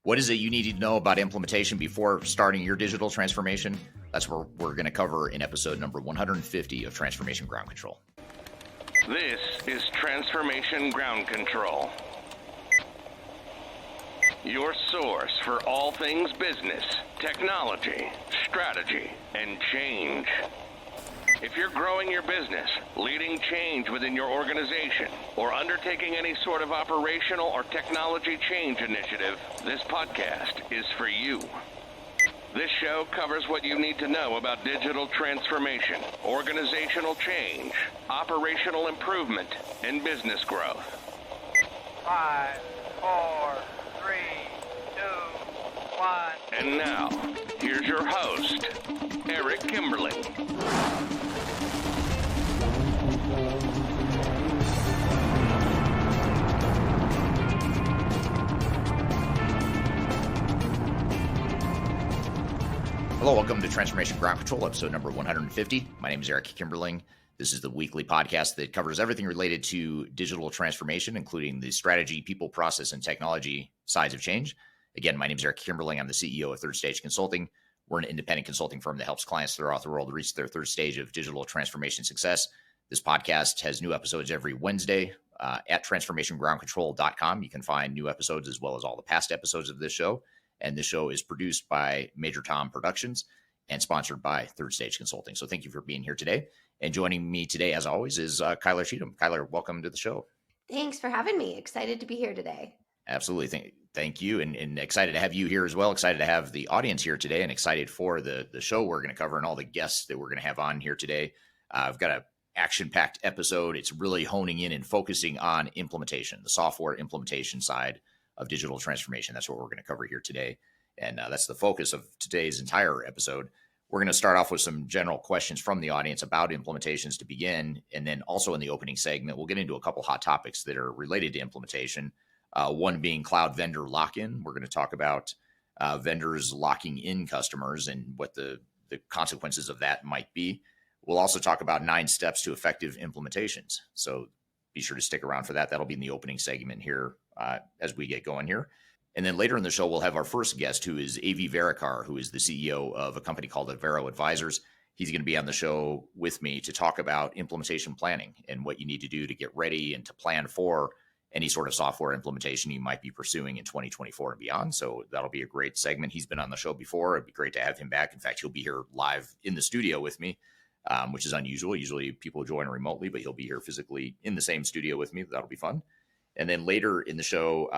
What is it you need to know about implementation before starting your digital transformation? That's what we're going to cover in episode number 150 of Transformation Ground Control. This is Transformation Ground Control, your source for all things business, technology, strategy, and change. If you're growing your business, leading change within your organization, or undertaking any sort of operational or technology change initiative, this podcast is for you. This show covers what you need to know about digital transformation, organizational change, operational improvement, and business growth. 5, 4, 3, 2, 1. And now, here's your host, Eric Kimberling. Hello, welcome to Transformation Ground Control, episode number 150. My name is Eric Kimberling. This is the weekly podcast that covers everything related to digital transformation, including the strategy, people, process, and technology sides of change. Again, my name is Eric Kimberling. I'm the CEO of Third Stage Consulting. We're an independent consulting firm that helps clients throughout the world reach their third stage of digital transformation success. This podcast has new episodes every Wednesday at transformationgroundcontrol.com. You can find new episodes as well as all the past episodes of this show. And this show is produced by Major Tom Productions and sponsored by Third Stage Consulting. So thank you for being here today. And joining me today, as always, is Kyler Cheatham. Kyler, welcome to the show. Thanks for having me. Excited to be here today. Absolutely. Thank you. And excited to have you here as well. Excited to have the audience here today and excited for the show we're going to cover and all the guests that we're going to have on here today. I've got an action-packed episode. It's really honing in and focusing on implementation, the software implementation side of digital transformation. That's what we're going to cover here today. And that's the focus of today's entire episode. We're going to start off with some general questions from the audience about implementations to begin. And then also in the opening segment, we'll get into a couple hot topics that are related to implementation. One being cloud vendor lock-in. We're going to talk about vendors locking in customers and what the consequences of that might be. We'll also talk about 9 steps to effective implementations. So be sure to stick around for that. That'll be in the opening segment here as we get going here. And then later in the show, we'll have our first guest, who is Verekar, who is the CEO of a company called Avero Advisors. He's going to be on the show with me to talk about implementation planning and what you need to do to get ready and to plan for any sort of software implementation you might be pursuing in 2024 and beyond. So that'll be a great segment. He's been on the show before. It'd be great to have him back. In fact, he'll be here live in the studio with me, which is unusual. Usually people join remotely, but he'll be here physically in the same studio with me. That'll be fun. And then later in the show,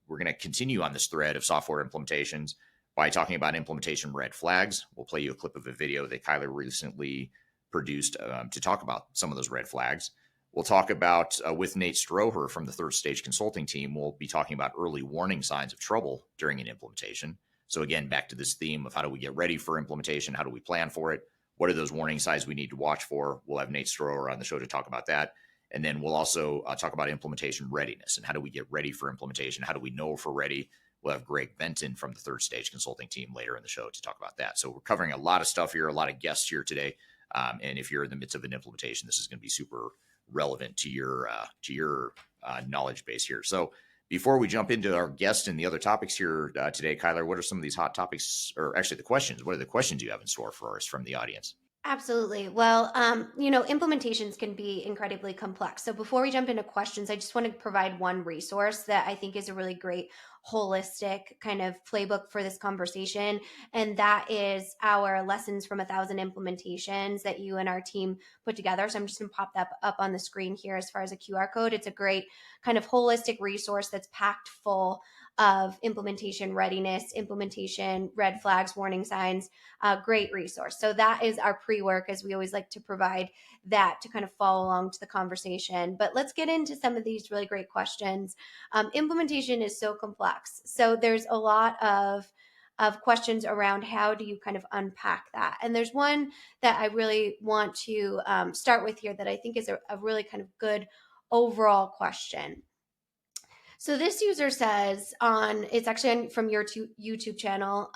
we're going to continue on this thread of software implementations by talking about implementation red flags. We'll play you a clip of a video that Kyler recently produced to talk about some of those red flags. We'll talk about, with Nate Stroeher from the Third Stage Consulting team, we'll be talking about early warning signs of trouble during an implementation. So again, back to this theme of how do we get ready for implementation? How do we plan for it? What are those warning signs we need to watch for? We'll have Nate Stroeher on the show to talk about that. And then we'll also talk about implementation readiness and how do we get ready for implementation? How do we know if we're ready? We'll have Benton from the Third Stage Consulting team later in the show to talk about that. So we're covering a lot of stuff here, a lot of guests here today. And if you're in the midst of an implementation, this is going to be super relevant to your knowledge base here. So before we jump into our guests and the other topics here today, Kyler, what are some of these hot topics, or actually the questions? What are the questions you have in store for us from the audience? Absolutely. Well, implementations can be incredibly complex. So before we jump into questions, I just want to provide one resource that I think is a really great holistic kind of playbook for this conversation. And that is our Lessons from 1,000 Implementations that you and our team put together. So I'm just going to pop that up on the screen here as far as a QR code. It's a great kind of holistic resource that's packed full of implementation readiness, implementation red flags, warning signs, great resource. So that is our pre-work, as we always like to provide that to kind of follow along to the conversation. But let's get into some of these really great questions. Implementation is so complex. So there's a lot of questions around how do you kind of unpack that. And there's one that I really want to start with here that I think is a really kind of good overall question. So this user says it's actually from your YouTube channel,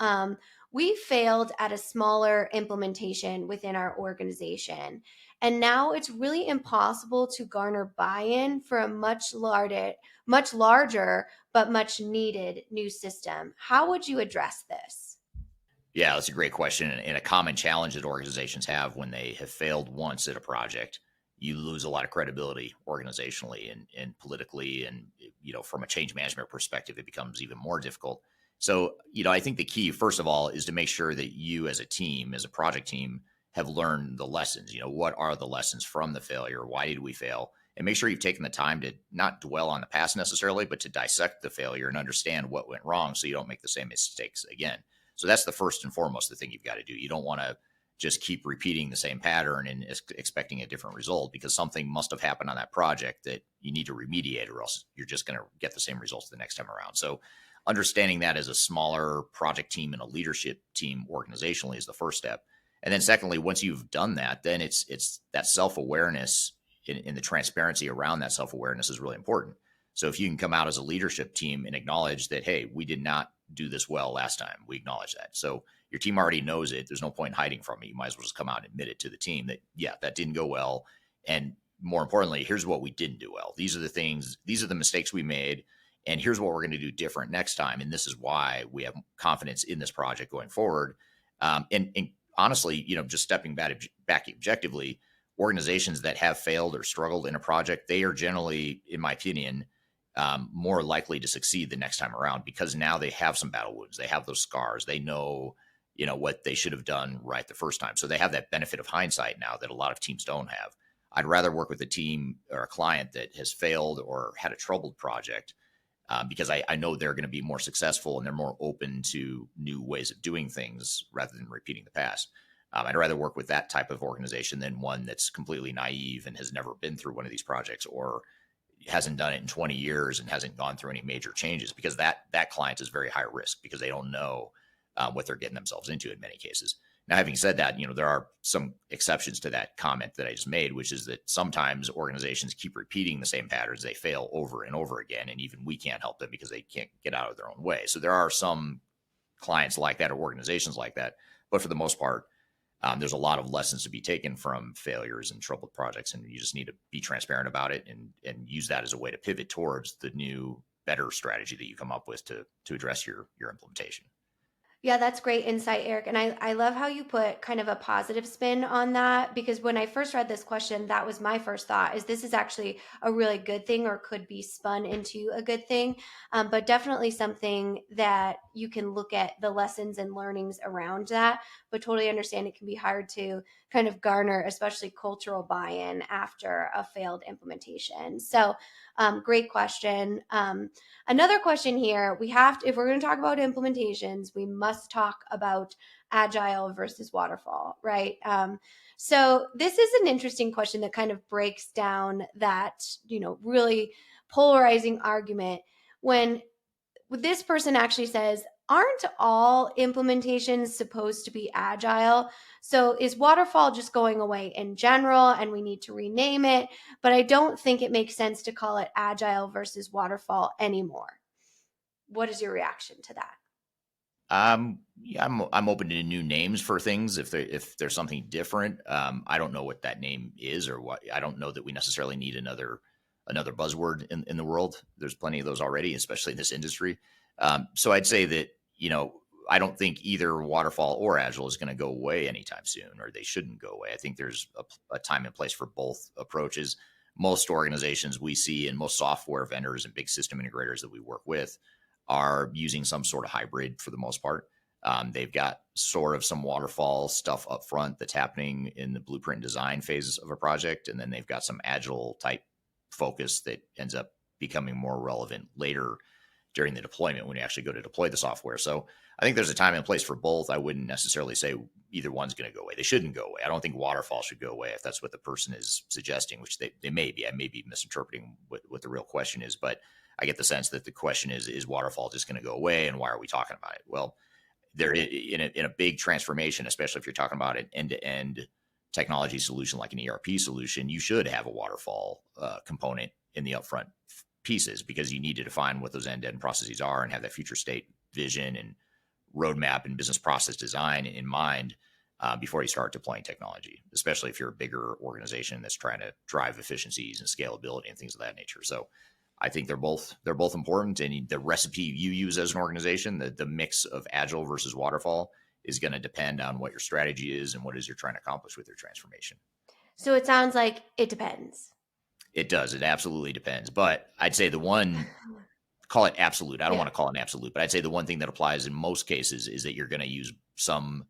We failed at a smaller implementation within our organization. And now it's really impossible to garner buy-in for a much larger, but much needed new system. How would you address this? Yeah, that's a great question. And a common challenge that organizations have when they have failed once at a project, you lose a lot of credibility organizationally and politically. And, from a change management perspective, it becomes even more difficult. So, I think the key, first of all, is to make sure that you as a team, as a project team, have learned the lessons. What are the lessons from the failure? Why did we fail? And make sure you've taken the time to not dwell on the past necessarily, but to dissect the failure and understand what went wrong so you don't make the same mistakes again. So that's the first and foremost the thing you've got to do. You don't want to just keep repeating the same pattern and expecting a different result, because something must have happened on that project that you need to remediate, or else you're just going to get the same results the next time around. So understanding that as a smaller project team and a leadership team organizationally is the first step. And then secondly, once you've done that, then it's that self-awareness in the transparency around that self-awareness is really important. So if you can come out as a leadership team and acknowledge that, hey, we did not do this well last time, we acknowledge that. So your team already knows it. There's no point in hiding from it. You might as well just come out and admit it to the team that, yeah, that didn't go well. And more importantly, here's what we didn't do well. These are the things, these are the mistakes we made. And here's what we're going to do different next time. And this is why we have confidence in this project going forward. And honestly, just stepping back objectively, organizations that have failed or struggled in a project, they are generally, in my opinion, more likely to succeed the next time around, because now they have some battle wounds. They have those scars. They know, what they should have done right the first time. So they have that benefit of hindsight now that a lot of teams don't have. I'd rather work with a team or a client that has failed or had a troubled project, because I know they're going to be more successful and they're more open to new ways of doing things rather than repeating the past. I'd rather work with that type of organization than one that's completely naive and has never been through one of these projects, or hasn't done it in 20 years and hasn't gone through any major changes, because that client is very high risk because they don't know what they're getting themselves into in many cases. Now, having said that, there are some exceptions to that comment that I just made, which is that sometimes organizations keep repeating the same patterns. They fail over and over again, and even we can't help them because they can't get out of their own way. So there are some clients like that or organizations like that. But for the most part, there's a lot of lessons to be taken from failures and troubled projects, and you just need to be transparent about it and use that as a way to pivot towards the new, better strategy that you come up with to address your implementation. Yeah, that's great insight, Eric. And I love how you put kind of a positive spin on that, because when I first read this question, that was my first thought, is this is actually a really good thing or could be spun into a good thing. But definitely something that you can look at the lessons and learnings around that, but totally understand it can be hard to kind of garner, especially cultural buy-in after a failed implementation. So great question. Another question here, if we're going to talk about implementations, we must talk about agile versus waterfall, right? So this is an interesting question that kind of breaks down that, really polarizing argument when this person actually says, aren't all implementations supposed to be agile? So is waterfall just going away in general and we need to rename it? But I don't think it makes sense to call it agile versus waterfall anymore. What is your reaction to that? Yeah, I'm open to new names for things if there's something different. I don't know what that name is, or what. I don't know that we necessarily need another buzzword in the world. There's plenty of those already, especially in this industry. So I'd say that, I don't think either waterfall or agile is going to go away anytime soon, or they shouldn't go away. I think there's a time and place for both approaches. Most organizations we see, and most software vendors and big system integrators that we work with, are using some sort of hybrid for the most part. They've got sort of some waterfall stuff up front that's happening in the blueprint design phases of a project. And then they've got some agile type focus that ends up becoming more relevant later during the deployment when you actually go to deploy the software. So I think there's a time and place for both. I wouldn't necessarily say either one's going to go away. They shouldn't go away. I don't think waterfall should go away if that's what the person is suggesting, which they may be. I may be misinterpreting what the real question is, but I get the sense that the question is waterfall just going to go away, and why are we talking about it? Well, they're in a big transformation, especially if you're talking about an end-to-end technology solution like an ERP solution. You should have a waterfall component in the upfront pieces, because you need to define what those end-to-end processes are and have that future state vision and roadmap and business process design in mind before you start deploying technology, especially if you're a bigger organization that's trying to drive efficiencies and scalability and things of that nature. So I think they're both important, and the recipe you use as an organization, the mix of agile versus waterfall, is going to depend on what your strategy is and what it is you're trying to accomplish with your transformation. So it sounds like it depends. It does. It absolutely depends. But I'd say the one, call it absolute. I don't want to call it an absolute, but I'd say the one thing that applies in most cases is that you're going to use some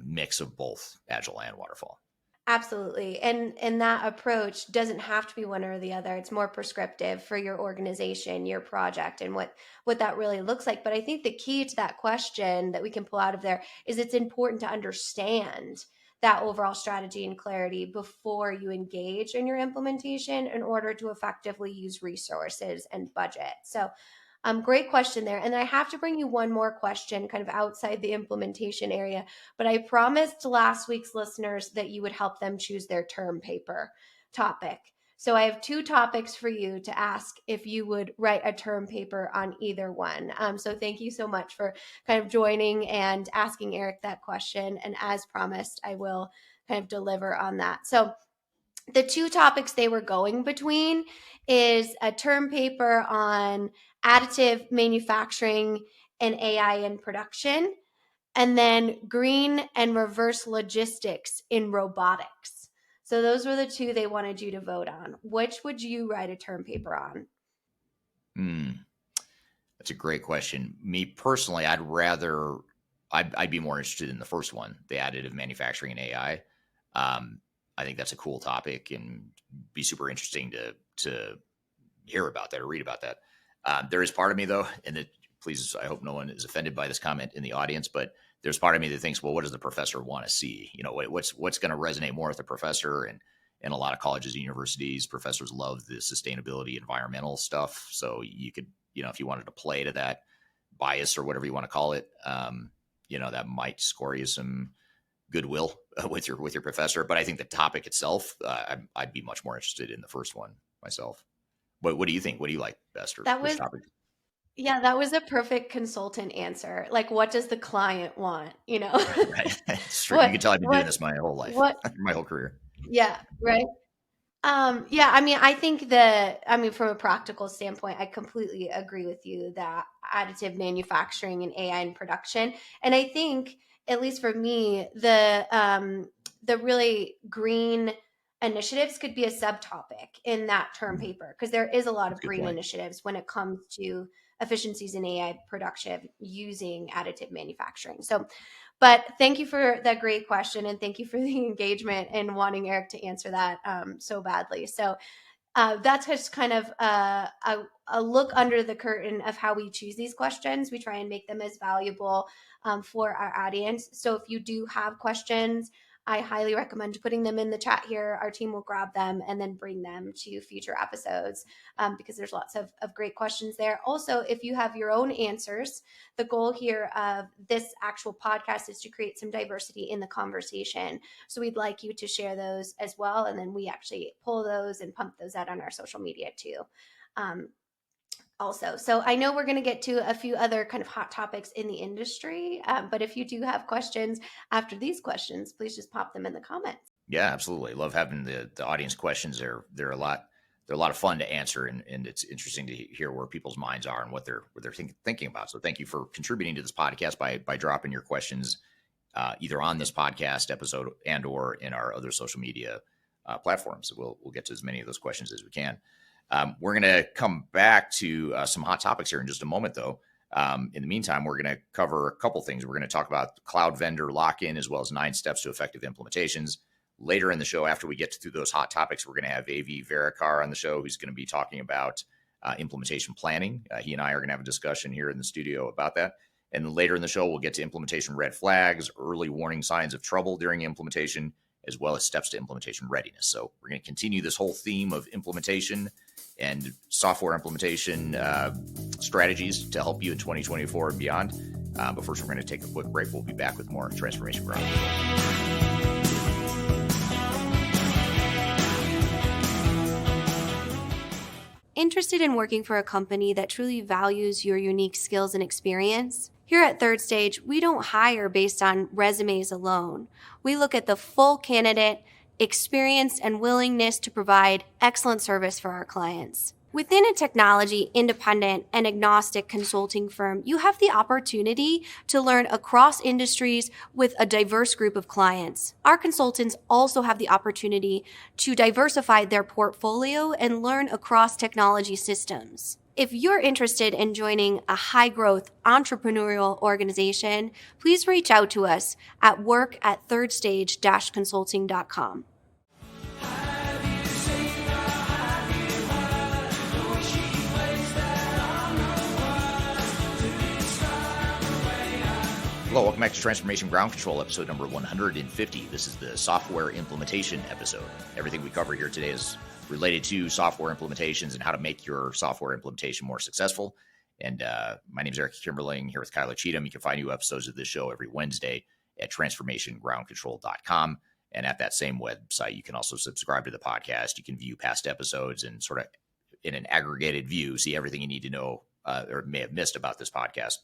mix of both agile and waterfall. Absolutely. And that approach doesn't have to be one or the other. It's more prescriptive for your organization, your project, and what that really looks like. But I think the key to that question that we can pull out of there is it's important to understand that overall strategy and clarity before you engage in your implementation in order to effectively use resources and budget. So great question there. And I have to bring you one more question kind of outside the implementation area, but I promised last week's listeners that you would help them choose their term paper topic. So I have 2 topics for you to ask if you would write a term paper on either one. So thank you so much for kind of joining and asking Eric that question. And as promised, I will kind of deliver on that. So the 2 topics they were going between is a term paper on additive manufacturing and AI in production, and then green and reverse logistics in robotics. So those were the 2 they wanted you to vote on. Which would you write a term paper on? That's a great question. Me personally, I'd be more interested in the first one, the additive manufacturing and AI. I think that's a cool topic and be super interesting to hear about that or read about that. There is part of me though, and please, I hope no one is offended by this comment in the audience, but there's part of me that thinks, well, what does the professor want to see? What's going to resonate more with the professor? And in a lot of colleges and universities, professors love the sustainability, environmental stuff. So you could, if you wanted to play to that bias or whatever you want to call it, that might score you some goodwill with your professor. But I think the topic itself, I'd be much more interested in the first one myself. What do you think? What do you like best? Or which topic? Yeah, that was a perfect consultant answer. Like, what does the client want? Right. It's true. You can tell I've been doing this my whole life, my whole career. Yeah. Right. Yeah, I think from a practical standpoint, I completely agree with you that additive manufacturing and AI in production. And I think, at least for me, the really green initiatives could be a subtopic in that term paper, because there is a lot of green initiatives when it comes to efficiencies in AI production using additive manufacturing. So, but thank you for that great question, and thank you for the engagement and wanting Eric to answer that so badly. So that's just kind of a look under the curtain of how we choose these questions. We try and make them as valuable for our audience. So if you do have questions, I highly recommend putting them in the chat here. Our team will grab them and then bring them to future episodes because there's lots of great questions there. Also, if you have your own answers, the goal here of this actual podcast is to create some diversity in the conversation. So we'd like you to share those as well. And then we actually pull those and pump those out on our social media too. Also. So I know we're going to get to a few other kind of hot topics in the industry, but if you do have questions after these questions, please just pop them in the comments. Yeah, absolutely. Love having the audience questions. They're a lot of fun to answer, and it's interesting to hear where people's minds are and what they're thinking about. So thank you for contributing to this podcast by dropping your questions either on this podcast episode and or in our other social media platforms. We'll get to as many of those questions as we can. We're going to come back to some hot topics here in just a moment, though. In the meantime, we're going to cover a couple things. We're going to talk about cloud vendor lock-in as well as 9 steps to effective implementations. Later in the show, after we get through those hot topics, we're going to have Verekar on the show, who's going to be talking about implementation planning. He and I are going to have a discussion here in the studio about that. And then later in the show, we'll get to implementation red flags, early warning signs of trouble during implementation, as well as steps to implementation readiness. So we're going to continue this whole theme of implementation and software implementation strategies to help you in 2024 and beyond. But first, we're going to take a quick break. We'll be back with more Transformation Ground. interested in working for a company that truly values your unique skills and experience? Here at Third Stage, we don't hire based on resumes alone. We look at the full candidate, experience, and willingness to provide excellent service for our clients. Within a technology, independent, and agnostic consulting firm, you have the opportunity to learn across industries with a diverse group of clients. Our consultants also have the opportunity to diversify their portfolio and learn across technology systems. If you're interested in joining a high-growth entrepreneurial organization, please reach out to us at work@thirdstage-consulting.com. Hello, welcome back to Transformation Ground Control, episode number 150. This is the software implementation episode. Everything we cover here today is related to software implementations and how to make your software implementation more successful. And my name is Eric Kimberling, here with Kyla Cheatham. You can find new episodes of this show every Wednesday at transformationgroundcontrol.com. And at that same website, you can also subscribe to the podcast. You can view past episodes and sort of in an aggregated view, see everything you need to know or may have missed about this podcast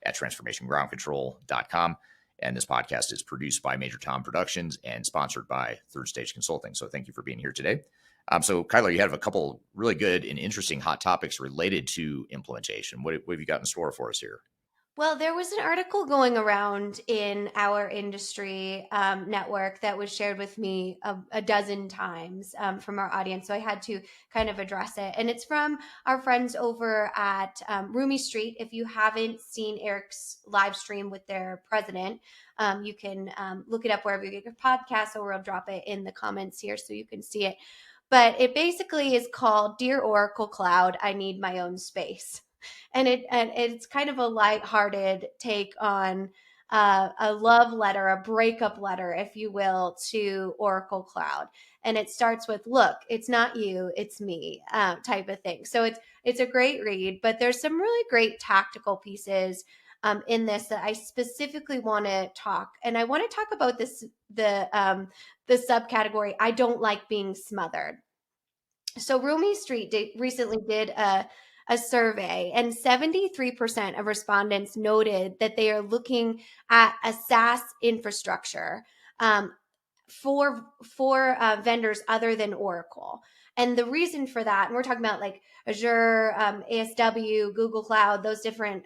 at transformationgroundcontrol.com. And this podcast is produced by Major Tom Productions and sponsored by Third Stage Consulting. So thank you for being here today. So Kyla, you have a couple really good and interesting hot topics related to implementation. What have you got in store for us here? Well, there was an article going around in our industry network that was shared with me a dozen times from our audience. So I had to kind of address it. And it's from our friends over at Roomy Street. If you haven't seen Eric's live stream with their president, you can look it up wherever you get your podcast, or I'll drop it in the comments here so you can see it. But it basically is called Dear Oracle Cloud, I Need My Own Space. And it's kind of a lighthearted take on a love letter, a breakup letter, if you will, to Oracle Cloud. And it starts with, look, it's not you, it's me, type of thing. So it's a great read, but there's some really great tactical pieces in this that I specifically want to talk. And I want to talk about the subcategory, I don't like being smothered. So Roomy Street recently did a survey, and 73% of respondents noted that they are looking at a SaaS infrastructure for vendors other than Oracle. And the reason for that, and we're talking about like Azure, ASW, Google Cloud, those different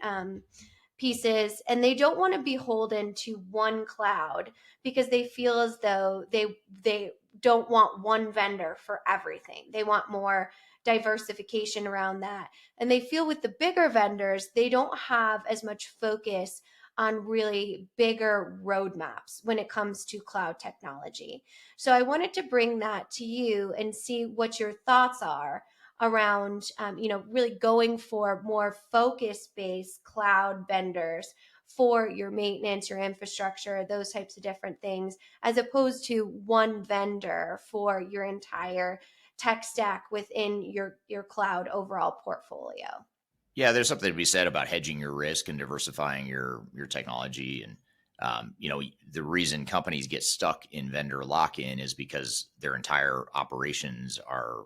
pieces, and they don't want to be beholden to one cloud because they feel as though they don't want one vendor for everything. They want more diversification around that. And they feel with the bigger vendors, they don't have as much focus on really bigger roadmaps when it comes to cloud technology. So I wanted to bring that to you and see what your thoughts are around, really going for more focus-based cloud vendors for your maintenance, your infrastructure, those types of different things, as opposed to one vendor for your entire tech stack within your cloud overall portfolio. Yeah, there's something to be said about hedging your risk and diversifying your technology. And, the reason companies get stuck in vendor lock-in is because their entire operations are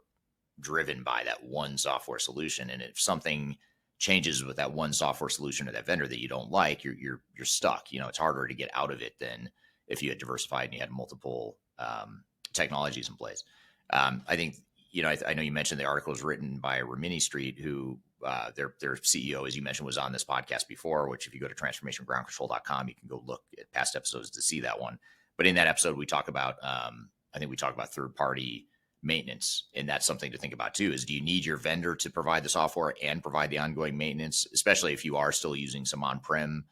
driven by that one software solution. And if something changes with that one software solution or that vendor that you don't like, you're stuck. It's harder to get out of it than if you had diversified and you had multiple technologies in place. I think, I know you mentioned the article was written by Roomy Street, who their CEO, as you mentioned, was on this podcast before, which if you go to transformationgroundcontrol.com, you can go look at past episodes to see that one. But in that episode, we talk about, third-party maintenance. And that's something to think about too, is do you need your vendor to provide the software and provide the ongoing maintenance, especially if you are still using some on-prem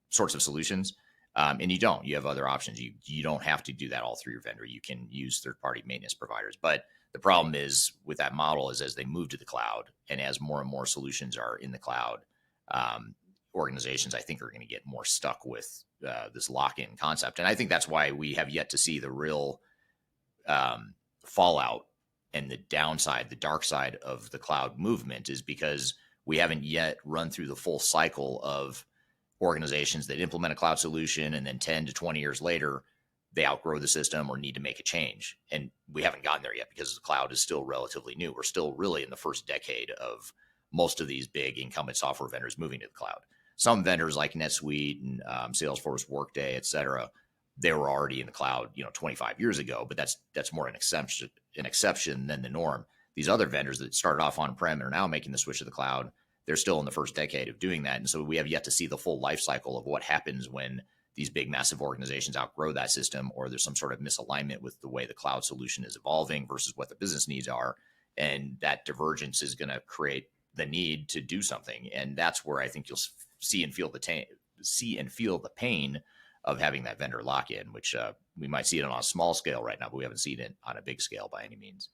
sorts of solutions? And you don't. You have other options. You don't have to do that all through your vendor. You can use third-party maintenance providers. But the problem is with that model is as they move to the cloud and as more and more solutions are in the cloud, organizations, I think, are going to get more stuck with this lock-in concept. And I think that's why we have yet to see the real fallout and the downside, the dark side of the cloud movement, is because we haven't yet run through the full cycle of organizations that implement a cloud solution and then 10 to 20 years later they outgrow the system or need to make a change. And we haven't gotten there yet because the cloud is still relatively new. We're still really in the first decade of most of these big incumbent software vendors moving to the cloud. Some vendors like NetSuite and Salesforce, Workday, et cetera, they were already in the cloud, 25 years ago, but that's more an exception than the norm. These other vendors that started off on-prem and are now making the switch to the cloud, they're still in the first decade of doing that. And so we have yet to see the full life cycle of what happens when these big, massive organizations outgrow that system, or there's some sort of misalignment with the way the cloud solution is evolving versus what the business needs are. And that divergence is going to create the need to do something. And that's where I think you'll see and feel the pain of having that vendor lock in, which we might see it on a small scale right now, but we haven't seen it on a big scale by any means.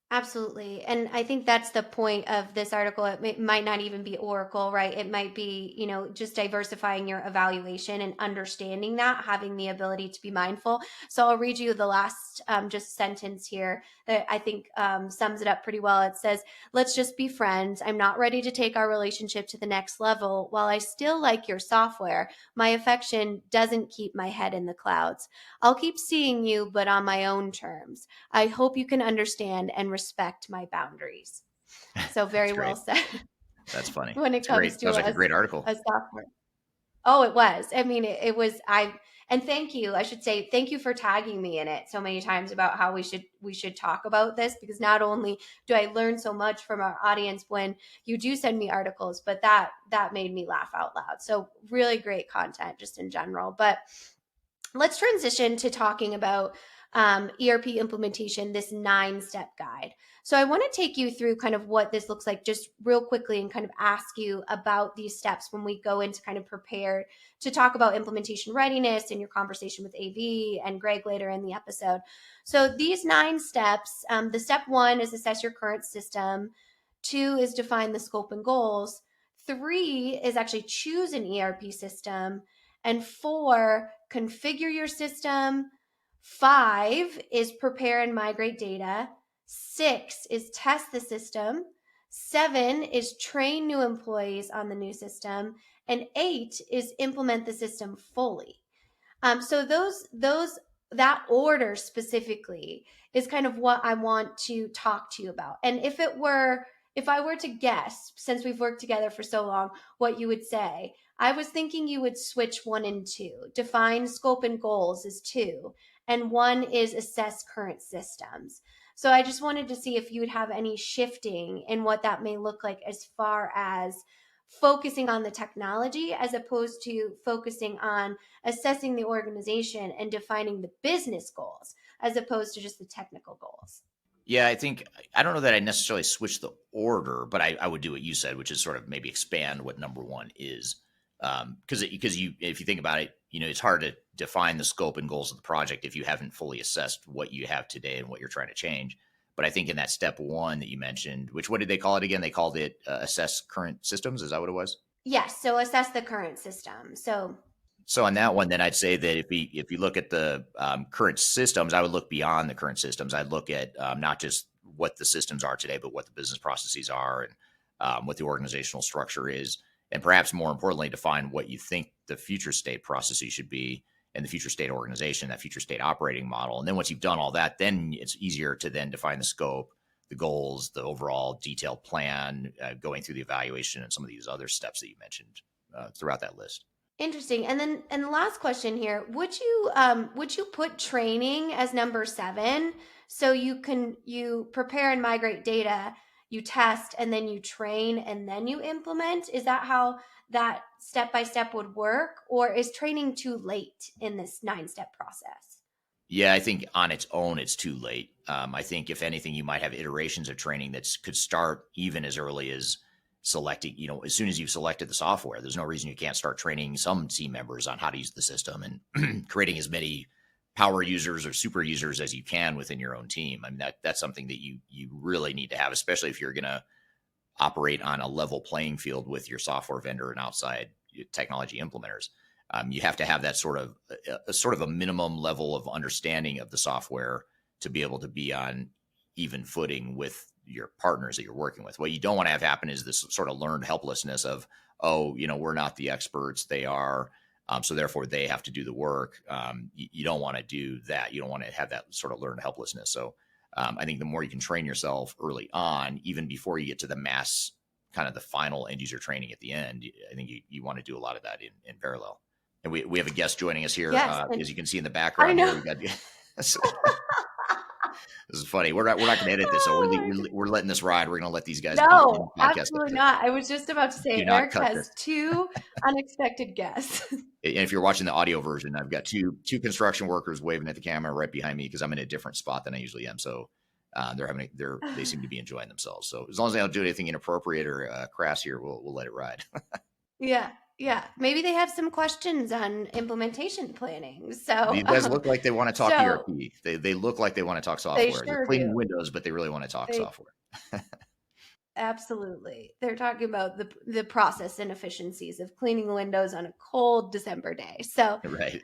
Absolutely. And I think that's the point of this article. It might not even be Oracle, right? It might be, just diversifying your evaluation and understanding that, having the ability to be mindful. So I'll read you the last just sentence here that I think sums it up pretty well. It says, "Let's just be friends. I'm not ready to take our relationship to the next level. While I still like your software, my affection doesn't keep my head in the clouds. I'll keep seeing you, but on my own terms. I hope you can understand and respect my boundaries." So very well said. That's funny. When it It's comes great. to Sounds like a great article. a software. Oh, it was. I mean, it was. And thank you. I should say thank you for tagging me in it so many times about how we should talk about this, because not only do I learn so much from our audience when you do send me articles, but that made me laugh out loud. So really great content just in general. But let's transition to talking about ERP implementation, this 9-step guide. So I want to take you through kind of what this looks like just real quickly and kind of ask you about these steps when we go into kind of prepare to talk about implementation readiness in your conversation with AV and Greg later in the episode. So these 9 steps, the step 1 is assess your current system. 2 is define the scope and goals. 3 is actually choose an ERP system. And 4, configure your system. 5 is prepare and migrate data. 6 is test the system. 7 is train new employees on the new system. And 8 is implement the system fully. So that order specifically is kind of what I want to talk to you about. And if I were to guess, since we've worked together for so long, what you would say, I was thinking you would switch 1 and 2. Define scope and goals is 2, and 1 is assess current systems. So I just wanted to see if you would have any shifting in what that may look like as far as focusing on the technology as opposed to focusing on assessing the organization and defining the business goals as opposed to just the technical goals. Yeah, I don't know that I necessarily switch the order, but I would do what you said, which is sort of maybe expand what number 1 is. Because if you think about it, it's hard to define the scope and goals of the project if you haven't fully assessed what you have today and what you're trying to change. But I think in that step 1 that you mentioned, which, what did they call it again? They called it assess current systems. Is that what it was? Yes. So assess the current system. So on that one, then I'd say that if you look at the current systems, I would look beyond the current systems. I'd look at not just what the systems are today, but what the business processes are and what the organizational structure is. And perhaps more importantly, define what you think the future state processes should be and the future state organization, that future state operating model. And then once you've done all that, then it's easier to then define the scope, the goals, the overall detailed plan, going through the evaluation and some of these other steps that you mentioned throughout that list. Interesting. And the last question here, would you put training as number 7? So you prepare and migrate data, you test, and then you train, and then you implement? Is that how that step-by-step would work? Or is training too late in this 9-step process? Yeah, I think on its own, it's too late. I think if anything, you might have iterations of training that could start even as early as selecting, as soon as you've selected the software. There's no reason you can't start training some team members on how to use the system and creating as many power users or super users as you can within your own team. I mean, that's something that you really need to have, especially if you're going to operate on a level playing field with your software vendor and outside technology implementers. You have to have that sort of a minimum level of understanding of the software to be able to be on even footing with your partners that you're working with. What you don't want to have happen is this sort of learned helplessness of, we're not the experts, they are. So therefore, they have to do the work. You don't want to do that. You don't want to have that sort of learned helplessness. So I think the more you can train yourself early on, even before you get to the mass, kind of the final end user training at the end, I think you want to do a lot of that in parallel. And we have a guest joining us here, Yes, as you can see in the I background here. know. We got this is funny. We're not going to edit this, so Oh my God. we're letting this ride. We're going to let these guys do in No, the podcast absolutely episode. not. I was just about to say Do not Eric cut has this. 2 unexpected guests. And if you're watching the audio version, I've got two construction workers waving at the camera right behind me because I'm in a different spot than I usually am. So they seem to be enjoying themselves. So as long as they don't do anything inappropriate or crass here, we'll let it ride. Yeah, yeah. Maybe they have some questions on implementation planning. So, These guys look like they want to talk so ERP. They look like they want to talk they software. They're sure cleaning do. Windows, but they really want to talk They software. absolutely. They're talking about the process inefficiencies of cleaning windows on a cold December day. So, Right.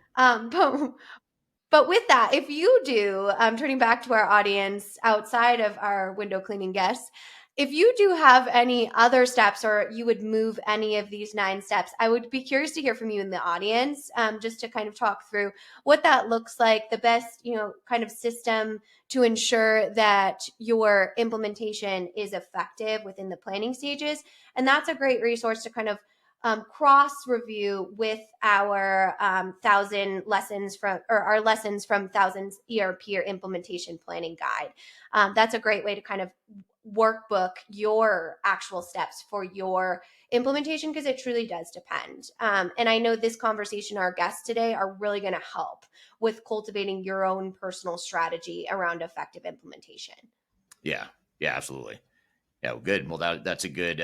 But with that, if you do, turning back to our audience outside of our window cleaning guests, if you do have any other steps or you would move any of these 9 steps, I would be curious to hear from you in the audience, just to kind of talk through what that looks like, the best, kind of system to ensure that your implementation is effective within the planning stages. And that's a great resource to kind of cross review with our 1,000 lessons from, or our lessons from Thousands ERP or implementation planning guide. That's a great way to kind of workbook your actual steps for your implementation, because it truly does depend. And I know this conversation, our guests today are really going to help with cultivating your own personal strategy around effective implementation. Yeah, absolutely. Yeah, well, good. Well, that's a good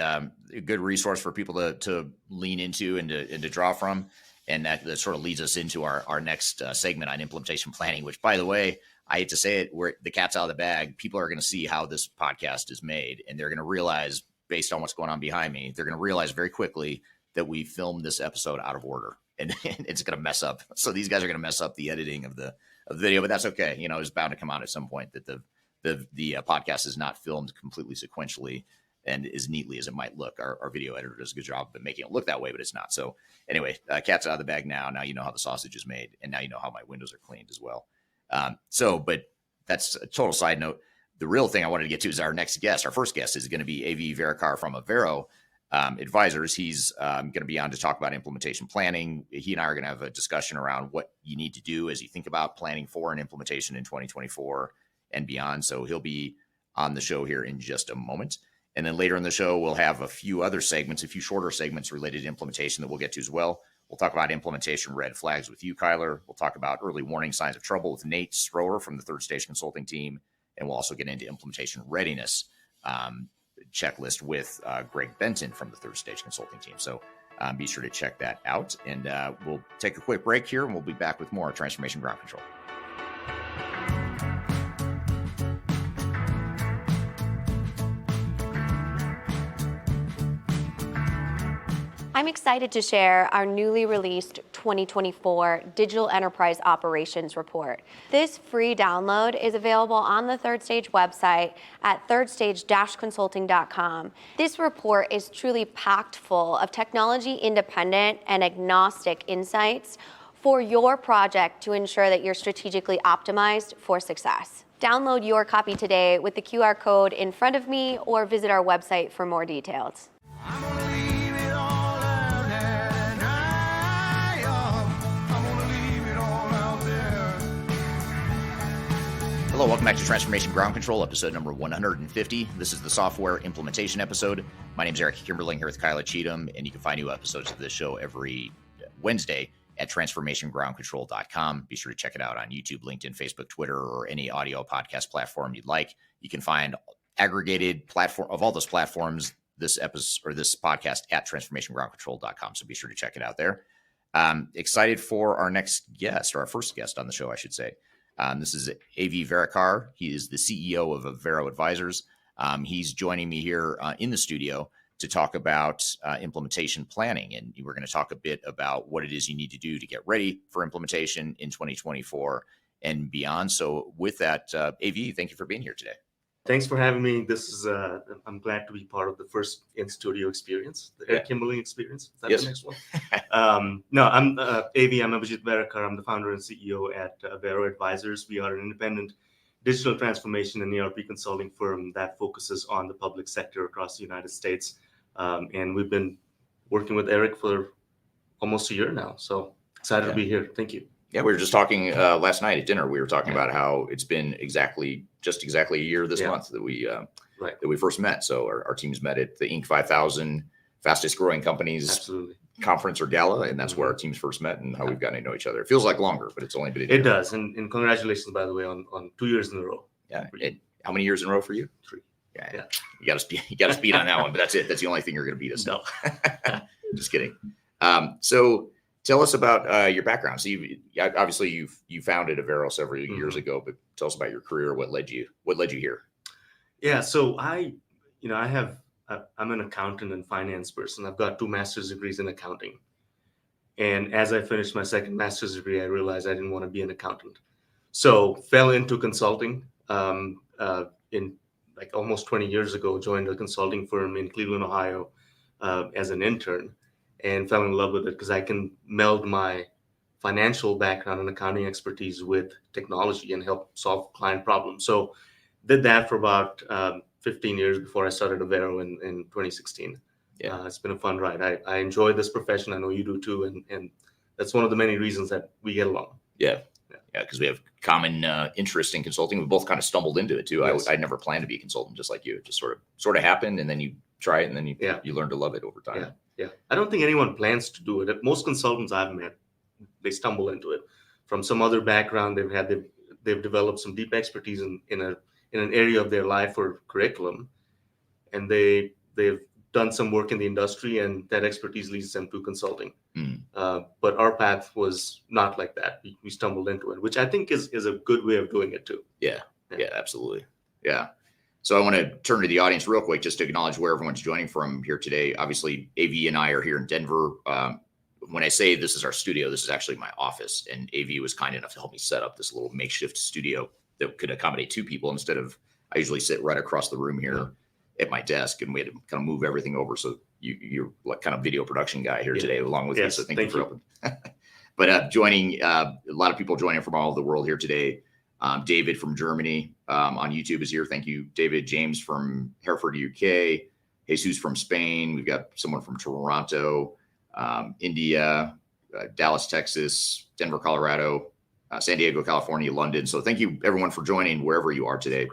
resource for people to lean into and to draw from, and that sort of leads us into our next segment on implementation planning. Which, by the way, I hate to say it, where the cat's out of the bag. People are going to see how this podcast is made, and they're going to realize, based on what's going on behind me, they're going to realize very quickly that we filmed this episode out of order, and it's going to mess up. So these guys are going to mess up the editing of the video, but that's okay. It's bound to come out at some point that the podcast is not filmed completely sequentially and as neatly as it might look. Our video editor does a good job of making it look that way, but it's not. So anyway, cat's out of the bag now. Now you know how the sausage is made, and now you know how my windows are cleaned as well. But that's a total side note. The real thing I wanted to get to is our next guest. Our first guest is going to be AV Verekar from Avero Advisors. He's going to be on to talk about implementation planning. He and I are going to have a discussion around what you need to do as you think about planning for an implementation in 2024 and beyond. So he'll be on the show here in just a moment. And then later in the show, we'll have a few other segments, a few shorter segments related to implementation that we'll get to as well. We'll talk about implementation red flags with you, Kyler. We'll talk about early warning signs of trouble with Nate Stroeher from the Third Stage Consulting team. And we'll also get into implementation readiness checklist with Greg Benton from the Third Stage Consulting team. So be sure to check that out. And we'll take a quick break here, and we'll be back with more Transformation Ground Control. I'm excited to share our newly released 2024 Digital Enterprise Operations Report. This free download is available on the Third Stage website at thirdstage-consulting.com. This report is truly packed full of technology-independent and agnostic insights for your project to ensure that you're strategically optimized for success. Download your copy today with the QR code in front of me, or visit our website for more details. Hello, welcome back to Transformation Ground Control, episode number 150. This is the software implementation episode. My name is Eric Kimberling here with Kyla Cheatham, and you can find new episodes of this show every Wednesday at transformationgroundcontrol.com. Be sure to check it out on YouTube, LinkedIn, Facebook, Twitter, or any audio podcast platform you'd like. You can find aggregated platform of all those platforms, this episode or this podcast at transformationgroundcontrol.com. So be sure to check it out there. Excited for our next guest, or our first guest on the show, I should say. This is AV Verekar. He is the CEO of Avero Advisors. He's joining me here in the studio to talk about implementation planning. And we're going to talk a bit about what it is you need to do to get ready for implementation in 2024 and beyond. So with that, AV, thank you for being here today. Thanks for having me. This is I'm glad to be part of the first in-studio experience, the Eric Kimberling experience. Is that the next one? No, I'm AV. I'm Abhijit Verekar. I'm the founder and CEO at Avero Advisors. We are an independent digital transformation and ERP consulting firm that focuses on the public sector across the United States. And we've been working with Eric for almost a year now. So excited to be here. Thank you. Yeah, we were just talking last night at dinner. We were talking about how it's been just exactly a year this month that we first met. So our teams met at the Inc. 5000 fastest growing companies conference or gala, and that's where our teams first met and how we've gotten to know each other. It feels like longer, but it's only been a year. It does, and congratulations, by the way, on 2 years in a row. Yeah, how many years in a row for you? 3. Yeah. You got to speed on that one, but that's it. That's the only thing you're going to beat us. No, just kidding. So. Tell us about your background. So obviously you founded Avero several years ago, but tell us about your career. What led you here? Yeah. So I'm an accountant and finance person. I've got 2 master's degrees in accounting. And as I finished my second master's degree, I realized I didn't want to be an accountant. So fell into consulting in like almost 20 years ago, joined a consulting firm in Cleveland, Ohio as an intern. And fell in love with it because I can meld my financial background and accounting expertise with technology and help solve client problems. So did that for about 15 years before I started Avero in 2016. Yeah, it's been a fun ride. I enjoy this profession. I know you do too. And that's one of the many reasons that we get along. Yeah, because we have common interest in consulting. We both kind of stumbled into it too. Yes. I never planned to be a consultant just like you. It just sort of happened, and then you try it, and then you learn to love it over time. Yeah, I don't think anyone plans to do it. Most consultants I've met, they stumble into it from some other background they've developed some deep expertise in an area of their life or curriculum, and they've done some work in the industry, and that expertise leads them to consulting. But our path was not like that. We stumbled into it, which I think is a good way of doing it too. Yeah, absolutely. Yeah. So I want to turn to the audience real quick just to acknowledge where everyone's joining from here today. Obviously, AV and I are here in Denver. When I say this is our studio, this is actually my office. And AV was kind enough to help me set up this little makeshift studio that could accommodate 2 people instead of, I usually sit right across the room here at my desk, and we had to kind of move everything over. So you're like kind of video production guy here today along with me. So thank you for helping. But joining, a lot of people joining from all over the world here today. David from Germany on YouTube is here. Thank you, David. James from Hereford, UK. Jesus from Spain. We've got someone from Toronto, India, Dallas, Texas, Denver, Colorado, San Diego, California, London. So thank you, everyone, for joining wherever you are today.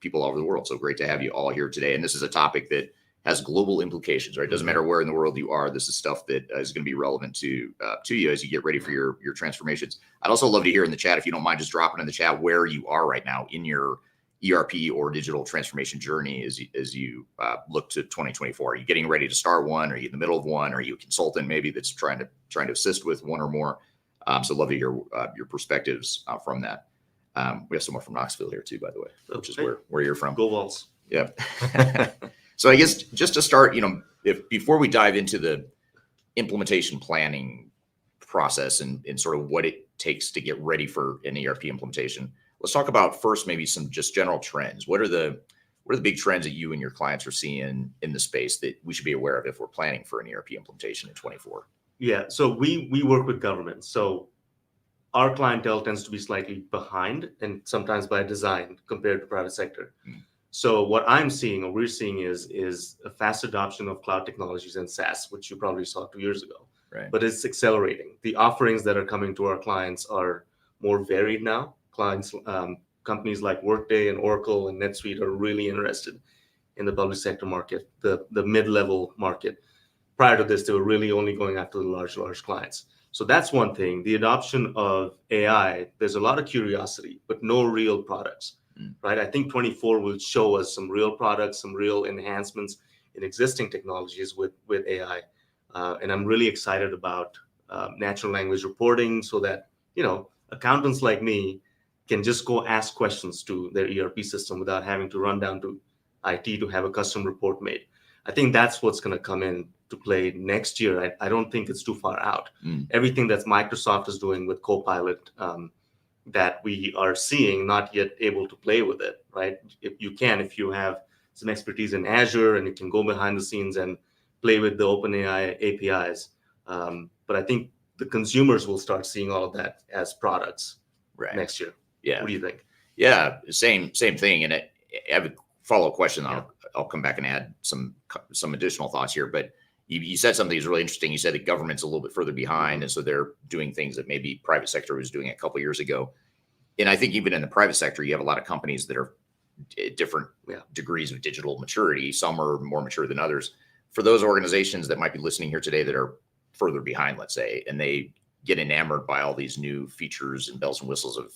People all over the world. So great to have you all here today. And this is a topic that has global implications, right? It doesn't matter where in the world you are. This is stuff that is going to be relevant to you as you get ready for your transformations. I'd also love to hear in the chat, if you don't mind just dropping in the chat where you are right now in your ERP or digital transformation journey as you look to 2024. Are you getting ready to start one? Are you in the middle of one? Are you a consultant maybe that's trying to assist with one or more? So love to hear your perspectives from that. We have someone from Knoxville here too, by the way, which is where you're from. Go Vols. Yep. So I guess just to start, before we dive into the implementation planning process and sort of what it takes to get ready for an ERP implementation, let's talk about first maybe some just general trends. What are the big trends that you and your clients are seeing in the space that we should be aware of if we're planning for an ERP implementation in 24? Yeah, so we work with governments. So our clientele tends to be slightly behind, and sometimes by design compared to private sector. So what I'm seeing, or we're seeing, is a fast adoption of cloud technologies and SaaS, which you probably saw 2 years ago. Right. But it's accelerating. The offerings that are coming to our clients are more varied now. Clients, companies like Workday and Oracle and NetSuite are really interested in the public sector market, the mid-level market. Prior to this, they were really only going after the large clients. So that's one thing. The adoption of AI, there's a lot of curiosity, but no real products. Right. I think 24 will show us some real products, some real enhancements in existing technologies with AI. And I'm really excited about natural language reporting so that, accountants like me can just go ask questions to their ERP system without having to run down to IT to have a custom report made. I think that's what's going to come in to play next year. I don't think it's too far out. Everything that Microsoft is doing with Copilot, that we are seeing, not yet able to play with it, right? If you have some expertise in Azure and you can go behind the scenes and play with the OpenAI APIs. But I think the consumers will start seeing all of that as products next year. Yeah. What do you think? Yeah, same thing. And I have a follow-up question. I'll come back and add some additional thoughts here. But you said something that's really interesting. You said the government's a little bit further behind, and so they're doing things that maybe private sector was doing a couple of years ago. And I think even in the private sector, you have a lot of companies that are different degrees of digital maturity. Some are more mature than others. For those organizations that might be listening here today that are further behind, let's say, and they get enamored by all these new features and bells and whistles of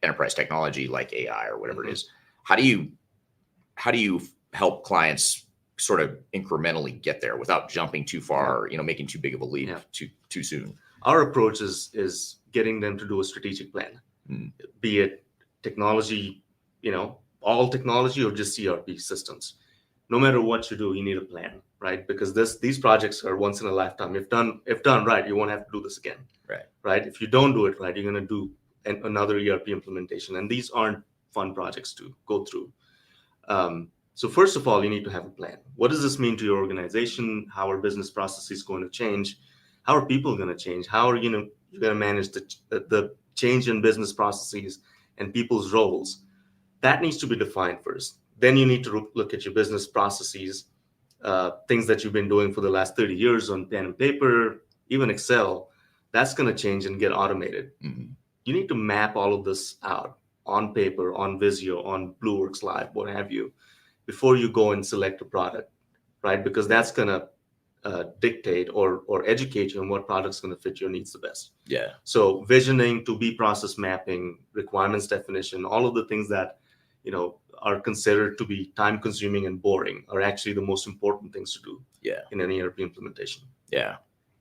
enterprise technology like AI or whatever it is, how do you help clients sort of incrementally get there without jumping too far, making too big of a leap too soon? Our approach is getting them to do a strategic plan, be it technology, all technology or just CRP systems. No matter what you do, you need a plan, right? Because these projects are once in a lifetime. If done right, you won't have to do this again, right? If you don't do it right, you're going to do another ERP implementation, and these aren't fun projects to go through. So first of all, you need to have a plan. What does this mean to your organization? How are business processes going to change? How are people going to change? How are you're going to manage the change in business processes and people's roles? That needs to be defined first. Then you need to look at your business processes, things that you've been doing for the last 30 years on pen and paper, even Excel. That's going to change and get automated. You need to map all of this out on paper, on Visio, on BlueWorks Live, what have you, before you go and select a product, right? Because that's going to dictate or educate you on what product's going to fit your needs the best. Yeah. So visioning, to-be process mapping, requirements definition, all of the things that are considered to be time-consuming and boring are actually the most important things to do. In an ERP implementation. Yeah,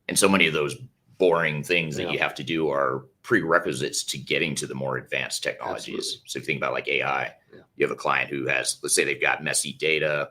and so many of those boring things that you have to do are prerequisites to getting to the more advanced technologies. Absolutely. So if you think about like AI, you have a client who has, let's say they've got messy data,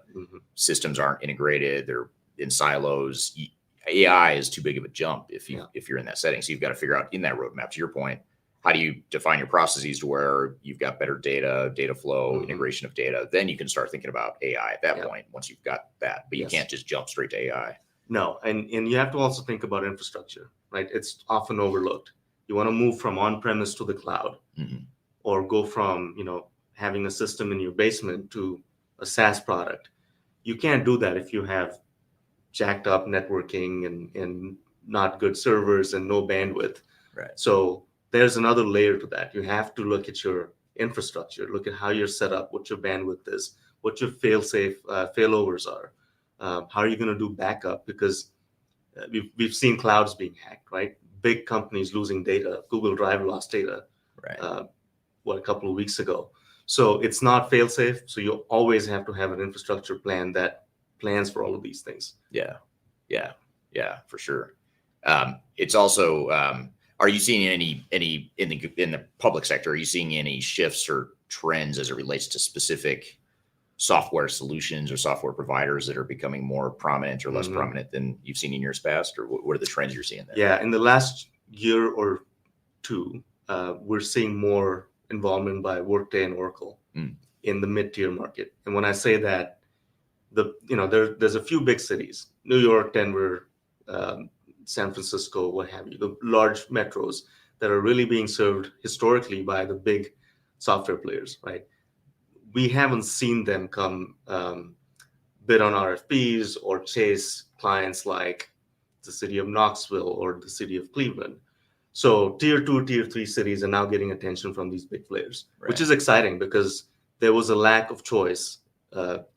systems aren't integrated, they're in silos. AI is too big of a jump if you're in that setting. So you've got to figure out in that roadmap, to your point, how do you define your processes to where you've got better data flow, integration of data? Then you can start thinking about AI at that point once you've got that. But you can't just jump straight to AI. No, and you have to also think about infrastructure, right? It's often overlooked. You want to move from on-premise to the cloud, or go from having a system in your basement to a SaaS product. You can't do that if you have jacked up networking and not good servers and no bandwidth. Right. So there's another layer to that. You have to look at your infrastructure, look at how you're set up, what your bandwidth is, what your failovers are. How are you going to do backup? Because we've seen clouds being hacked, right? Big companies losing data. Google Drive lost data, a couple of weeks ago. So it's not fail-safe. So you always have to have an infrastructure plan that plans for all of these things. Yeah, for sure. It's also, are you seeing any in the public sector? Are you seeing any shifts or trends as it relates to specific software solutions or software providers that are becoming more prominent or less prominent than you've seen in years past? Or what are the trends you're seeing there? Yeah, in the last year or two, we're seeing more involvement by Workday and Oracle in the mid-tier market. And when I say that, there's a few big cities, New York, Denver, San Francisco, what have you, the large metros that are really being served historically by the big software players, right? We haven't seen them come bid on RFPs or chase clients like the city of Knoxville or the city of Cleveland. So tier 2, tier 3 cities are now getting attention from these big players, which is exciting because there was a lack of choice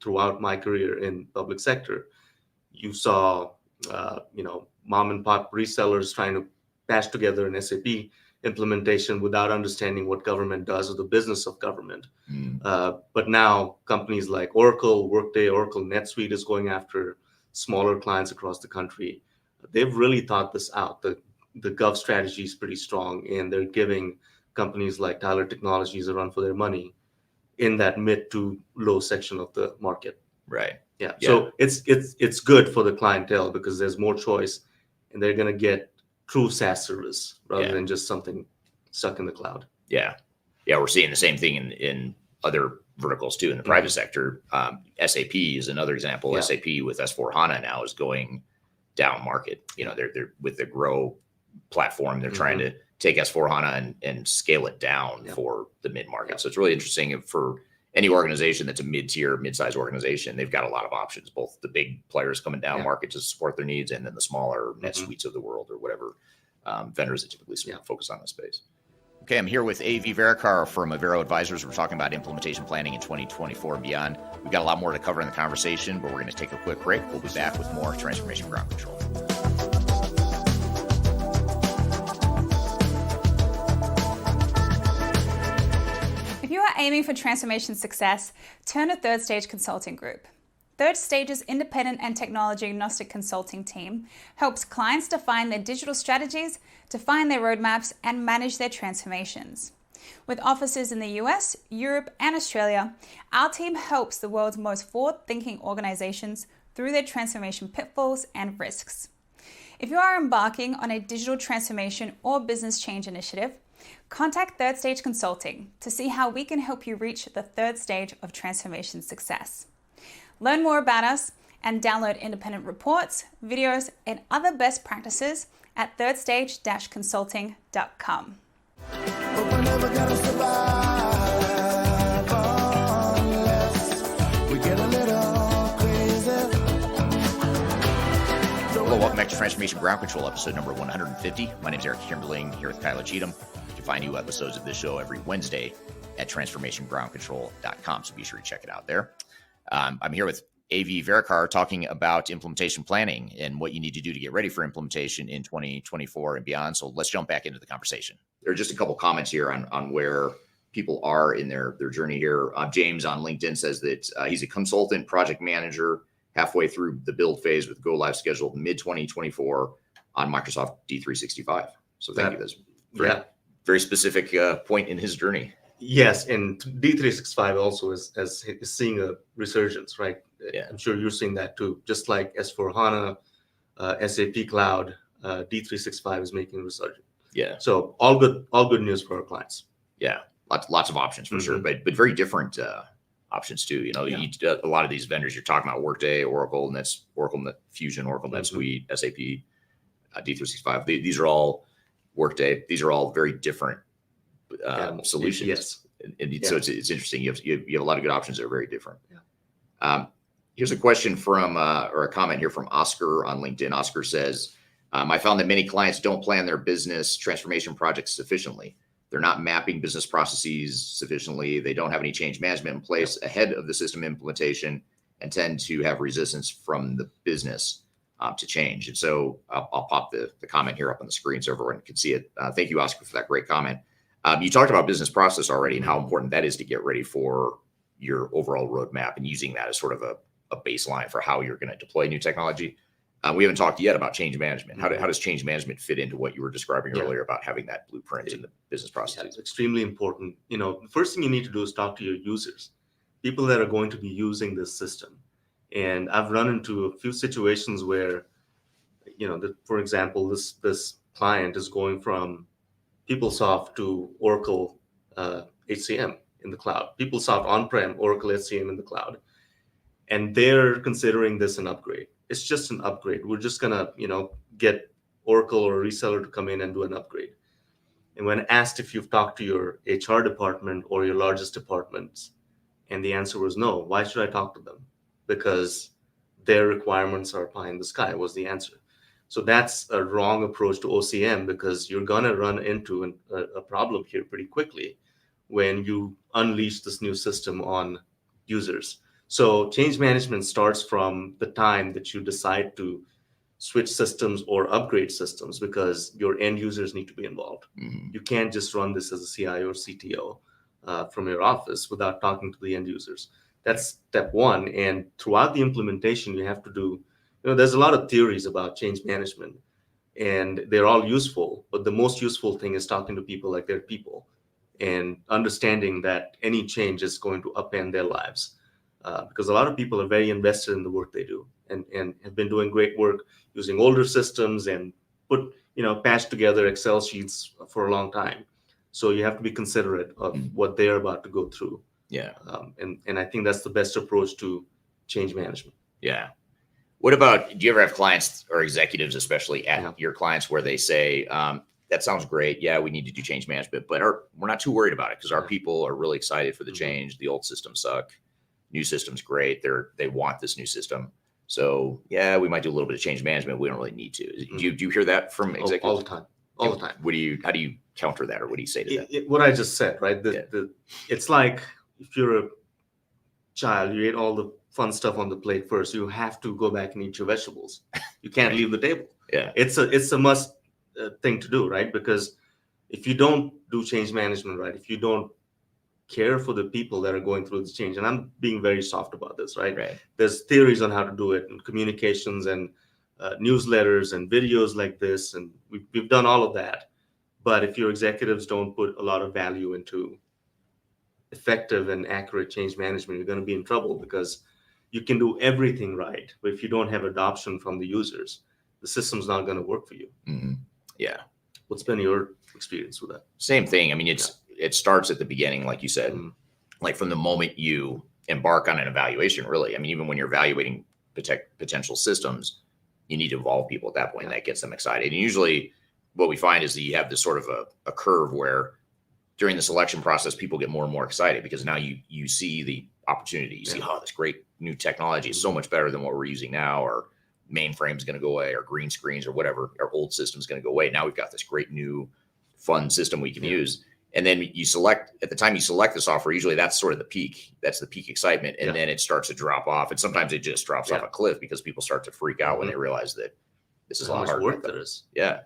throughout my career in public sector. You saw, mom and pop resellers trying to patch together an SAP implementation without understanding what government does or the business of government. But now companies like Oracle, Workday, Oracle NetSuite is going after smaller clients across the country. They've really thought this out. The gov strategy is pretty strong, and they're giving companies like Tyler Technologies a run for their money in that mid to low section of the market. Right. Yeah. So it's good for the clientele because there's more choice, and they're going to get true SaaS service rather than just something stuck in the cloud. Yeah. We're seeing the same thing in other verticals too in the private sector. SAP is another example. Yeah. SAP with S4HANA now is going down market. They're with the Grow platform. They're trying to take S4HANA and scale it down for the mid-market. So it's really interesting for any organization that's a mid-tier, mid-sized organization. They've got a lot of options, both the big players coming down market to support their needs, and then the smaller NetSuites of the world or whatever vendors that typically focus on this space. Okay, I'm here with AV Verekar from Avero Advisors. We're talking about implementation planning in 2024 and beyond. We've got a lot more to cover in the conversation, but we're going to take a quick break. We'll be back with more Transformation Ground Control. If you are aiming for transformation success, turn to Third Stage Consulting Group. Third Stage's independent and technology-agnostic consulting team helps clients define their digital strategies, define their roadmaps, and manage their transformations. With offices in the US, Europe, and Australia, our team helps the world's most forward-thinking organizations through their transformation pitfalls and risks. If you are embarking on a digital transformation or business change initiative, contact Third Stage Consulting to see how we can help you reach the third stage of transformation success. Learn more about us and download independent reports, videos, and other best practices at thirdstage-consulting.com. Hello, welcome back to Transformation Ground Control, episode number 150. My name is Eric Kimberling, here with Kyla Cheatham. You can find new episodes of this show every Wednesday at transformationgroundcontrol.com, so be sure to check it out there. I'm here with AV Verekar talking about implementation planning and what you need to do to get ready for implementation in 2024 and beyond. So let's jump back into the conversation. There are just a couple comments here on where people are in their journey here. James on LinkedIn says that he's a consultant project manager halfway through the build phase with go live scheduled mid-2024 on Microsoft D365. So thank you. That's very specific point in his journey. Yes, and D365 also is seeing a resurgence, right? Yeah. I'm sure you're seeing that too. Just like S4HANA, SAP Cloud, D365 is making a resurgence. Yeah. So all good news for our clients. Yeah, lots of options for sure, but very different options too. A lot of these vendors you're talking about, Workday, Oracle, Oracle Fusion, Oracle NetSuite, SAP, D365. These are all Workday. These are all very different solutions. Yes. So it's interesting. You have a lot of good options that are very different. Yeah. Here's a question from or a comment here from Oscar on LinkedIn. Oscar says, I found that many clients don't plan their business transformation projects sufficiently. They're not mapping business processes sufficiently. They don't have any change management in place ahead of the system implementation and tend to have resistance from the business to change. And so I'll pop the comment here up on the screen so everyone can see it. Thank you, Oscar, for that great comment. You talked about business process already and how important that is to get ready for your overall roadmap and using that as sort of a baseline for how you're going to deploy new technology. We haven't talked yet about change management. How does change management fit into what you were describing earlier about having that blueprint in the business process? It's extremely important. The first thing you need to do is talk to your users, people that are going to be using this system. And I've run into a few situations where, for example, this client is going from PeopleSoft to Oracle HCM in the cloud, PeopleSoft on-prem, Oracle HCM in the cloud. And they're considering this an upgrade. It's just an upgrade. We're just going to, get Oracle or a reseller to come in and do an upgrade. And when asked if you've talked to your HR department or your largest departments, and the answer was no, why should I talk to them? Because their requirements are pie in the sky was the answer. So that's a wrong approach to OCM because you're going to run into a problem here pretty quickly when you unleash this new system on users. So change management starts from the time that you decide to switch systems or upgrade systems because your end users need to be involved. Mm-hmm. You can't just run this as a CIO or CTO from your office without talking to the end users. That's step one. And throughout the implementation, you have to do, there's a lot of theories about change management and they're all useful, but the most useful thing is talking to people like they're people and understanding that any change is going to upend their lives. Because a lot of people are very invested in the work they do and have been doing great work using older systems and patched together Excel sheets for a long time. So you have to be considerate of what they're about to go through. Yeah. And I think that's the best approach to change management. Yeah. What about, do you ever have clients or executives, especially at your clients, where they say, that sounds great. Yeah, we need to do change management, but we're not too worried about it because our people are really excited for the change. The old systems suck. New system's great. They want this new system. So yeah, we might do a little bit of change management. We don't really need to. Do you hear that from executives? All the time. All the time. How do you counter that, or what do you say to that? What I just said, right? It's like if you're a child, you ate all the fun stuff on the plate first. You have to go back and eat your vegetables. You can't leave the table. Yeah, it's a must thing to do, right? Because if you don't do change management right, if you don't care for the people that are going through this change, and I'm being very soft about this, right? There's theories on how to do it, and communications and newsletters and videos like this, and we've done all of that. But if your executives don't put a lot of value into effective and accurate change management, you're going to be in trouble, because you can do everything right, but if you don't have adoption from the users, the system's not going to work for you. Yeah. What's been your experience with that? Same thing. I mean, it starts at the beginning, like you said, like from the moment you embark on an evaluation, really. I mean, even when you're evaluating potential systems, you need to involve people at that point, and that gets them excited. And usually what we find is that you have this sort of a curve where during the selection process, people get more and more excited because now you see the opportunity. You see, oh, this great new technology is so much better than what we're using now, or mainframe's going to go away, or green screens, or whatever, our old system's going to go away. Now we've got this great new fun system we can use. And then you select, at the time you select the software, usually that's sort of the peak. That's the peak excitement. And then it starts to drop off. And sometimes it just drops off a cliff because people start to freak out when they realize that this is a lot harder work there is. Yeah.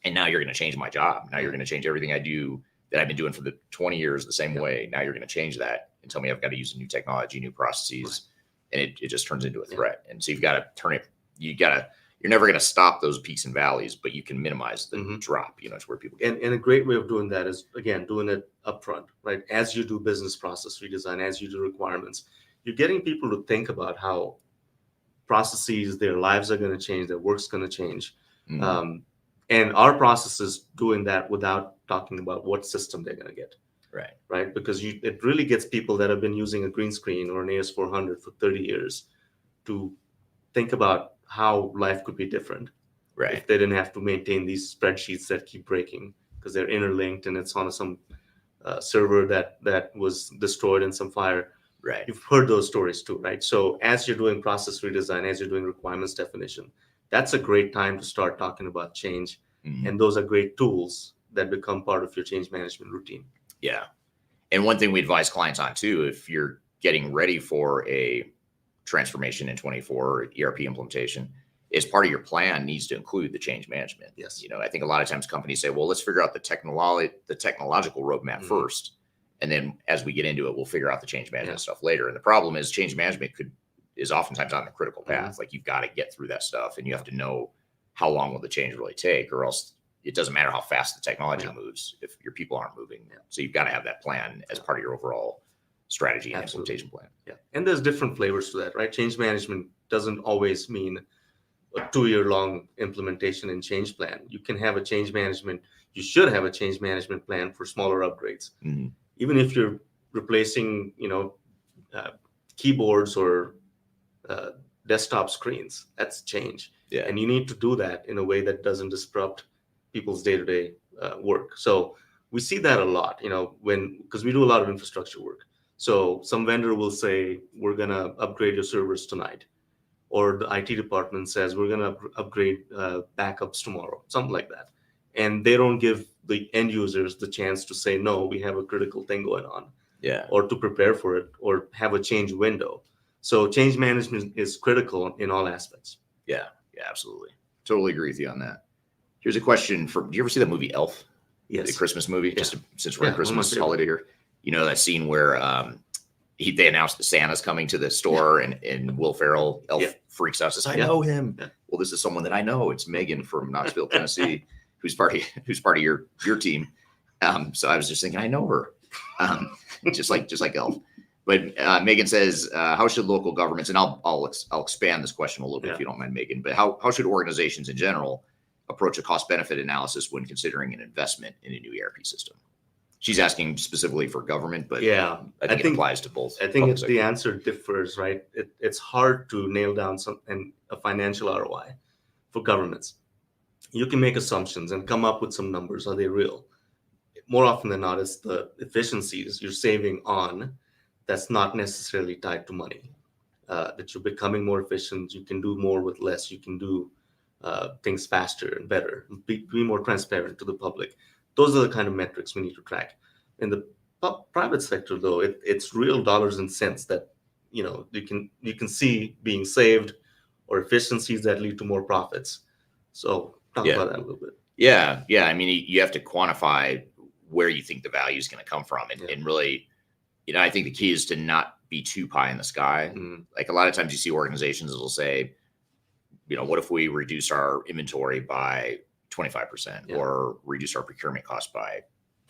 And now you're going to change my job. Now you're going to change everything I do that I've been doing for the 20 years the same way. Now you're going to change that and tell me I've got to use a new technology, new processes. And it just turns into a threat. And so you've got to turn it, you're never going to stop those peaks and valleys, but you can minimize the drop, it's where people get. And a great way of doing that is, again, doing it upfront, right? As you do business process redesign, as you do requirements, you're getting people to think about how processes, their lives are going to change, their work's going to change. And our process is doing that without talking about what system they're going to get. Right. Because it really gets people that have been using a green screen or an AS400 for 30 years to think about how life could be different if they didn't have to maintain these spreadsheets that keep breaking because they're interlinked and it's on some server that was destroyed in some fire. You've heard those stories too, right? So as you're doing process redesign, as you're doing requirements definition, that's a great time to start talking about change. And those are great tools that become part of your change management routine. Yeah. And one thing we advise clients on too, if you're getting ready for a transformation in 24 ERP implementation, is part of your plan needs to include the change management. I think a lot of times companies say, well, let's figure out the technological roadmap first. And then as we get into it, we'll figure out the change management stuff later. And the problem is change management is oftentimes on the critical path. Like you've got to get through that stuff and you have to know how long will the change really take, or else it doesn't matter how fast the technology moves if your people aren't moving. So you've got to have that plan as part of your overall strategy and implementation plan. And there's different flavors to that, right? Change management doesn't always mean a 2-year-long implementation and change plan. You can have a change management. You should have a change management plan for smaller upgrades. Even if you're replacing, keyboards or desktop screens, that's change. And you need to do that in a way that doesn't disrupt people's day-to-day work. So we see that a lot, because we do a lot of infrastructure work. So some vendor will say, we're going to upgrade your servers tonight. Or the IT department says, we're going to upgrade backups tomorrow, something like that. And they don't give the end users the chance to say, no, we have a critical thing going on. Or to prepare for it, or have a change window. So change management is critical in all aspects. Yeah, absolutely. Totally agree with you on that. Here's a question do you ever see that movie Elf? Yes. The Christmas movie, since we're in Christmas holiday here. That scene where they announced that Santa's coming to the store and Will Ferrell, Elf, freaks out, says, I know him. Well, this is someone that I know. It's Megan from Knoxville, Tennessee, who's part of your team. So I was just thinking, I know her. just like Elf. But Megan says, how should local governments, and I'll expand this question a little bit if you don't mind, Megan, but how should organizations in general approach a cost-benefit analysis when considering an investment in a new ERP system? She's asking specifically for government, but Yeah, I think it applies to both. I think the answer differs, right? It's hard to nail down a financial ROI for governments. You can make assumptions and come up with some numbers. Are they real? More often than not, it's the efficiencies you're saving on that's not necessarily tied to money. That you're becoming more efficient, you can do more with less, you can do things faster and better, be more transparent to the public. Those are the kind of metrics we need to track. In the private sector, though, it's real dollars and cents that you can see being saved, or efficiencies that lead to more profits. So talk about that a little bit. Yeah. I mean, you have to quantify where you think the value is going to come from, and really, I think the key is to not be too pie in the sky. Like a lot of times you see organizations that will say, what if we reduce our inventory by 25% or reduce our procurement cost by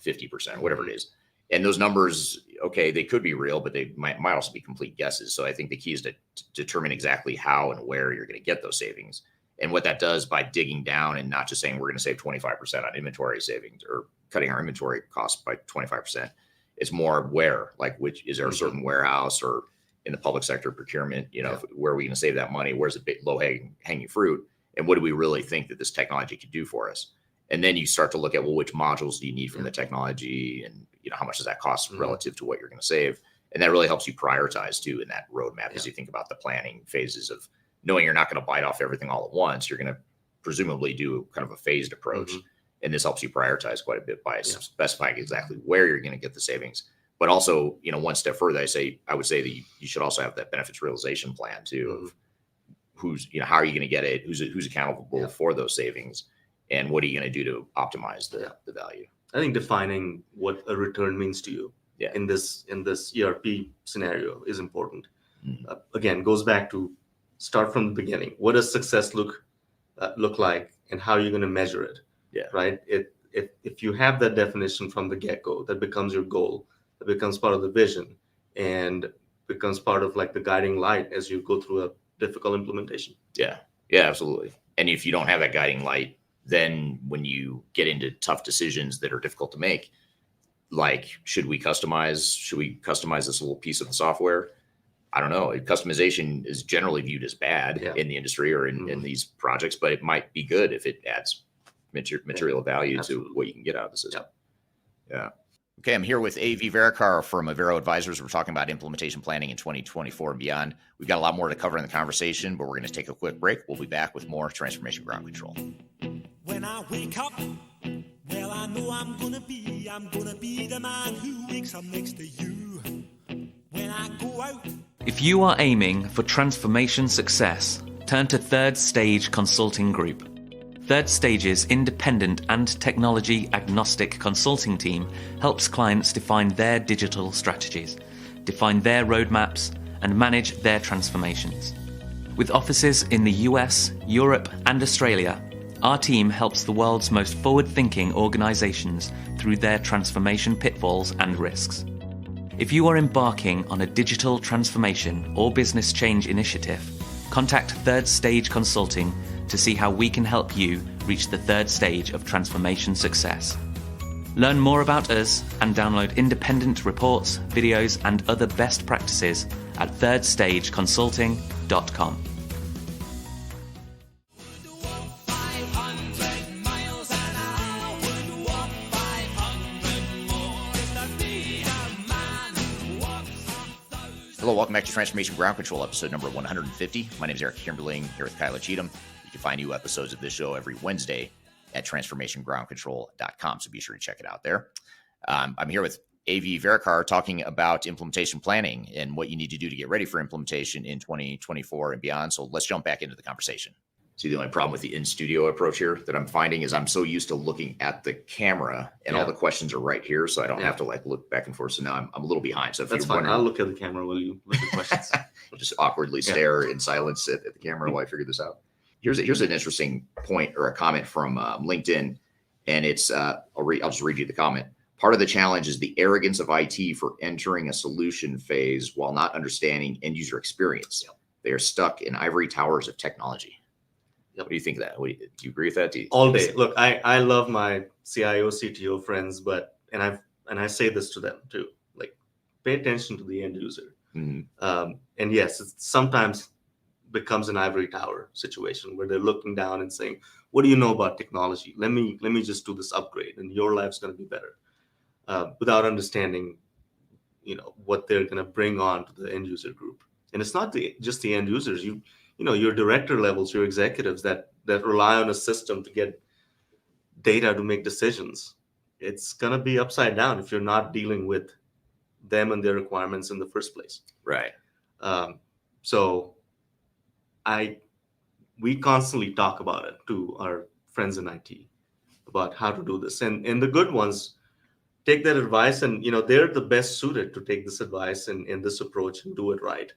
50%, whatever it is. And those numbers, okay, they could be real, but they might also be complete guesses. So I think the key is to determine exactly how and where you're going to get those savings. And what that does by digging down and not just saying we're going to save 25% on inventory savings or cutting our inventory costs by 25%. It's more where, like, which is there a certain warehouse or in the public sector procurement, where are we going to save that money? Where's the big low hanging fruit? And what do we really think that this technology could do for us? And then you start to look at, well, which modules do you need from the technology? And, how much does that cost relative to what you're going to save? And that really helps you prioritize too in that roadmap as you think about the planning phases of knowing you're not going to bite off everything all at once. You're going to presumably do kind of a phased approach. And this helps you prioritize quite a bit by specifying exactly where you're going to get the savings. But also, one step further, I would say that you should also have that benefits realization plan too, of who's, how are you going to get it? Who's accountable for those savings, and what are you going to do to optimize the value? I think defining what a return means to you in this ERP scenario is important. Again, goes back to start from the beginning. What does success look like, and how are you going to measure it? Right. If you have that definition from the get-go, that becomes your goal. That becomes part of the vision, and becomes part of like the guiding light as you go through a difficult implementation. Yeah, absolutely. And if you don't have that guiding light, then when you get into tough decisions that are difficult to make, like should we customize this little piece of the software? I don't know. Customization is generally viewed as bad in the industry or in these projects, but it might be good if it adds material value to what you can get out of the system. Okay, I'm here with AV Verekar from Avero Advisors. We're talking about implementation planning in 2024 and beyond. We've got a lot more to cover in the conversation, but we're going to take a quick break. We'll be back with more Transformation Ground Control. When I wake up, well, I know I'm gonna be the man who wakes up next to you. When I go out. If you are aiming for transformation success, turn to Third Stage Consulting Group. Third Stage's independent and technology-agnostic consulting team helps clients define their digital strategies, define their roadmaps, and manage their transformations. With offices in the US, Europe, and Australia, our team helps the world's most forward-thinking organizations through their transformation pitfalls and risks. If you are embarking on a digital transformation or business change initiative, contact Third Stage Consulting to see how we can help you reach the third stage of transformation success. Learn more about us and download independent reports, videos, and other best practices at thirdstageconsulting.com. Hello, welcome back to Transformation Ground Control, episode number 150. My name is Eric Kimberling, here with Kyla Cheatham. You can find new episodes of this show every Wednesday at transformationgroundcontrol.com, so be sure to check it out there. I'm here with AV Verekar talking about implementation planning and what you need to do to get ready for implementation in 2024 and beyond. So let's jump back into the conversation. See, the only problem with the in-studio approach here that I'm finding is I'm so used to looking at the camera and all the questions are right here, so I don't have to like look back and forth. So now I'm a little behind. So if that's fine. I'll look at the camera while you look at questions. Just awkwardly stare in silence at the camera while I figure this out. Here's an interesting point or a comment from LinkedIn, and it's I'll just read you the comment. Part of the challenge is the arrogance of IT for entering a solution phase while not understanding end user experience. They are stuck in ivory towers of technology. What do you think of that? Do you agree with that? All day. Look, I love my CIO, CTO friends, and I've and I say this to them too, like, pay attention to the end user. And yes, it sometimes becomes an ivory tower situation where they're looking down and saying, what do you know about technology? Let me just do this upgrade and your life's going to be better, without understanding, what they're going to bring on to the end user group. And it's not just the end users. Your director levels, your executives that rely on a system to get data to make decisions. It's going to be upside down if you're not dealing with them and their requirements in the first place. Right. So we constantly talk about it to our friends in IT about how to do this. And the good ones take that advice, and they're the best suited to take this advice and this approach and do it right,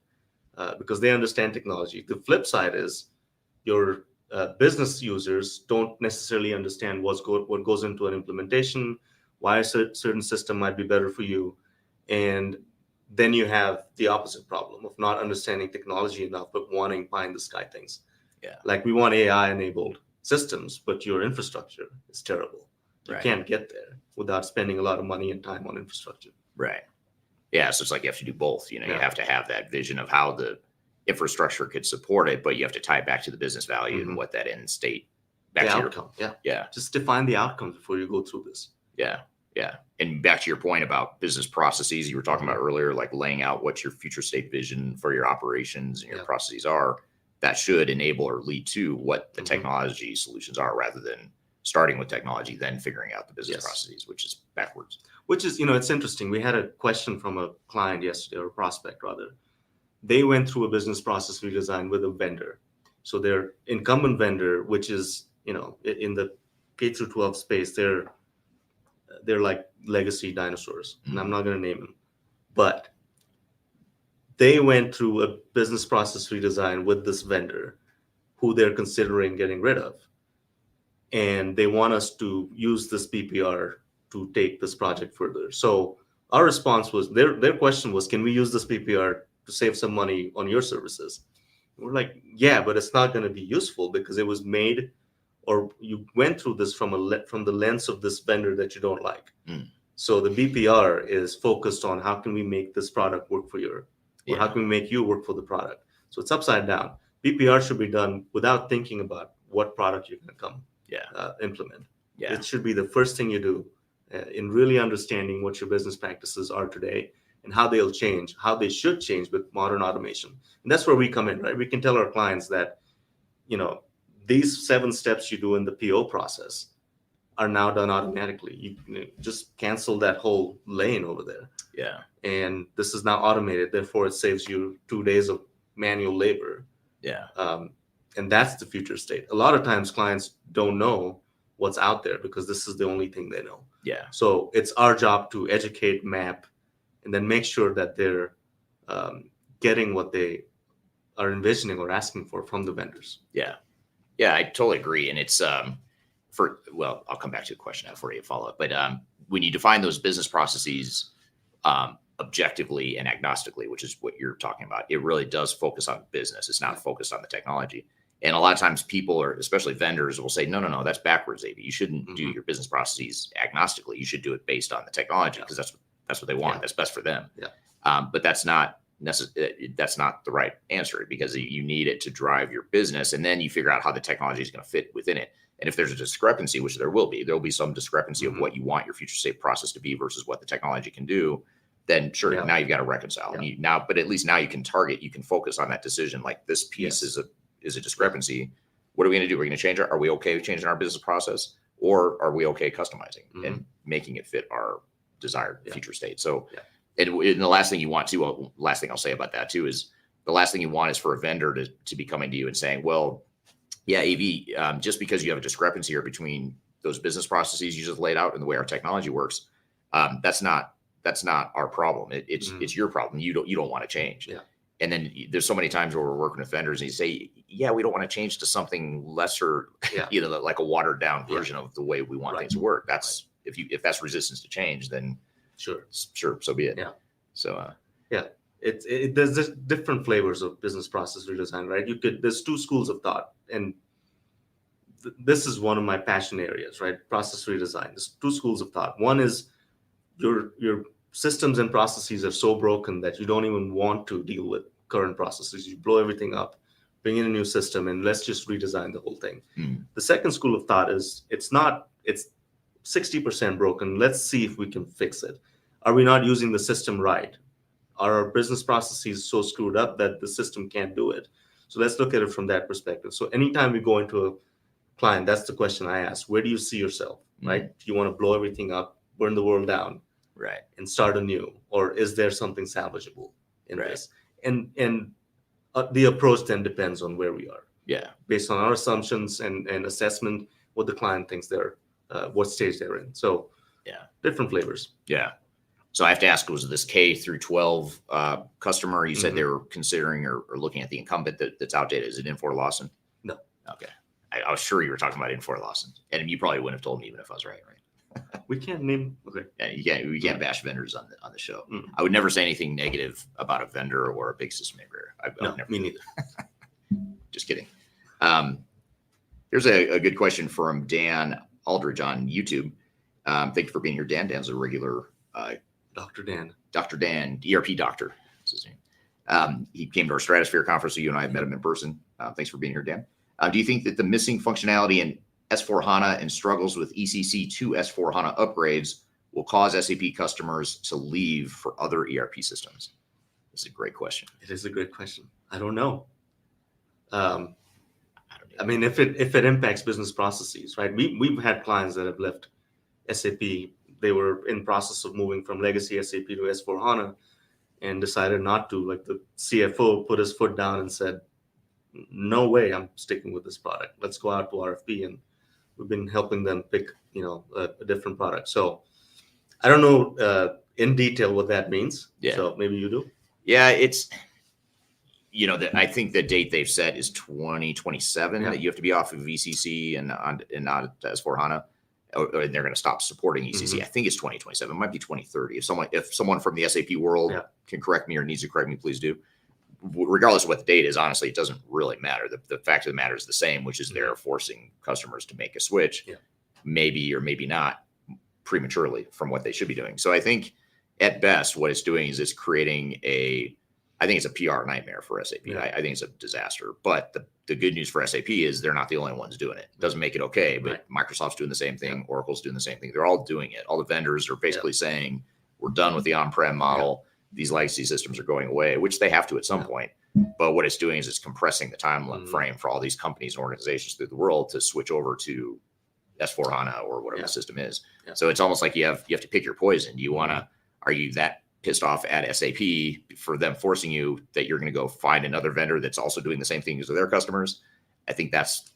because they understand technology. The flip side is your business users don't necessarily understand what goes into an implementation, why a certain system might be better for you. And then you have the opposite problem of not understanding technology enough, but wanting pie in the sky things. Yeah. Like, we want AI enabled systems, but your infrastructure is terrible. You Right. can't get there without spending a lot of money and time on infrastructure. Right. Yeah. So it's like you have to do both. You Yeah. have to have that vision of how the infrastructure could support it, but you have to tie it back to the business value and what that end state back The to outcome. your, Yeah. Just define the outcomes before you go through this. Yeah. Yeah. And back to your point about business processes you were talking about earlier, like laying out what your future state vision for your operations and your processes are, that should enable or lead to what the technology solutions are, rather than starting with technology, then figuring out the business processes, which is backwards. Which is, it's interesting. We had a question from a client yesterday, or a prospect rather. They went through a business process redesign with a vendor. So their incumbent vendor, which is, in the K through 12 space, they're like legacy dinosaurs. And I'm not going to name them. But they went through a business process redesign with this vendor who they're considering getting rid of. And they want us to use this PPR to take this project further. So our response was, their question was, can we use this PPR to save some money on your services? And we're like, yeah, but it's not going to be useful because it was made, or you went through this from the lens of this vendor that you don't like. So the BPR is focused on how can we make this product work for you, or how can we make you work for the product. So it's upside down. BPR should be done without thinking about what product you're going to come implement. It should be the first thing you do, in really understanding what your business practices are today and how they'll change, how they should change with modern automation. And that's where we come in, right? We can tell our clients that, these 7 steps you do in the PO process are now done automatically. You just cancel that whole lane over there. Yeah. And this is now automated. Therefore, it saves you 2 days of manual labor. Yeah. And that's the future state. A lot of times clients don't know what's out there because this is the only thing they know. Yeah. So it's our job to educate, map, and then make sure that they're getting what they are envisioning or asking for from the vendors. Yeah. Yeah, I totally agree. And it's I'll come back to the question before you follow up. But when you define those business processes objectively and agnostically, which is what you're talking about, it really does focus on business. It's not focused on the technology. And a lot of times people, or especially vendors, will say, no, that's backwards, AB. You shouldn't do your business processes agnostically. You should do it based on the technology, because that's what they want. That's best for them. But that's not the right answer, because you need it to drive your business, and then you figure out how the technology is going to fit within it. And if there's a discrepancy, which there'll be some discrepancy of what you want your future state process to be versus what the technology can do, then sure, now you've got to reconcile. But at least now you can target, you can focus on that decision. Like, this piece is a discrepancy. What are we going to do? We're going to change it. Are we okay with changing our business process, or are we okay customizing and making it fit our desired future state? So, and the last thing you want to, last thing I'll say about that too, is the last thing you want is for a vendor to be coming to you and saying, well, yeah, AV, just because you have a discrepancy here between those business processes you just laid out and the way our technology works, that's not our problem. It's your problem. You don't want to change. And then there's so many times where we're working with vendors and you say, yeah, we don't want to change to something lesser, like a watered down version of the way we want things to work. That's if that's resistance to change, then sure, so be it. So there's different flavors of business process redesign, right? There's 2 schools of thought, and this is one of my passion areas, right? Process redesign. There's 2 schools of thought. One is your systems and processes are so broken that you don't even want to deal with current processes. You blow everything up, bring in a new system, and let's just redesign the whole thing. The second school of thought is it's 60% broken. Let's see if we can fix it. Are we not using the system right? Are our business processes so screwed up that the system can't do it? So let's look at it from that perspective. So anytime we go into a client, that's the question I ask. Where do you see yourself, right? Do you want to blow everything up, burn the world down, right, and start anew? Or is there something salvageable in this? And the approach then depends on where we are. Yeah. Based on our assumptions and assessment, what the client thinks what stage they're in. So different flavors. Yeah. So I have to ask, was this K through 12 customer? You said they were considering or looking at the incumbent that's outdated. Is it Infor Lawson? No. Okay. I was sure you were talking about Infor Lawson, and you probably wouldn't have told me even if I was right. We can't name. Okay. Yeah, we can't bash vendors on the show. I would never say anything negative about a vendor or a big system integrator. No, me neither. Just kidding. Here's a good question from Dan Aldridge on YouTube. Thank you for being here, Dan. Dan's a regular. Dr. Dan, ERP doctor. That's his name. He came to our Stratosphere conference, so you and I have met him in person. Thanks for being here, Dan. Do you think that the missing functionality in S4HANA and struggles with ECC to S4HANA upgrades will cause SAP customers to leave for other ERP systems? This is a great question. It is a great question. I don't know. I mean, if it impacts business processes, right? We've had clients that have left SAP. They were in process of moving from legacy SAP to S4HANA and decided not to. Like the CFO put his foot down and said, no way, I'm sticking with this product. Let's go out to RFP. And we've been helping them pick, a different product. So I don't know in detail what that means. Yeah. So maybe you do. Yeah, it's, I think the date they've set is 2027 that you have to be off of VCC and not S4HANA. Or they're going to stop supporting ECC. I think it's 2027. It might be 2030. If someone from the SAP world can correct me or needs to correct me, please do. Regardless of what the date is, honestly, it doesn't really matter. The fact of the matter is the same, which is they're forcing customers to make a switch, maybe or maybe not prematurely from what they should be doing. So I think at best, what it's doing is it's creating I think it's a PR nightmare for SAP. I think it's a disaster. But the good news for SAP is they're not the only ones doing it. It doesn't make it okay, but Microsoft's doing the same thing. Oracle's doing the same thing. They're all doing it. All the vendors are basically saying, we're done with the on-prem model. These legacy systems are going away, which they have to at some point. But what it's doing is it's compressing the time frame for all these companies and organizations through the world to switch over to S4HANA or whatever the system is. So it's almost like you have to pick your poison. Do you want to, are you that pissed off at SAP for them forcing you that you're going to go find another vendor that's also doing the same thing as their customers? I think that's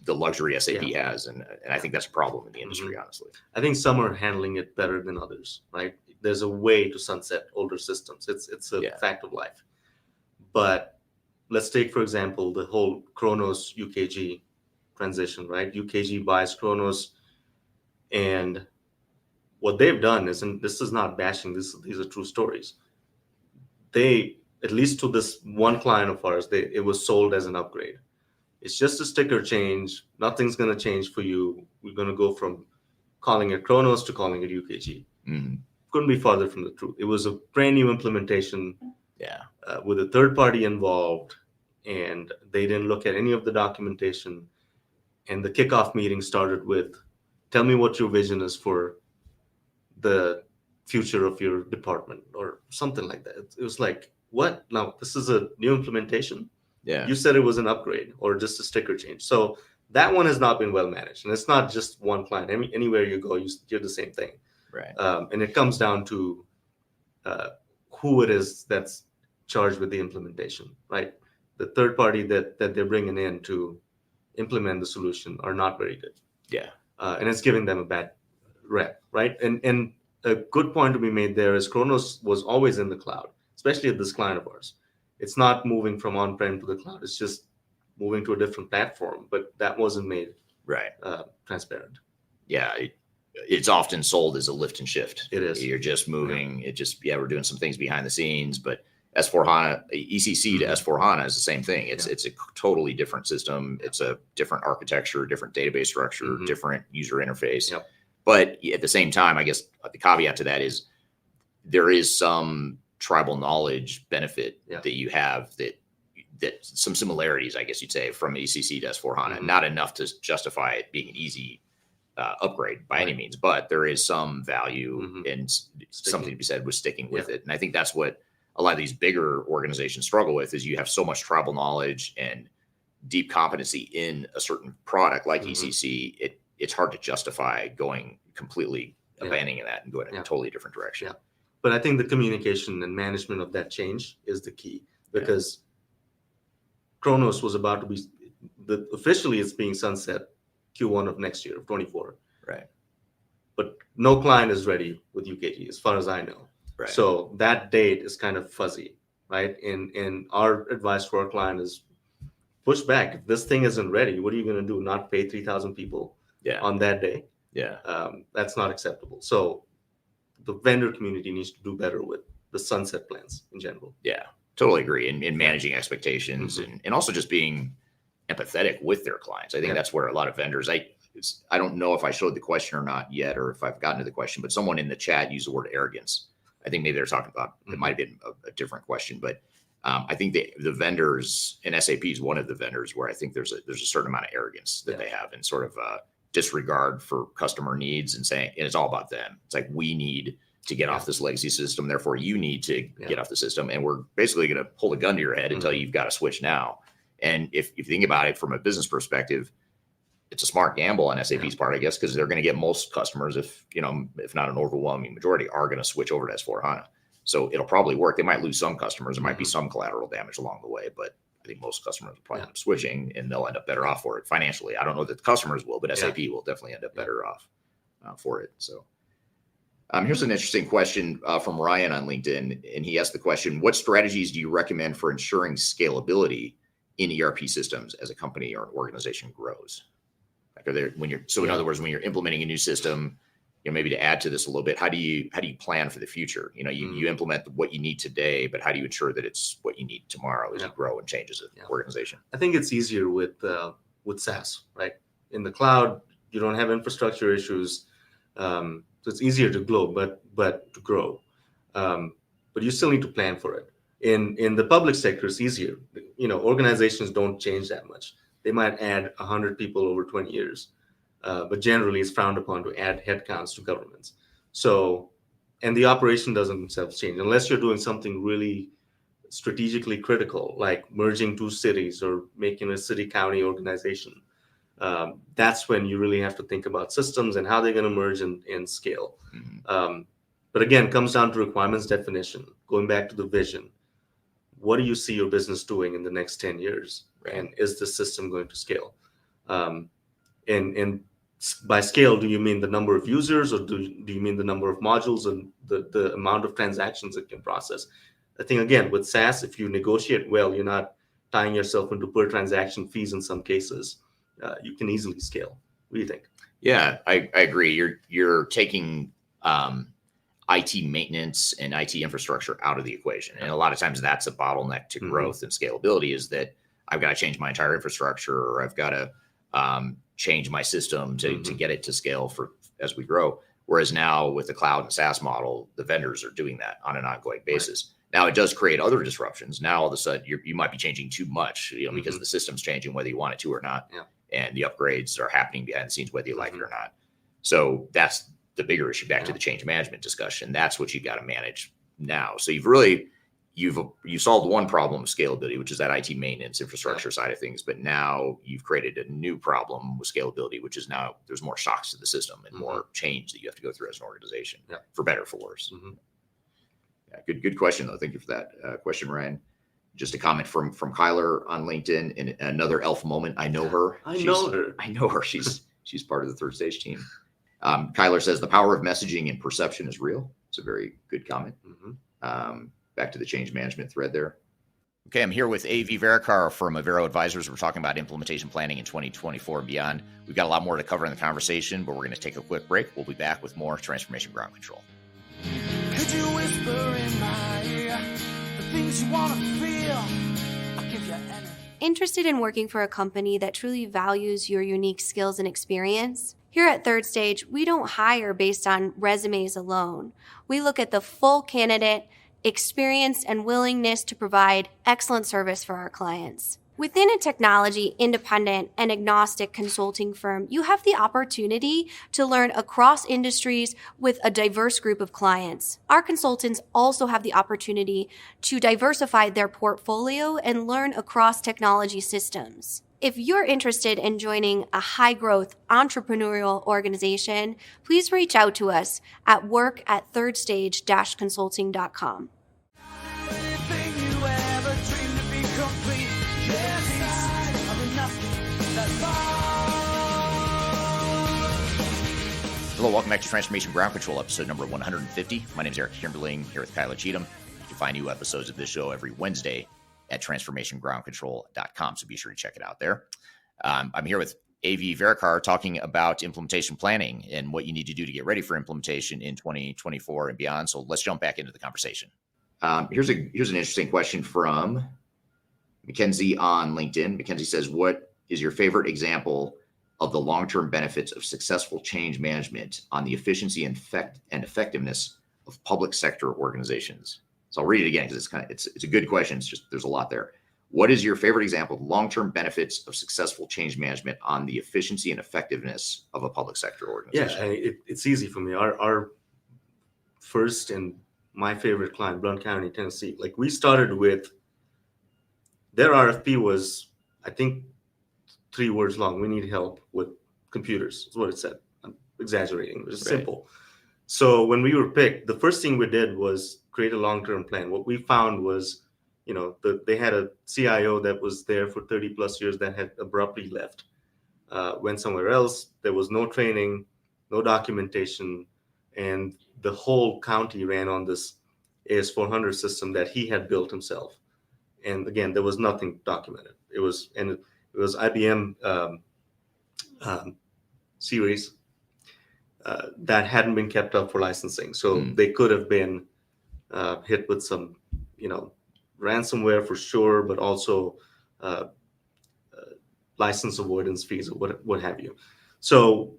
the luxury SAP has. And I think that's a problem in the industry, honestly. I think some are handling it better than others, right? There's a way to sunset older systems. It's a fact of life. But let's take, for example, the whole Kronos UKG transition, right? UKG buys Kronos, and what they've done is, and this is not bashing, these are true stories. They, at least to this one client of ours, it was sold as an upgrade. It's just a sticker change. Nothing's going to change for you. We're going to go from calling it Kronos to calling it UKG. Couldn't be farther from the truth. It was a brand new implementation with a third party involved, and they didn't look at any of the documentation. And the kickoff meeting started with, tell me what your vision is for the future of your department, or something like that. It was like, what? Now, this is a new implementation? You said it was an upgrade or just a sticker change. So that one has not been well managed. And it's not just one client. Anywhere you go, you do the same thing. Right. And it comes down to who it is that's charged with the implementation, right? The third party that they're bringing in to implement the solution are not very good. And it's giving them a bad rep, right? And a good point to be made there is Kronos was always in the cloud, especially at this client of ours. It's not moving from on-prem to the cloud. It's just moving to a different platform, but that wasn't made transparent. It's often sold as a lift and shift. It is. You're just moving. We're doing some things behind the scenes, but S4HANA, ECC to S4HANA is the same thing. It's a totally different system. It's a different architecture, different database structure, different user interface. But at the same time, I guess the caveat to that is there is some tribal knowledge benefit that you have that some similarities, I guess you'd say, from ECC to S/4HANA. Not enough to justify it being an easy upgrade by any means, but there is some value and something to be said with sticking with it. And I think that's what a lot of these bigger organizations struggle with, is you have so much tribal knowledge and deep competency in a certain product like ECC. It's hard to justify going completely abandoning that and going in a totally different direction. But I think the communication and management of that change is the key, because Kronos was about to be, officially it's being sunset Q1 of next year, of 24. Right. But no client is ready with UKG, as far as I know. Right. So that date is kind of fuzzy, right? And our advice for our client is push back. If this thing isn't ready, what are you going to do? Not pay 3,000 people on that day? Yeah. That's not acceptable. So the vendor community needs to do better with the sunset plans in general. Yeah, totally agree. And managing expectations and also just being empathetic with their clients. I think that's where a lot of vendors, I don't know if I showed the question or not yet, or if I've gotten to the question, but someone in the chat used the word arrogance. I think maybe they're talking about, it might've been a different question, but I think the vendors, and SAP is one of the vendors where I think there's a certain amount of arrogance that they have, and sort of disregard for customer needs, and saying, and it's all about them. It's like, we need to get off this legacy system, therefore you need to get off the system. And we're basically going to hold a gun to your head and tell you you've got to switch now. And if you think about it from a business perspective, it's a smart gamble on SAP's part, I guess, because they're going to get most customers, if not an overwhelming majority, are going to switch over to S/4HANA. So it'll probably work. They might lose some customers. There might be some collateral damage along the way, but I think most customers will probably end up switching, and they'll end up better off for it financially. I don't know that the customers will, but SAP will definitely end up better off for it. So here's an interesting question from Ryan on LinkedIn. And he asked the question, what strategies do you recommend for ensuring scalability in ERP systems as a company or an organization grows? Like, in other words, when you're implementing a new system, maybe to add to this a little bit, how do you plan for the future? You implement what you need today, but how do you ensure that it's what you need tomorrow as you grow and change as an organization? I think it's easier with SaaS, right? In the cloud, you don't have infrastructure issues, so it's easier to grow, but you still need to plan for it. In the public sector, it's easier. Organizations don't change that much. They might add 100 people over 20 years. But generally it's frowned upon to add headcounts to governments. So, and the operation doesn't themselves change unless you're doing something really strategically critical, like merging two cities or making a city-county organization. That's when you really have to think about systems and how they're going to merge and scale. But again, it comes down to requirements definition, going back to the vision. What do you see your business doing in the next 10 years? And is the system going to scale? And by scale, do you mean the number of users, or do you mean the number of modules and the amount of transactions it can process? I think, again, with SaaS, if you negotiate well, you're not tying yourself into per transaction fees in some cases. You can easily scale. What do you think? Yeah, I agree. You're taking IT maintenance and IT infrastructure out of the equation. And a lot of times that's a bottleneck to growth and scalability, is that I've got to change my entire infrastructure, or I've got to change my system to get it to scale as we grow. Whereas now with the cloud and SaaS model, the vendors are doing that on an ongoing basis. Now it does create other disruptions. Now all of a sudden you might be changing too much, because the system's changing whether you want it to or not. And the upgrades are happening behind the scenes, whether you like it or not. So that's the bigger issue, back to the change management discussion. That's what you got to manage now. So you've solved one problem of scalability, which is that IT maintenance infrastructure side of things. But now you've created a new problem with scalability, which is now there's more shocks to the system and more change that you have to go through as an organization, for better or for worse. Yeah, good question though. Thank you for that question, Ryan. Just a comment from Kyler on LinkedIn, and another elf moment. I know her. I know her. She's part of the third stage team. Kyler says the power of messaging and perception is real. It's a very good comment. Back to the change management thread there. Okay, I'm here with AV Verekar from Avero Advisors. We're talking about implementation planning in 2024 and beyond. We've got a lot more to cover in the conversation, but we're going to take a quick break. We'll be back with more Transformation Ground Control. Could you whisper in my ear the things you want to feel? I'll give you energy. Interested in working for a company that truly values your unique skills and experience? Here at Third Stage, we don't hire based on resumes alone. We look at the full candidate, experience, and willingness to provide excellent service for our clients. Within a technology, independent, and agnostic consulting firm, you have the opportunity to learn across industries with a diverse group of clients. Our consultants also have the opportunity to diversify their portfolio and learn across technology systems. If you're interested in joining a high-growth entrepreneurial organization, please reach out to us at work@thirdstage-consulting.com. Anything you ever dreamed to be complete. Yes, I'm enough. That's all. Hello, welcome back to Transformation Ground Control, episode number 150. My name is Eric Kimberling, here with Cheatham. You can find new episodes of this show every Wednesday at transformationgroundcontrol.com, so be sure to check it out there. I'm here with AV Verekar talking about implementation planning and what you need to do to get ready for implementation in 2024 and beyond. So let's jump back into the conversation. Here's an interesting question from Mackenzie on LinkedIn. Mackenzie says, what is your favorite example of the long-term benefits of successful change management on the efficiency and effectiveness of public sector organizations? So I'll read it again because it's a good question. It's just there's a lot there. What is your favorite example of long-term benefits of successful change management on the efficiency and effectiveness of a public sector organization? Yeah, it's easy for me. Our first and my favorite client, Blount County, Tennessee, like we started with, their RFP was, I think, 3 words long. We need help with computers. That's what it said. I'm exaggerating. It was just simple. So when we were picked, the first thing we did was create a long-term plan. What we found was, they had a CIO that was there for 30 plus years that had abruptly left, went somewhere else. There was no training, no documentation, and the whole county ran on this AS400 system that he had built himself. And again, there was nothing documented. It was IBM series that hadn't been kept up for licensing. So they could have been hit with some, ransomware for sure, but also license avoidance fees or what have you. So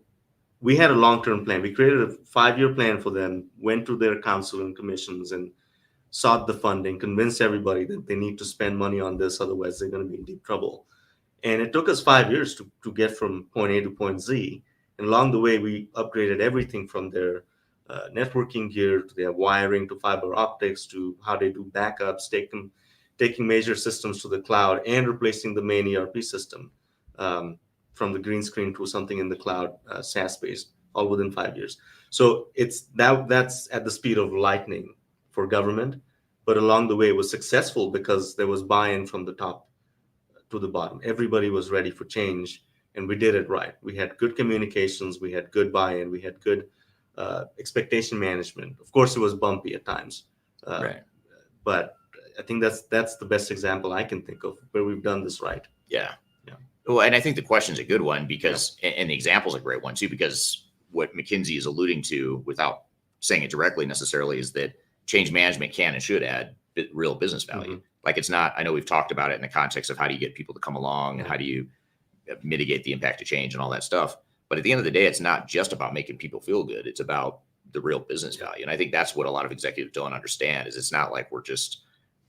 we had a long-term plan. We created a 5-year plan for them, went to their council and commissions and sought the funding, convinced everybody that they need to spend money on this, otherwise they're going to be in deep trouble. And it took us 5 years to get from point A to point Z. And along the way, we upgraded everything from their networking gear to their wiring to fiber optics to how they do backups, taking major systems to the cloud and replacing the main ERP system from the green screen to something in the cloud, SaaS-based, all within 5 years. So that's at the speed of lightning for government. But along the way, it was successful because there was buy-in from the top to the bottom. Everybody was ready for change. And we did it right. We had good communications. We had good buy-in. We had good expectation management. Of course, it was bumpy at times. But I think that's the best example I can think of where we've done this right. Yeah. Well, and I think the question's a good one because, and the example's a great one too, because what McKinsey is alluding to, without saying it directly necessarily, is that change management can and should add real business value. Mm-hmm. Like it's not, I know we've talked about it in the context of how do you get people to come along and how do you mitigate the impact of change and all that stuff. But at the end of the day, it's not just about making people feel good. It's about the real business value. And I think that's what a lot of executives don't understand is it's not like we're just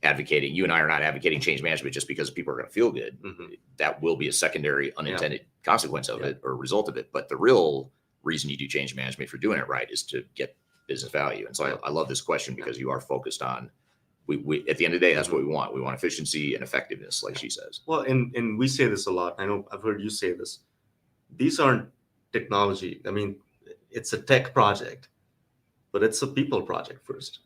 advocating, you and I are not advocating change management just because people are going to feel good. Mm-hmm. That will be a secondary unintended consequence of it or result of it. But the real reason you do change management for doing it right is to get business value. And so I love this question because you are focused on, we at the end of the day, that's what we want. We want efficiency and effectiveness, like she says. Well, and we say this a lot. I know I've heard you say this. These aren't technology. I mean, it's a tech project, but it's a people project first,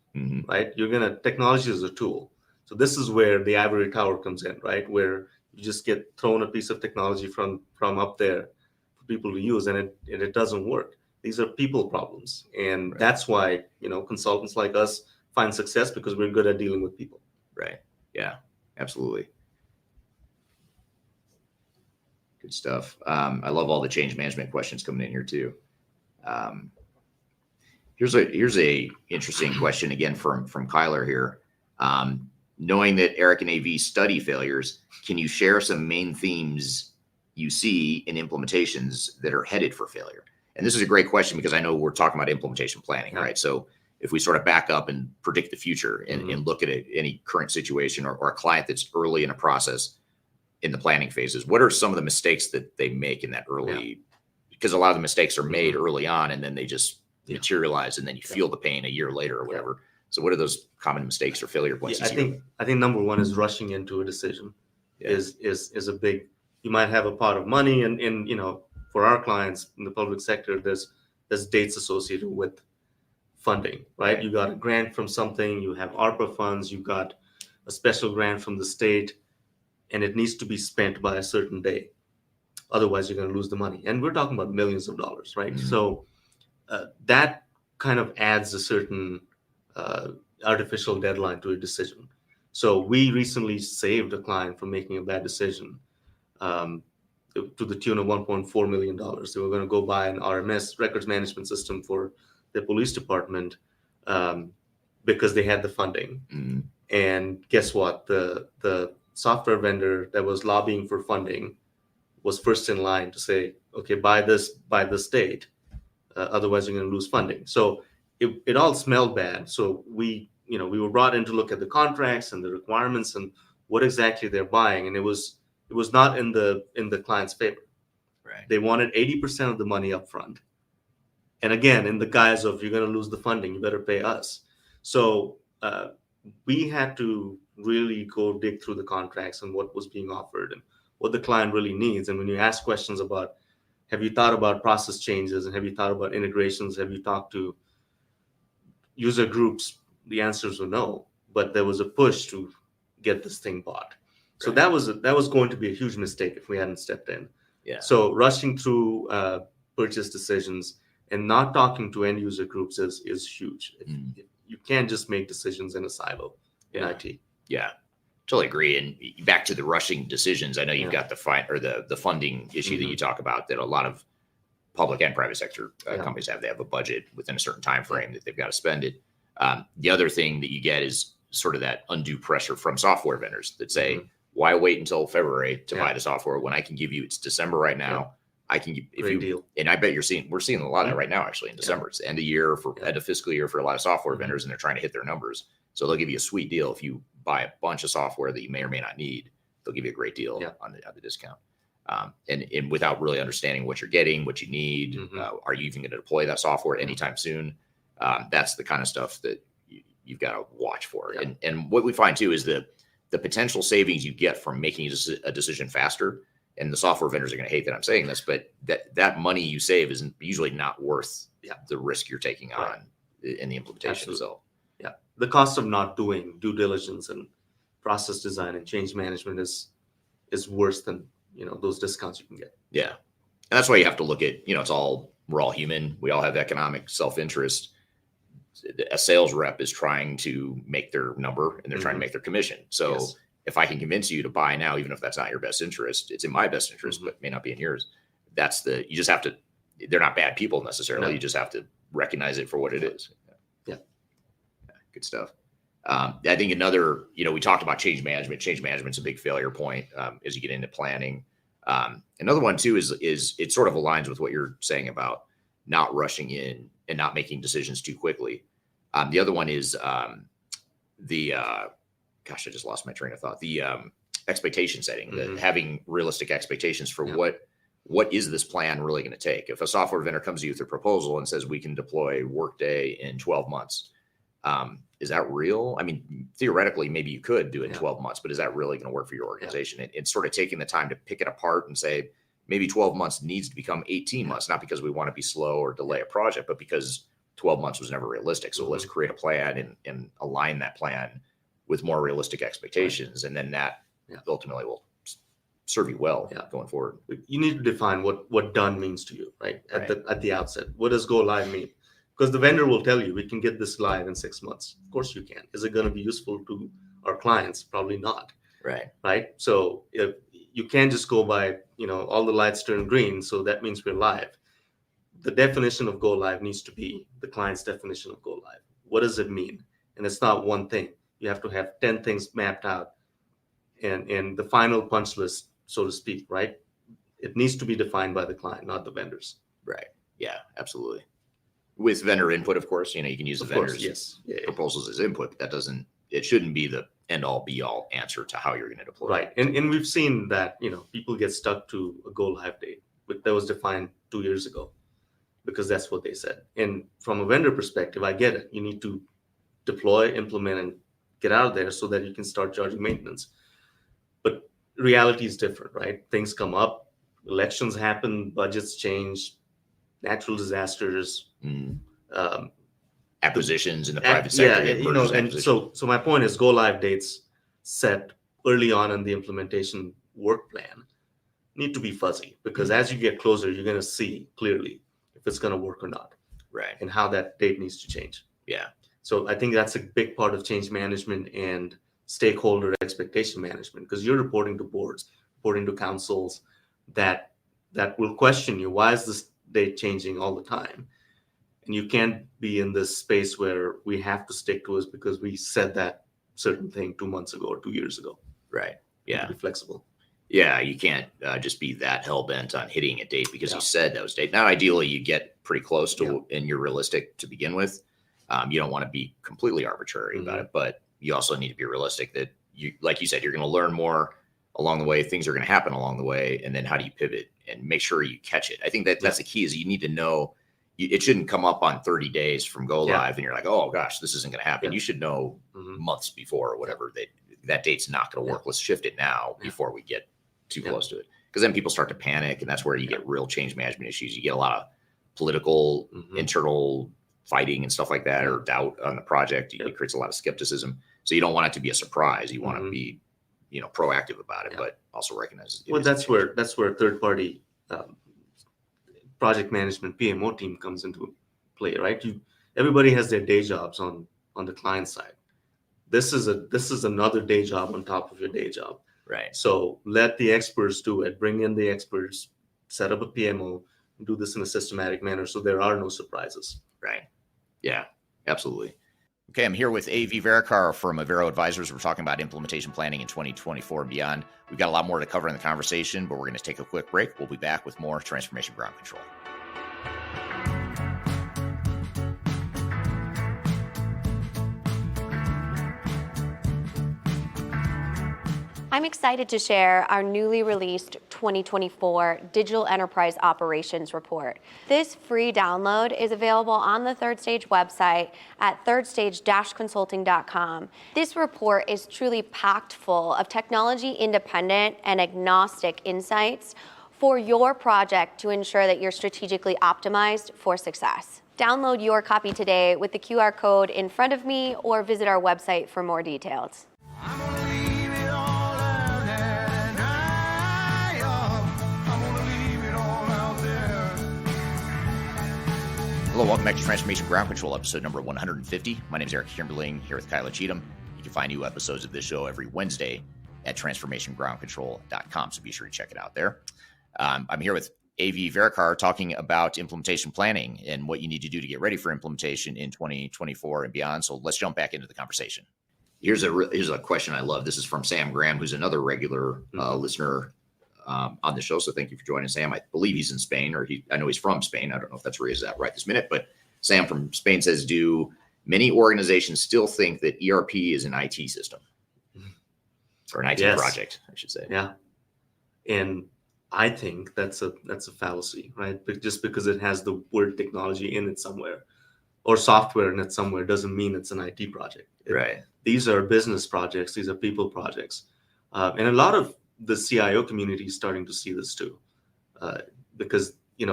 right? Technology is a tool. So this is where the ivory tower comes in, right? Where you just get thrown a piece of technology from up there for people to use, and it doesn't work. These are people problems, and that's why consultants like us find success because we're good at dealing with people. Right. Yeah. Absolutely. Good stuff. I love all the change management questions coming in here too. Here's a interesting question again from Kyler here. Knowing that Eric and AV study failures, can you share some main themes you see in implementations that are headed for failure? And this is a great question because I know we're talking about implementation planning, right? So if we sort of back up and predict the future and look at any current situation or a client that's early in a process in the planning phases, what are some of the mistakes that they make in that early? Because a lot of the mistakes are made early on and then they just materialize and then you feel the pain a year later or whatever. So what are those common mistakes or failure points? I think number one is rushing into a decision is a big. You might have a pot of money, and for our clients in the public sector, there's dates associated with funding, right? You got a grant from something, you have ARPA funds, you got a special grant from the state, and it needs to be spent by a certain day. Otherwise, you're going to lose the money, and we're talking about millions of dollars, right? So that kind of adds a certain artificial deadline to a decision. So we recently saved a client from making a bad decision to the tune of $1.4 million. They were going to go buy an RMS, records management system, for the police department because they had the funding. And guess what? The software vendor that was lobbying for funding was first in line to say, okay, buy this date, otherwise you're going to lose funding. So it all smelled bad. So we were brought in to look at the contracts and the requirements and what exactly they're buying, and it was not in the client's favor. Right. They wanted 80% of the money up front, and again, in the guise of, you're going to lose the funding, you better pay us. So we had to really go dig through the contracts and what was being offered and what the client really needs. And when you ask questions about, have you thought about process changes, and have you thought about integrations, have you talked to user groups, the answers were no. But there was a push to get this thing bought. So that was going to be a huge mistake if we hadn't stepped in. So rushing through purchase decisions and not talking to end user groups is huge. You can't just make decisions in a silo in IT. Yeah, totally agree. And back to the rushing decisions, I know you've got the funding issue that you talk about, that a lot of public and private sector companies have. They have a budget within a certain time frame that they've got to spend it. The other thing that you get is sort of that undue pressure from software vendors that say, why wait until February to buy the software when I can give you, it's December right now. I can give deal. And I bet we're seeing a lot of that right now, actually, in December. It's the end of year end of fiscal year for a lot of software vendors, and they're trying to hit their numbers. So they'll give you a sweet deal. If you buy a bunch of software that you may or may not need, they'll give you a great deal on the discount. And without really understanding what you're getting, what you need, are you even going to deploy that software anytime soon? That's the kind of stuff that you've got to watch for. And what we find too is the potential savings you get from making a decision faster. And the software vendors are going to hate that I'm saying this, but that money you save is usually not worth the risk you're taking on in the implementation itself. Yeah, the cost of not doing due diligence and process design and change management is worse than those discounts you can get. Yeah, and that's why you have to look at we're all human. We all have economic self-interest. A sales rep is trying to make their number and they're trying to make their commission. So if I can convince you to buy now, even if that's not your best interest, it's in my best interest, but may not be in yours. You just have to, they're not bad people necessarily. You just have to recognize it for what it is. Yeah. Good stuff. I think another, we talked about change management. Change management's a big failure point as you get into planning. Another one too is it sort of aligns with what you're saying about not rushing in and not making decisions too quickly. The other one is I just lost my train of thought. The expectation setting, having realistic expectations for what is this plan really going to take? If a software vendor comes to you with a proposal and says we can deploy Workday in 12 months, is that real? I mean, theoretically, maybe you could do it in 12 months, but is that really going to work for your organization? It's sort of taking the time to pick it apart and say, maybe 12 months needs to become 18 months, not because we want to be slow or delay a project, but because 12 months was never realistic. So let's create a plan and align that plan with more realistic expectations. And then that ultimately will serve you well going forward. You need to define what done means to you, right? At the outset. What does go live mean? Because the vendor will tell you, we can get this live in 6 months. Of course you can. Is it going to be useful to our clients? Probably not. Right. So if you can't just go by, all the lights turn green, so that means we're live. The definition of go live needs to be the client's definition of go live. What does it mean? And it's not one thing. You have to have 10 things mapped out and the final punch list, so to speak, right? It needs to be defined by the client, not the vendors. Right. Yeah, absolutely. With vendor input, of course, you can use the Of course, vendor's yes. Yeah, yeah. proposals as input, but it shouldn't be the end all be all answer to how you're going to deploy. Right. And we've seen that, people get stuck to a go live date, but that was defined 2 years ago because that's what they said. And from a vendor perspective, I get it. You need to deploy, implement, and get out of there so that you can start charging maintenance. But reality is different, right? Things come up, elections happen, budgets change, natural disasters, acquisitions in the private sector. And so my point is, go live dates set early on in the implementation work plan need to be fuzzy, because as you get closer, you're going to see clearly if it's going to work or not, right? And how that date needs to change. Yeah. So I think that's a big part of change management and stakeholder expectation management, because you're reporting to boards, reporting to councils that will question you. Why is this date changing all the time? And you can't be in this space where we have to stick to it because we said that certain thing 2 months ago or 2 years ago. Right. Yeah. Be flexible. Yeah. You can't just be that hell bent on hitting a date because you said those dates. Now, ideally, you get pretty close to, and you're realistic to begin with. You don't want to be completely arbitrary about it, but you also need to be realistic that like you said, you're going to learn more along the way. Things are going to happen along the way. And then how do you pivot and make sure you catch it? I think that's the key, is you need to know. It shouldn't come up on 30 days from go live and you're like, oh gosh, this isn't going to happen. You should know months before or whatever that date's not going to work. Let's shift it now before we get too close to it. Because then people start to panic, and that's where you get real change management issues. You get a lot of political, internal fighting and stuff like that, or doubt on the project. It creates a lot of skepticism. So you don't want it to be a surprise. You want to be, proactive about it, but also recognize. Well, that's where third party project management PMO team comes into play, right? Everybody has their day jobs on the client side. This is another day job on top of your day job, right? So let the experts do it. Bring in the experts, set up a PMO, do this in a systematic manner so there are no surprises. Right. Yeah, absolutely. Okay, I'm here with AV Verekar from Avero Advisors. We're talking about implementation planning in 2024 and beyond. We've got a lot more to cover in the conversation, but we're going to take a quick break. We'll be back with more Transformation Ground Control. I'm excited to share our newly released 2024 Digital Enterprise Operations Report. This free download is available on the Third Stage website at thirdstage-consulting.com. This report is truly packed full of technology-independent and agnostic insights for your project to ensure that you're strategically optimized for success. Download your copy today with the QR code in front of me, or visit our website for more details. Hello, welcome back to Transformation Ground Control, episode number 150. My name is Eric Kimberling, here with Kyla Cheatham. You can find new episodes of this show every Wednesday at transformationgroundcontrol.com, so be sure to check it out there. I'm here with AV Verekar talking about implementation planning and what you need to do to get ready for implementation in 2024 and beyond. So let's jump back into the conversation. Here's a question I love. This is from Sam Graham, who's another regular listener on the show. So thank you for joining, Sam. I believe he's in Spain, I know he's from Spain. I don't know if that's where he's at right this minute, but Sam from Spain says, do many organizations still think that ERP is an IT system or an IT project, I should say? Yeah. And I think that's a fallacy, right? But just because it has the word technology in it somewhere or software in it somewhere doesn't mean it's an IT project. Right. These are business projects. These are people projects. And a lot of the CIO community is starting to see this too, because you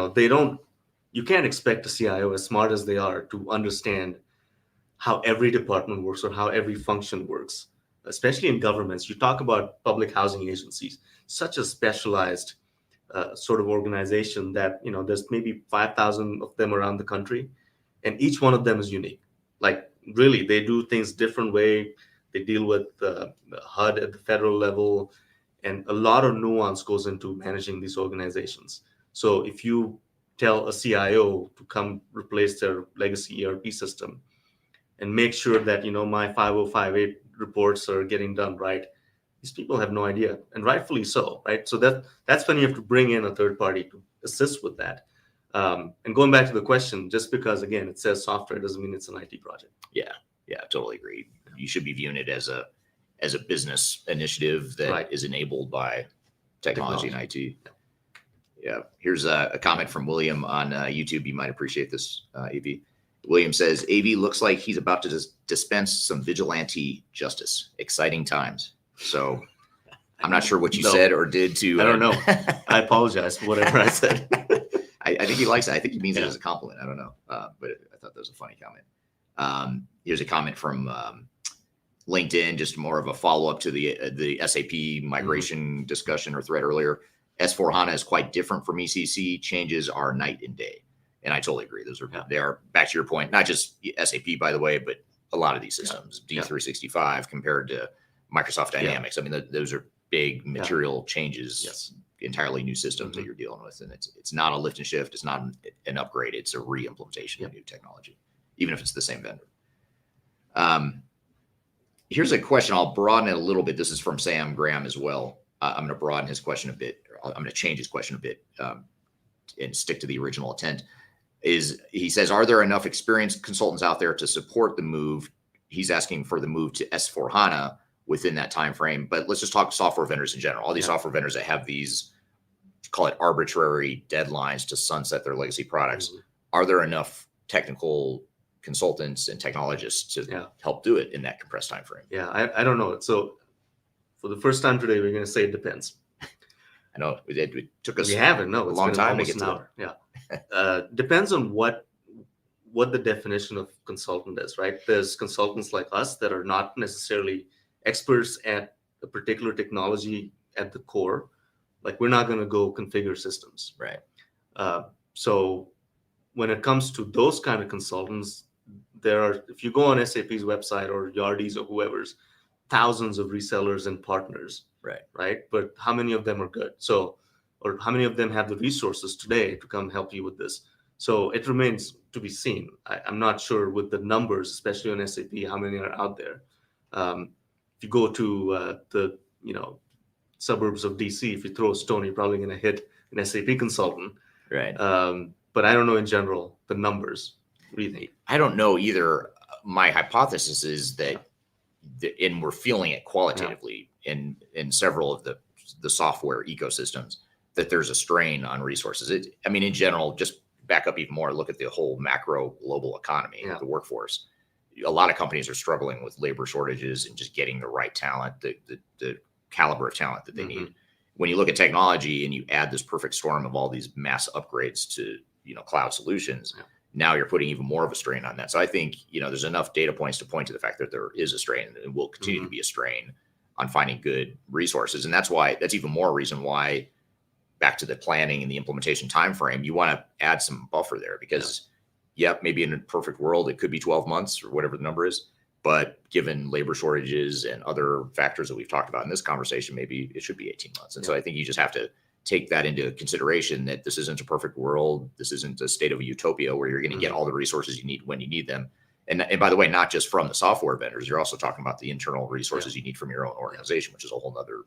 can't expect a CIO, as smart as they are, to understand how every department works or how every function works, especially in governments. You talk about public housing agencies, such a specialized sort of organization that there's maybe 5,000 of them around the country, and each one of them is unique. Like really, they do things different way. They deal with the HUD at the federal level. And a lot of nuance goes into managing these organizations. So if you tell a CIO to come replace their legacy ERP system and make sure that, my 5058 reports are getting done right, these people have no idea, and rightfully so, right? So that's when you have to bring in a third party to assist with that. And going back to the question, just because again it says software doesn't mean it's an IT project. Yeah, totally agree. You should be viewing it as a business initiative that is enabled by technology and IT. Yeah. Here's a comment from William on YouTube. You might appreciate this, AV. William says, AV looks like he's about to dispense some vigilante justice. Exciting times. So I'm not sure what you said or did to. I don't know. I apologize for whatever I said. I think he likes it. I think he means it as a compliment. I don't know. But I thought that was a funny comment. Here's a comment from LinkedIn, just more of a follow-up to the SAP migration discussion or thread earlier. S/4HANA is quite different from ECC. Changes are night and day. And I totally agree. They are, back to your point, not just SAP, by the way, but a lot of these systems, D365 compared to Microsoft Dynamics. I mean, those are big material changes, entirely new systems that you're dealing with. And it's not a lift and shift. It's not an upgrade. It's a re-implementation of new technology, even if it's the same vendor. Here's a question. I'll broaden it a little bit. This is from Sam Graham as well. I'm going to broaden his question a bit. I'm going to change his question a bit and stick to the original intent. He says, are there enough experienced consultants out there to support the move? He's asking for the move to S/4HANA within that time frame. But let's just talk software vendors in general. All these software vendors that have these, call it arbitrary deadlines to sunset their legacy products. Are there enough technical consultants and technologists to help do it in that compressed time frame? Yeah, I don't know. So for the first time today, we're going to say it depends. I know it took us a long time to get to an hour. Depends on what the definition of consultant is, right? There's consultants like us that are not necessarily experts at a particular technology at the core. Like, we're not going to go configure systems, right? So when it comes to those kind of consultants, if you go on SAP's website or Yardi's or whoever's, thousands of resellers and partners, right? But how many of them are good? Or how many of them have the resources today to come help you with this? So it remains to be seen. I'm not sure with the numbers, especially on SAP, how many are out there. If you go to the suburbs of DC, if you throw a stone, you're probably going to hit an SAP consultant, right? But I don't know in general the numbers. What do you think? I don't know either. My hypothesis is that, and we're feeling it qualitatively in several of the software ecosystems, that there's a strain on resources. In general, just back up even more, look at the whole macro global economy, the workforce. A lot of companies are struggling with labor shortages and just getting the right talent, the caliber of talent that they need. When you look at technology and you add this perfect storm of all these mass upgrades to cloud solutions, now you're putting even more of a strain on that. So I think there's enough data points to point to the fact that there is a strain and will continue to be a strain on finding good resources. And that's even more reason why, back to the planning and the implementation timeframe, you want to add some buffer there, because maybe in a perfect world, it could be 12 months or whatever the number is. But given labor shortages and other factors that we've talked about in this conversation, maybe it should be 18 months. And so I think you just have to take that into consideration, that this isn't a perfect world. This isn't a state of a utopia where you're going to get all the resources you need when you need them. And by the way, not just from the software vendors, you're also talking about the internal resources you need from your own organization, which is a whole nother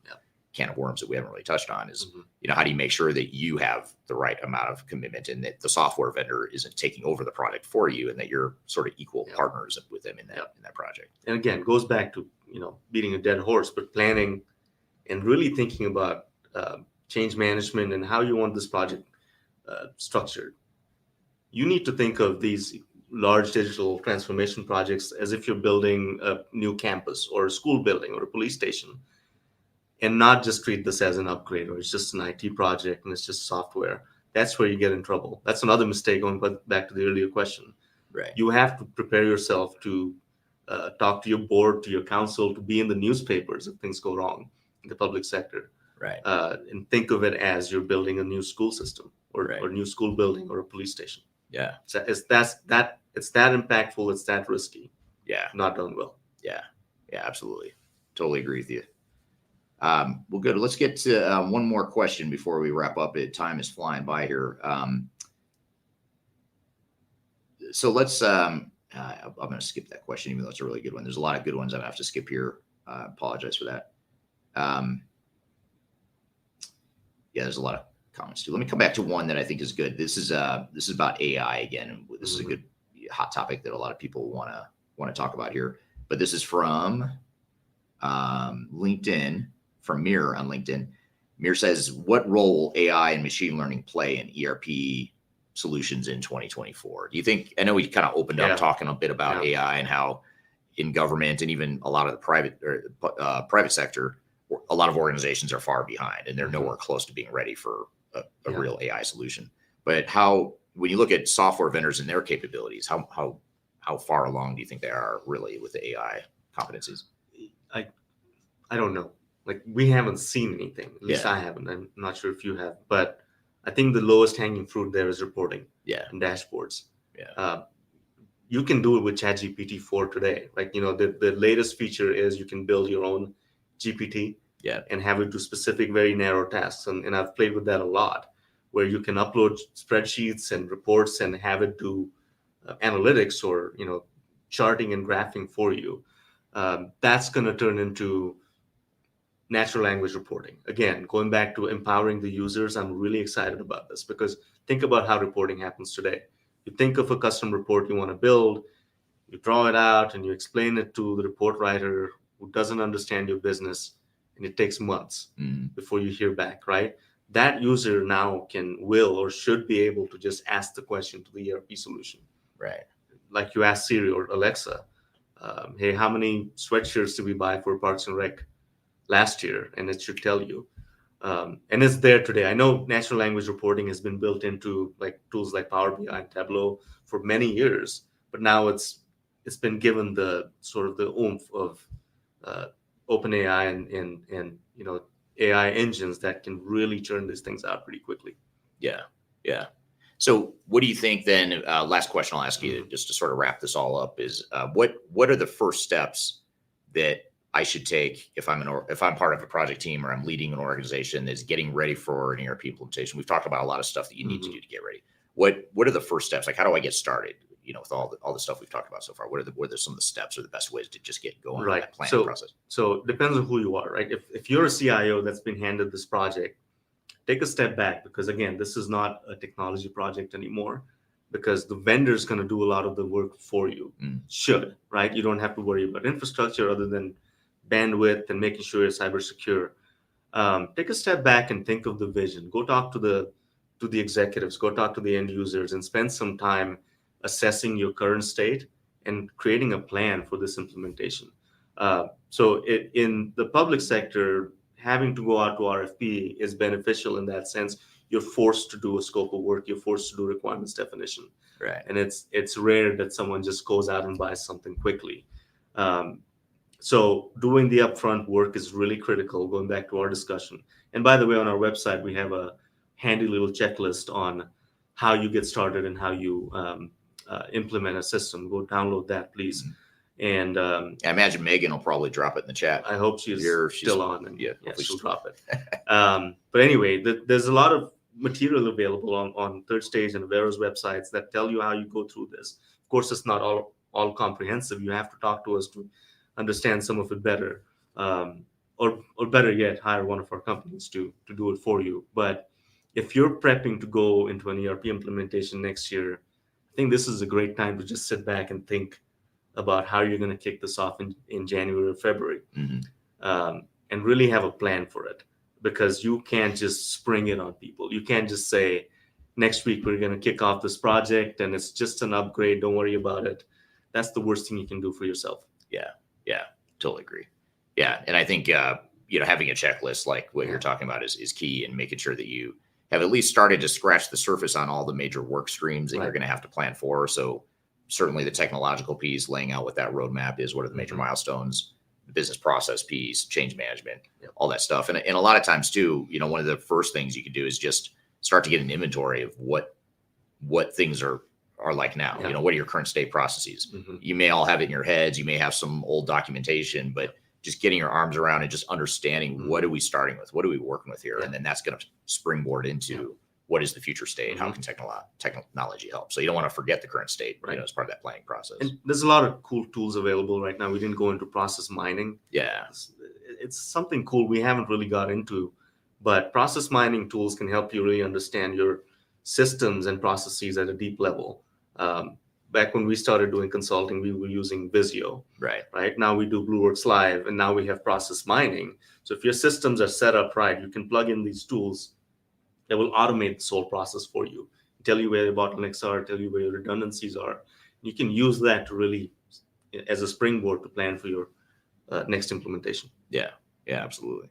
can of worms that we haven't really touched on. Is how do you make sure that you have the right amount of commitment and that the software vendor isn't taking over the product for you, and that you're sort of equal partners with them in that project. And again, it goes back to beating a dead horse, but planning and really thinking about change management and how you want this project structured. You need to think of these large digital transformation projects as if you're building a new campus or a school building or a police station, and not just treat this as an upgrade or it's just an IT project and it's just software. That's where you get in trouble. That's another mistake, going back to the earlier question. Right. You have to prepare yourself to talk to your board, to your council, to be in the newspapers if things go wrong in the public sector. Right. And think of it as you're building a new school system or a new school building or a police station. Yeah. So it's that impactful. It's that risky. Yeah. Not done well. Yeah. Yeah, absolutely. Totally agree with you. Well, good. Let's get to one more question before we wrap up. Time is flying by here. So let's, I'm going to skip that question, even though it's a really good one. There's a lot of good ones I'm going to have to skip here. Apologize for that. Yeah, there's a lot comments too. Let me come back to one that I think is good. This is about AI again, and this is a good hot topic that a lot of people want to talk about here. But this is from LinkedIn, from Mir on LinkedIn. Mir says, "What role will AI and machine learning play in ERP solutions in 2024?" Do you think? I know we kind of opened up talking a bit about AI and how in government and even a lot of the private sector, a lot of organizations are far behind and they're nowhere close to being ready for a real AI solution. But when you look at software vendors and their capabilities, how far along do you think they are really with the AI competencies? I don't know. Like, we haven't seen anything. At least I haven't. I'm not sure if you have, but I think the lowest hanging fruit there is reporting and dashboards. You can do it with ChatGPT 4 today. Like, the latest feature is you can build your own GPT and have it do specific, very narrow tasks. And I've played with that a lot, where you can upload spreadsheets and reports and have it do analytics or, charting and graphing for you. That's going to turn into natural language reporting. Again, going back to empowering the users, I'm really excited about this, because think about how reporting happens today. You think of a custom report you want to build, you draw it out and you explain it to the report writer who doesn't understand your business, and it takes months before you hear back, right? That user now will or should be able to just ask the question to the ERP solution. Right. Like you ask Siri or Alexa, hey, how many sweatshirts did we buy for Parks and Rec last year? And it should tell you. And it's there today. I know natural language reporting has been built into like tools like Power BI and Tableau for many years, but now it's been given the sort of the oomph of OpenAI and AI engines that can really churn these things out pretty quickly. Yeah. So what do you think then? Last question I'll ask you, just to sort of wrap this all up, is what are the first steps that I should take if I'm part of a project team or I'm leading an organization that's getting ready for an ERP implementation? We've talked about a lot of stuff that you need to do to get ready. What are the first steps? Like, how do I get started? With all the stuff we've talked about so far, what are some of the steps or the best ways to just get going on that planning process? So it depends on who you are, right? If you're a CIO that's been handed this project, take a step back, because again, this is not a technology project anymore, because the vendor is going to do a lot of the work for you. Should, right? You don't have to worry about infrastructure other than bandwidth and making sure it's cyber secure. Take a step back and think of the vision. Go talk to the executives, go talk to the end users, and spend some time assessing your current state and creating a plan for this implementation. So in the public sector, having to go out to RFP is beneficial in that sense. You're forced to do a scope of work. You're forced to do requirements definition. Right. And it's rare that someone just goes out and buys something quickly. So doing the upfront work is really critical, going back to our discussion. And by the way, on our website, we have a handy little checklist on how you get started and how you implement a system. Go download that, please. And I imagine Megan will probably drop it in the chat. I hope she's still on. And she'll drop it. But anyway, there's a lot of material available on Third Stage and Avero's websites that tell you how you go through this. Of course, it's not all comprehensive. You have to talk to us to understand some of it better, or better yet, hire one of our companies to do it for you. But if you're prepping to go into an ERP implementation next year, I think this is a great time to just sit back and think about how you're going to kick this off in January or February, and really have a plan for it, because you can't just spring it on people. You can't just say, next week we're going to kick off this project and it's just an upgrade, don't worry about it. That's the worst thing you can do for yourself. Yeah, totally agree. Yeah, and I think having a checklist like what you're talking about is key, and making sure that you have at least started to scratch the surface on all the major work streams that you're going to have to plan for. So certainly the technological piece, laying out what that roadmap is, what are the major milestones, the business process piece, change management, all that stuff. And a lot of times too, one of the first things you can do is just start to get an inventory of what things are like now. What are your current state processes? You may all have it in your heads. You may have some old documentation, but just getting your arms around and just understanding what are we starting with? What are we working with here? And then that's going to springboard into what is the future state? How can technology help? So you don't want to forget the current state, as part of that planning process. And there's a lot of cool tools available right now. We didn't go into process mining. Yeah. It's something cool we haven't really got into, But process mining tools can help you really understand your systems and processes at a deep level. Back when we started doing consulting, we were using Visio. Right now we do BlueWorks Live, and now we have process mining. So if your systems are set up right, you can plug in these tools that will automate this whole process for you, tell you where your bottlenecks are, tell you where your redundancies are. You can use that to really, as a springboard, to plan for your next implementation. Yeah, absolutely.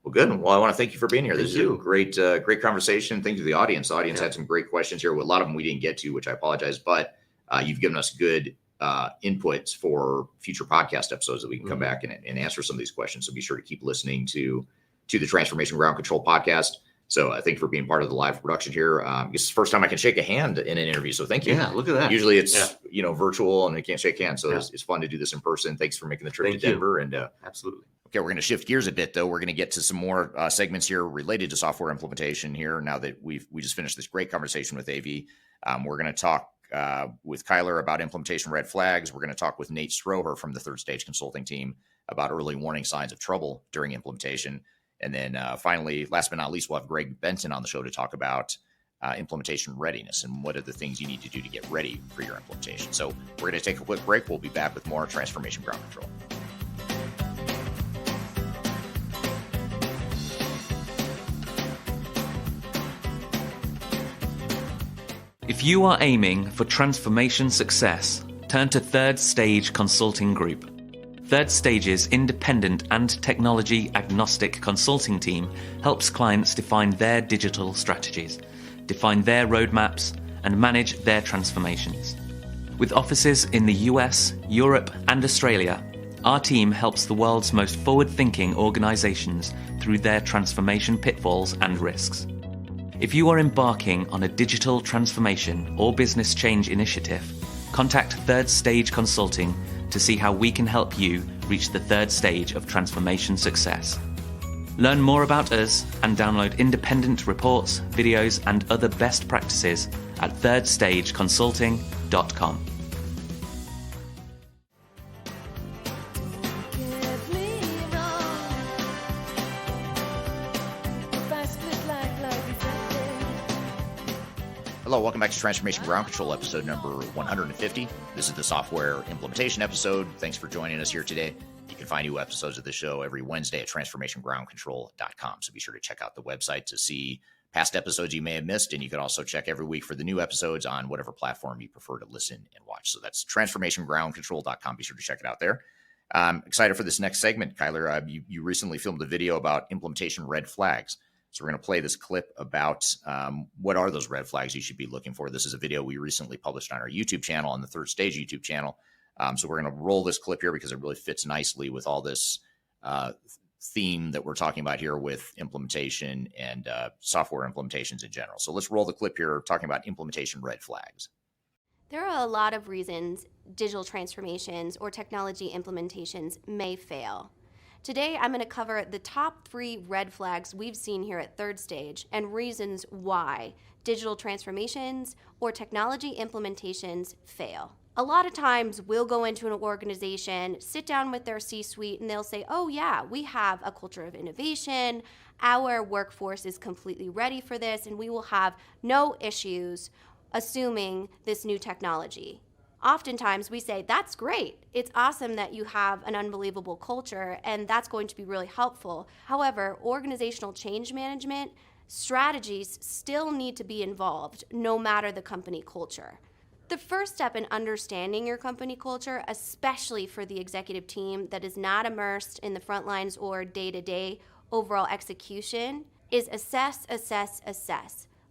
Well, good. Well, I want to thank you for being here. This is a great conversation. Thank you to the audience. The audience had some great questions here. A lot of them we didn't get to, which I apologize, but you've given us good inputs for future podcast episodes that we can come back and answer some of these questions. So be sure to keep listening to the Transformation Ground Control podcast. So I thank you for being part of the live production here. This is the first time I can shake a hand in an interview. So thank you. Yeah, look at that. Usually it's virtual and I can't shake hands. So it's fun to do this in person. Thanks for making the trip to Denver. And absolutely. Okay, we're going to shift gears a bit, though. We're going to get to some more segments here related to software implementation here. Now that we just finished this great conversation with AV, we're going to talk with Kyler about implementation red flags. We're going to talk with Nate Stroeher from the Third Stage Consulting team about early warning signs of trouble during implementation. And then finally, last but not least, we'll have Greg Benton on the show to talk about implementation readiness and what are the things you need to do to get ready for your implementation. So we're going to take a quick break. We'll be back with more Transformation Ground Control. If you are aiming for transformation success, turn to Third Stage Consulting Group. Third Stage's independent and technology agnostic consulting team helps clients define their digital strategies, define their roadmaps, and manage their transformations. With offices in the US, Europe, and Australia, our team helps the world's most forward-thinking organizations through their transformation pitfalls and risks. If you are embarking on a digital transformation or business change initiative, contact Third Stage Consulting to see how we can help you reach the third stage of transformation success. Learn more about us and download independent reports, videos, and other best practices at thirdstageconsulting.com. Hello, welcome back to Transformation Ground Control, episode number 150. This is the software implementation episode. Thanks for joining us here today. You can find new episodes of the show every Wednesday at transformationgroundcontrol.com. So be sure to check out the website to see past episodes you may have missed. And you can also check every week for the new episodes on whatever platform you prefer to listen and watch. So that's transformationgroundcontrol.com. Be sure to check it out there. I'm excited for this next segment, Kyler. You recently filmed a video about implementation red flags. So we're going to play this clip about what are those red flags you should be looking for. This is a video we recently published on our YouTube channel, on the Third Stage YouTube channel. So we're going to roll this clip here because it really fits nicely with all this theme that we're talking about here with implementation and software implementations in general. So let's roll the clip here talking about implementation red flags. There are a lot of reasons digital transformations or technology implementations may fail. Today, I'm going to cover the top 3 red flags we've seen here at Third Stage and reasons why digital transformations or technology implementations fail. A lot of times, we'll go into an organization, sit down with their C-suite, and they'll say, oh yeah, we have a culture of innovation, our workforce is completely ready for this, and we will have no issues assuming this new technology. Oftentimes we say, that's great. It's awesome that you have an unbelievable culture, and that's going to be really helpful. However, organizational change management strategies still need to be involved, no matter the company culture. The first step in understanding your company culture, especially for the executive team that is not immersed in the front lines or day-to-day overall execution, is assess.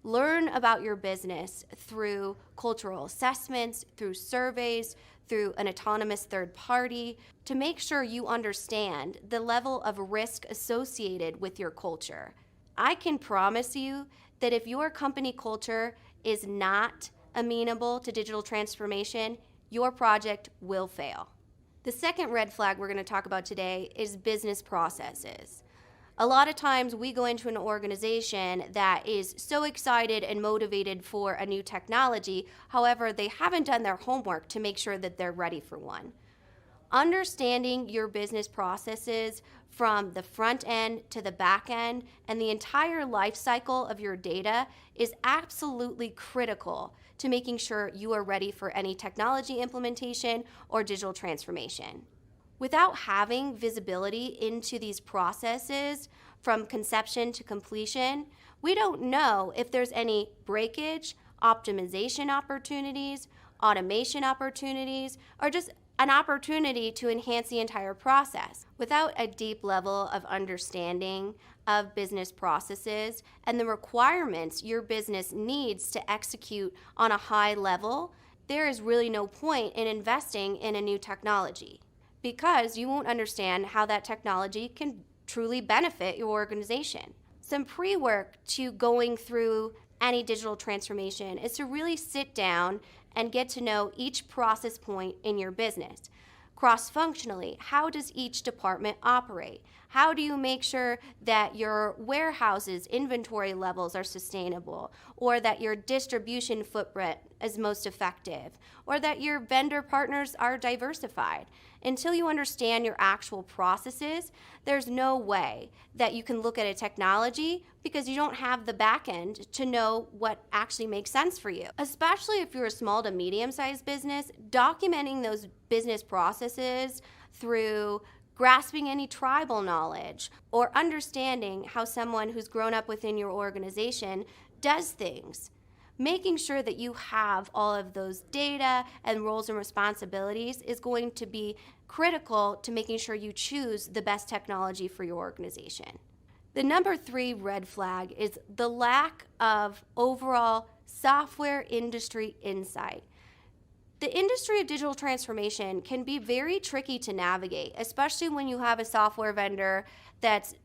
Learn about your business through cultural assessments, through surveys, through an autonomous third party, to make sure you understand the level of risk associated with your culture. I can promise you that if your company culture is not amenable to digital transformation, your project will fail. The second red flag we're going to talk about today is business processes. A lot of times we go into an organization that is so excited and motivated for a new technology, however, they haven't done their homework to make sure that they're ready for one. Understanding your business processes from the front end to the back end and the entire life cycle of your data is absolutely critical to making sure you are ready for any technology implementation or digital transformation. Without having visibility into these processes from conception to completion, we don't know if there's any breakage, optimization opportunities, automation opportunities, or just an opportunity to enhance the entire process. Without a deep level of understanding of business processes and the requirements your business needs to execute on a high level, there is really no point in investing in a new technology because you won't understand how that technology can truly benefit your organization. Some pre-work to going through any digital transformation is to really sit down and get to know each process point in your business. Cross-functionally, how does each department operate? How do you make sure that your warehouses' inventory levels are sustainable, or that your distribution footprint is most effective, or that your vendor partners are diversified? Until you understand your actual processes, there's no way that you can look at a technology because you don't have the back end to know what actually makes sense for you. Especially if you're a small to medium-sized business, documenting those business processes through grasping any tribal knowledge or understanding how someone who's grown up within your organization does things. Making sure that you have all of those data and roles and responsibilities is going to be critical to making sure you choose the best technology for your organization. The number 3 red flag is the lack of overall software industry insight. The industry of digital transformation can be very tricky to navigate, especially when you have a software vendor that's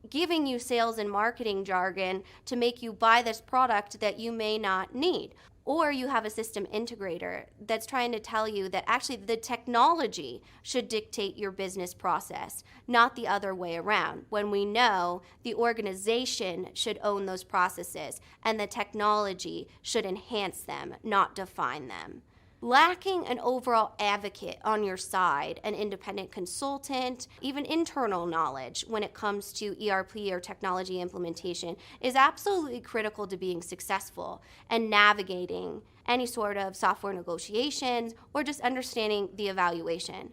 giving you sales and marketing jargon to make you buy this product that you may not need. Or you have a system integrator that's trying to tell you that actually the technology should dictate your business process, not the other way around, when we know the organization should own those processes and the technology should enhance them, not define them. Lacking an overall advocate on your side, an independent consultant, even internal knowledge when it comes to ERP or technology implementation is absolutely critical to being successful and navigating any sort of software negotiations or just understanding the evaluation.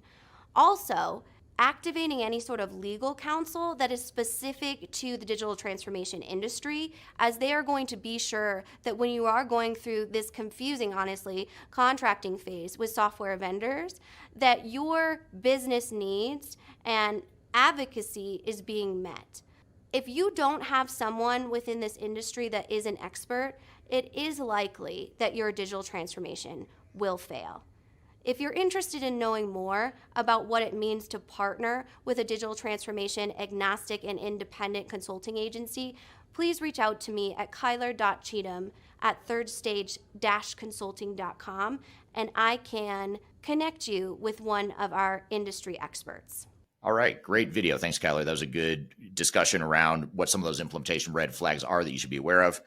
Also, activating any sort of legal counsel that is specific to the digital transformation industry, as they are going to be sure that when you are going through this confusing, honestly, contracting phase with software vendors, that your business needs and advocacy is being met. If you don't have someone within this industry that is an expert, it is likely that your digital transformation will fail. If you're interested in knowing more about what it means to partner with a digital transformation agnostic and independent consulting agency, please reach out to me at kyler.cheatham@thirdstage-consulting.com and I can connect you with one of our industry experts. All right, great video. Thanks, Kyler. That was a good discussion around what some of those implementation red flags are that you should be aware of.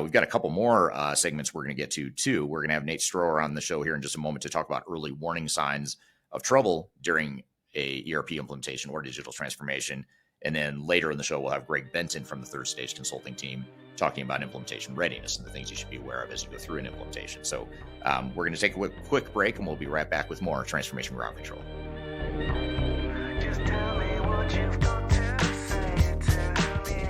We've got a couple more segments we're going to get to, too. We're going to have Nate Stroeher on the show here in just a moment to talk about early warning signs of trouble during a ERP implementation or digital transformation. And then later in the show, we'll have Greg Benton from the Third Stage Consulting team talking about implementation readiness and the things you should be aware of as you go through an implementation. So we're going to take a quick break, and we'll be right back with more Transformation Ground Control. Just tell me what you've got to say to me.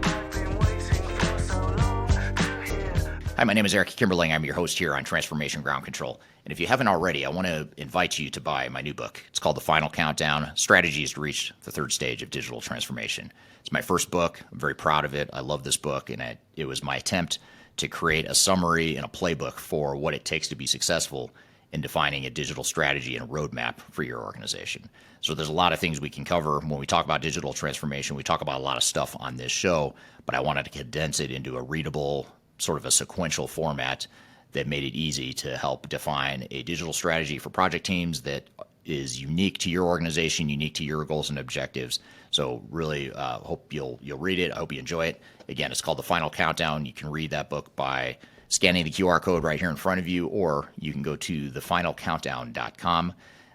I've been waiting for so long to hear. Hi, my name is Eric Kimberling. I'm your host here on Transformation Ground Control. And if you haven't already, I want to invite you to buy my new book. It's called The Final Countdown: Strategies to Reach the Third Stage of Digital Transformation. It's my first book. I'm very proud of it. I love this book, and it was my attempt to create a summary and a playbook for what it takes to be successful in defining a digital strategy and a roadmap for your organization. So there's a lot of things we can cover when we talk about digital transformation. We talk about a lot of stuff on this show, but I wanted to condense it into a readable, sort of a sequential format that made it easy to help define a digital strategy for project teams that is unique to your organization, unique to your goals and objectives. So really hope you'll read it. I hope you enjoy it. Again, it's called The Final Countdown. You can read that book by scanning the QR code right here in front of you, or you can go to thefinalcountdown.com.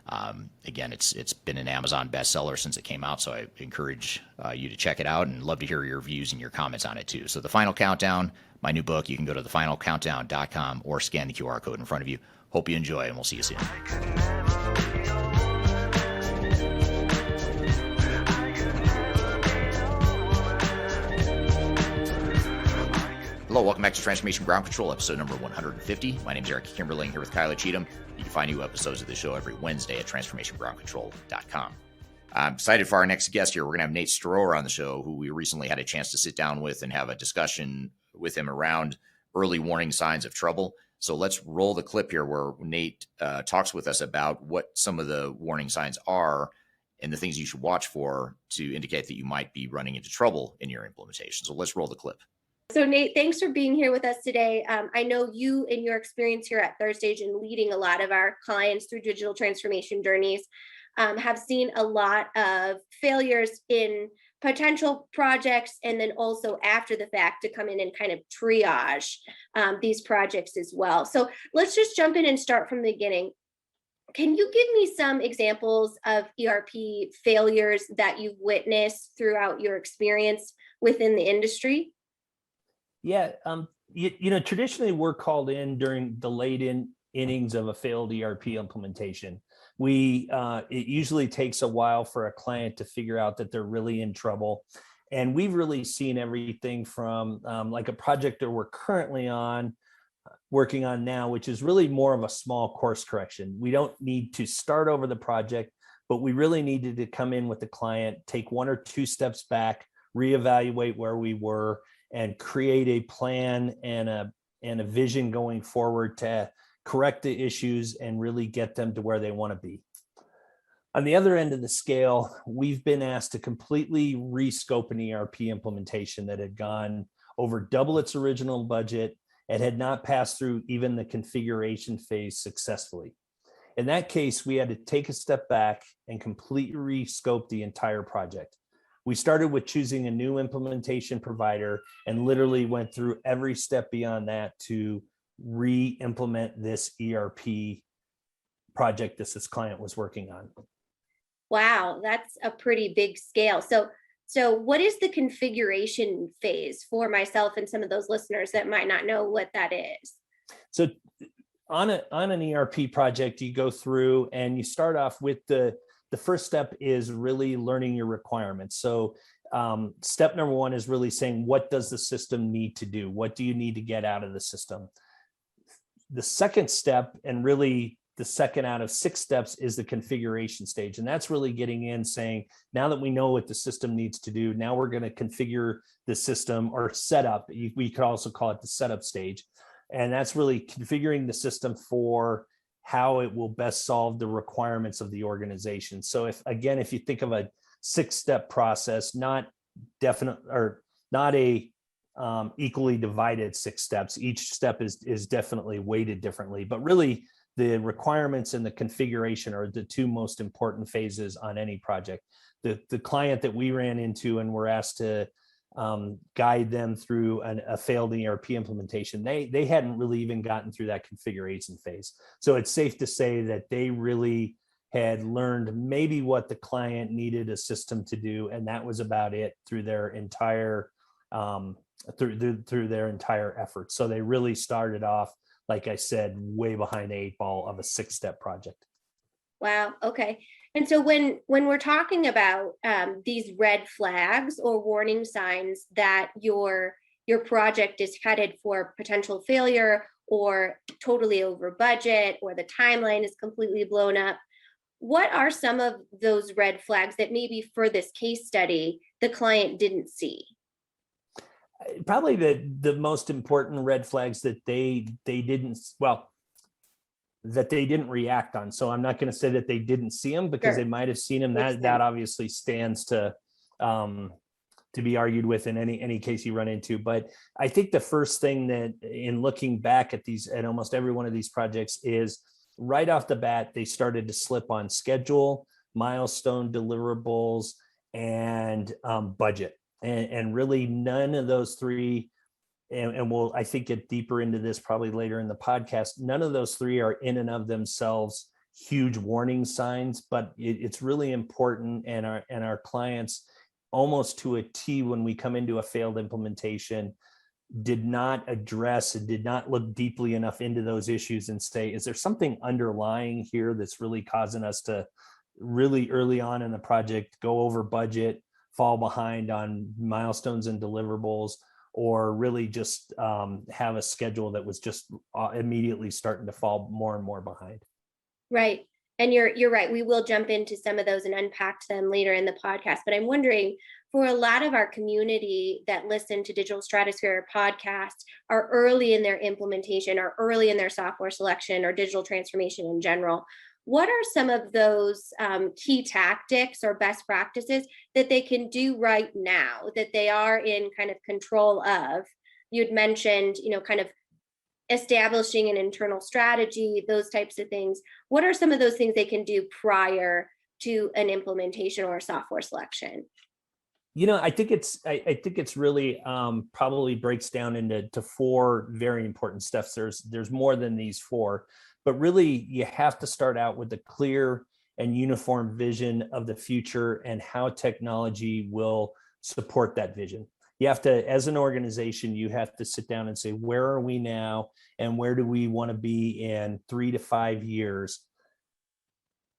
Again, it's been an Amazon bestseller since it came out, so I encourage you to check it out, and love to hear your views and your comments on it too. So The Final Countdown, my new book, you can go to thefinalcountdown.com or scan the QR code in front of you. Hope you enjoy, and we'll see you soon. Hello, welcome back to Transformation Ground Control, episode number 150. My name is Eric Kimberling, here with Kyla Cheatham. You can find new episodes of the show every Wednesday at transformationgroundcontrol.com. I'm excited for our next guest here. We're going to have Nate Stroeher on the show, who we recently had a chance to sit down with and have a discussion with him around early warning signs of trouble. So let's roll the clip here where Nate talks with us about what some of the warning signs are and the things you should watch for to indicate that you might be running into trouble in your implementation. So let's roll the clip. So Nate, thanks for being here with us today. I know you, in your experience here at Third Stage and leading a lot of our clients through digital transformation journeys, have seen a lot of failures in potential projects, and then also after the fact to come in and kind of triage these projects as well. So let's just jump in and start from the beginning. Can you give me some examples of ERP failures that you've witnessed throughout your experience within the industry? Yeah, you know, traditionally we're called in during the late innings of a failed ERP implementation. It usually takes a while for a client to figure out that they're really in trouble. And we've really seen everything from like a project that we're currently working on now, which is really more of a small course correction. We don't need to start over the project, but we really needed to come in with the client, take 1 or 2 steps back, reevaluate where we were, and create a plan and a vision going forward to correct the issues and really get them to where they want to be. On the other end of the scale, we've been asked to completely rescope an ERP implementation that had gone over double its original budget and had not passed through even the configuration phase successfully. In that case, we had to take a step back and completely rescope the entire project. We started with choosing a new implementation provider and literally went through every step beyond that to re-implement this ERP project this client was working on. Wow, that's a pretty big scale. So what is the configuration phase for myself and some of those listeners that might not know what that is? So on an ERP project, you go through and you start off with the first step is really learning your requirements. So step number 1 is really saying, what does the system need to do? What do you need to get out of the system? The second step, and really the second out of 6 steps, is the configuration stage. And that's really getting in saying, now that we know what the system needs to do, now we're going to configure the system or setup. We could also call it the setup stage. And that's really configuring the system for how it will best solve the requirements of the organization. So if you think of a 6-step process, not a equally divided 6 steps, each step is definitely weighted differently, but really the requirements and the configuration are the 2 most important phases on any project. The client that we ran into and were asked to guide them through a failed ERP implementation, they hadn't really even gotten through that configuration phase. So it's safe to say that they really had learned maybe what the client needed a system to do, and that was about it through their entire through their entire effort. So they really started off, like I said, way behind the 8 ball of a 6-step project. Wow. Okay. And so when we're talking about these red flags or warning signs that your project is headed for potential failure or totally over budget or the timeline is completely blown up, what are some of those red flags that maybe for this case study the client didn't see? Probably the most important red flags that they didn't react on. So I'm not going to say that they didn't see them, because Sure. they might have seen them. That obviously stands to be argued with in any case you run into. But I think the first thing that, in looking back at almost every one of these projects, is right off the bat, they started to slip on schedule, milestone deliverables, and budget. And really none of those 3, and we'll, I think, get deeper into this probably later in the podcast, none of those 3 are in and of themselves huge warning signs, but it's really important. And our clients, almost to a T, when we come into a failed implementation, did not address and did not look deeply enough into those issues and say, is there something underlying here that's really causing us to really early on in the project go over budget, fall behind on milestones and deliverables, or really just have a schedule that was just immediately starting to fall more and more behind. Right. And you're right. We will jump into some of those and unpack them later in the podcast. But I'm wondering, for a lot of our community that listen to Digital Stratosphere podcast, are early in their implementation, or early in their software selection or digital transformation in general, what are some of those key tactics or best practices that they can do right now that they are in kind of control of? You'd mentioned, kind of establishing an internal strategy, those types of things. What are some of those things they can do prior to an implementation or a software selection? I think it's really probably breaks down into four very important steps. There's more than these four, but really you have to start out with a clear and uniform vision of the future and how technology will support that vision. You have to, as an organization, you have to sit down and say, where are we now and where do we want to be in 3 to 5 years?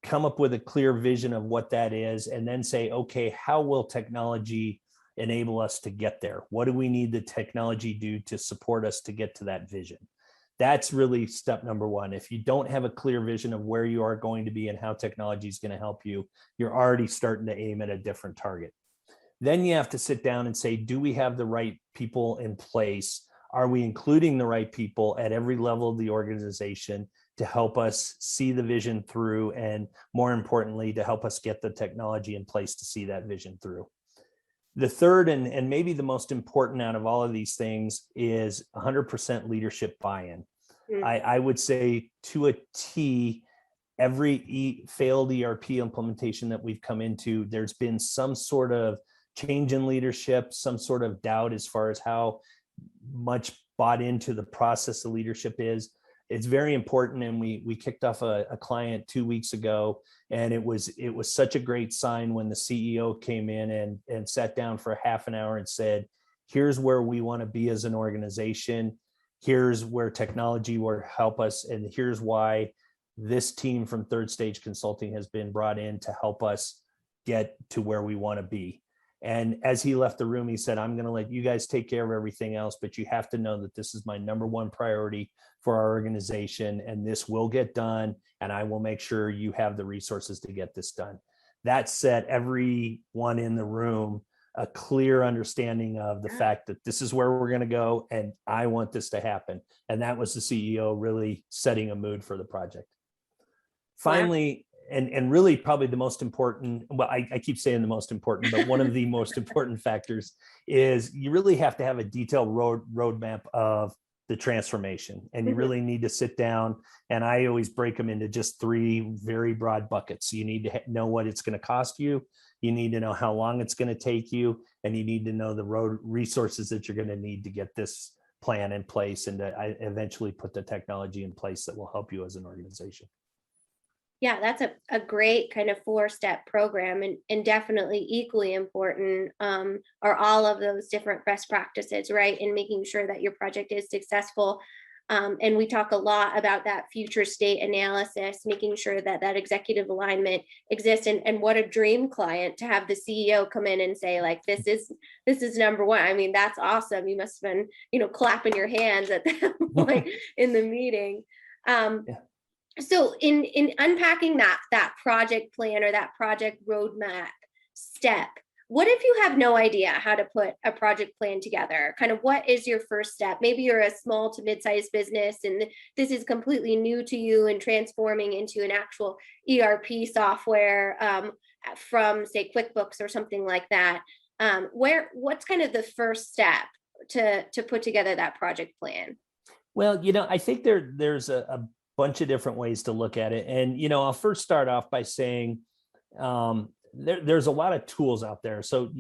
Come up with a clear vision of what that is, and then say, okay, how will technology enable us to get there? What do we need the technology do to support us to get to that vision? That's really step number one. If you don't have a clear vision of where you are going to be and how technology is going to help you, you're already starting to aim at a different target. Then you have to sit down and say, do we have the right people in place? Are we including the right people at every level of the organization to help us see the vision through, and more importantly, to help us get the technology in place to see that vision through? The third and maybe the most important out of all of these things is 100% leadership buy-in. I would say to a T, every failed ERP implementation that we've come into, there's been some sort of change in leadership, some sort of doubt as far as how much bought into the process the leadership is. It's very important. And we kicked off a client 2 weeks ago, and it was such a great sign when the CEO came in and sat down for half an hour and said, here's where we want to be as an organization. Here's where technology will help us. And here's why this team from Third Stage Consulting has been brought in to help us get to where we want to be. And as he left the room, he said, I'm going to let you guys take care of everything else, but you have to know that this is my number one priority for our organization, and this will get done, and I will make sure you have the resources to get this done. That set everyone in the room a clear understanding of the fact that this is where we're going to go, and I want this to happen. And that was the CEO really setting a mood for the project. Finally, and really probably the most important, well, I keep saying the most important, but one of the most important factors is you really have to have a detailed roadmap of the transformation. And you really need to sit down, and I always break them into just 3 very broad buckets. You need to know what it's going to cost you. You need to know how long it's going to take you, and you need to know the road resources that you're going to need to get this plan in place and to eventually put the technology in place that will help you as an organization. Yeah, that's a great kind of 4-step program, and definitely equally important are all of those different best practices, right? In making sure that your project is successful. And we talk a lot about that future state analysis, making sure that that executive alignment exists. And what a dream client to have the CEO come in and say, like, this is number one. I mean, that's awesome. You must have been, clapping your hands at that point in the meeting. So in unpacking that project plan or that project roadmap step, what if you have no idea how to put a project plan together? Kind of what is your first step? Maybe you're a small to mid-sized business and this is completely new to you and transforming into an actual ERP software from, say, QuickBooks or something like that. What's kind of the first step to put together that project plan? Well, I think there's a bunch of different ways to look at it. And, I'll first start off by saying there's a lot of tools out there. So,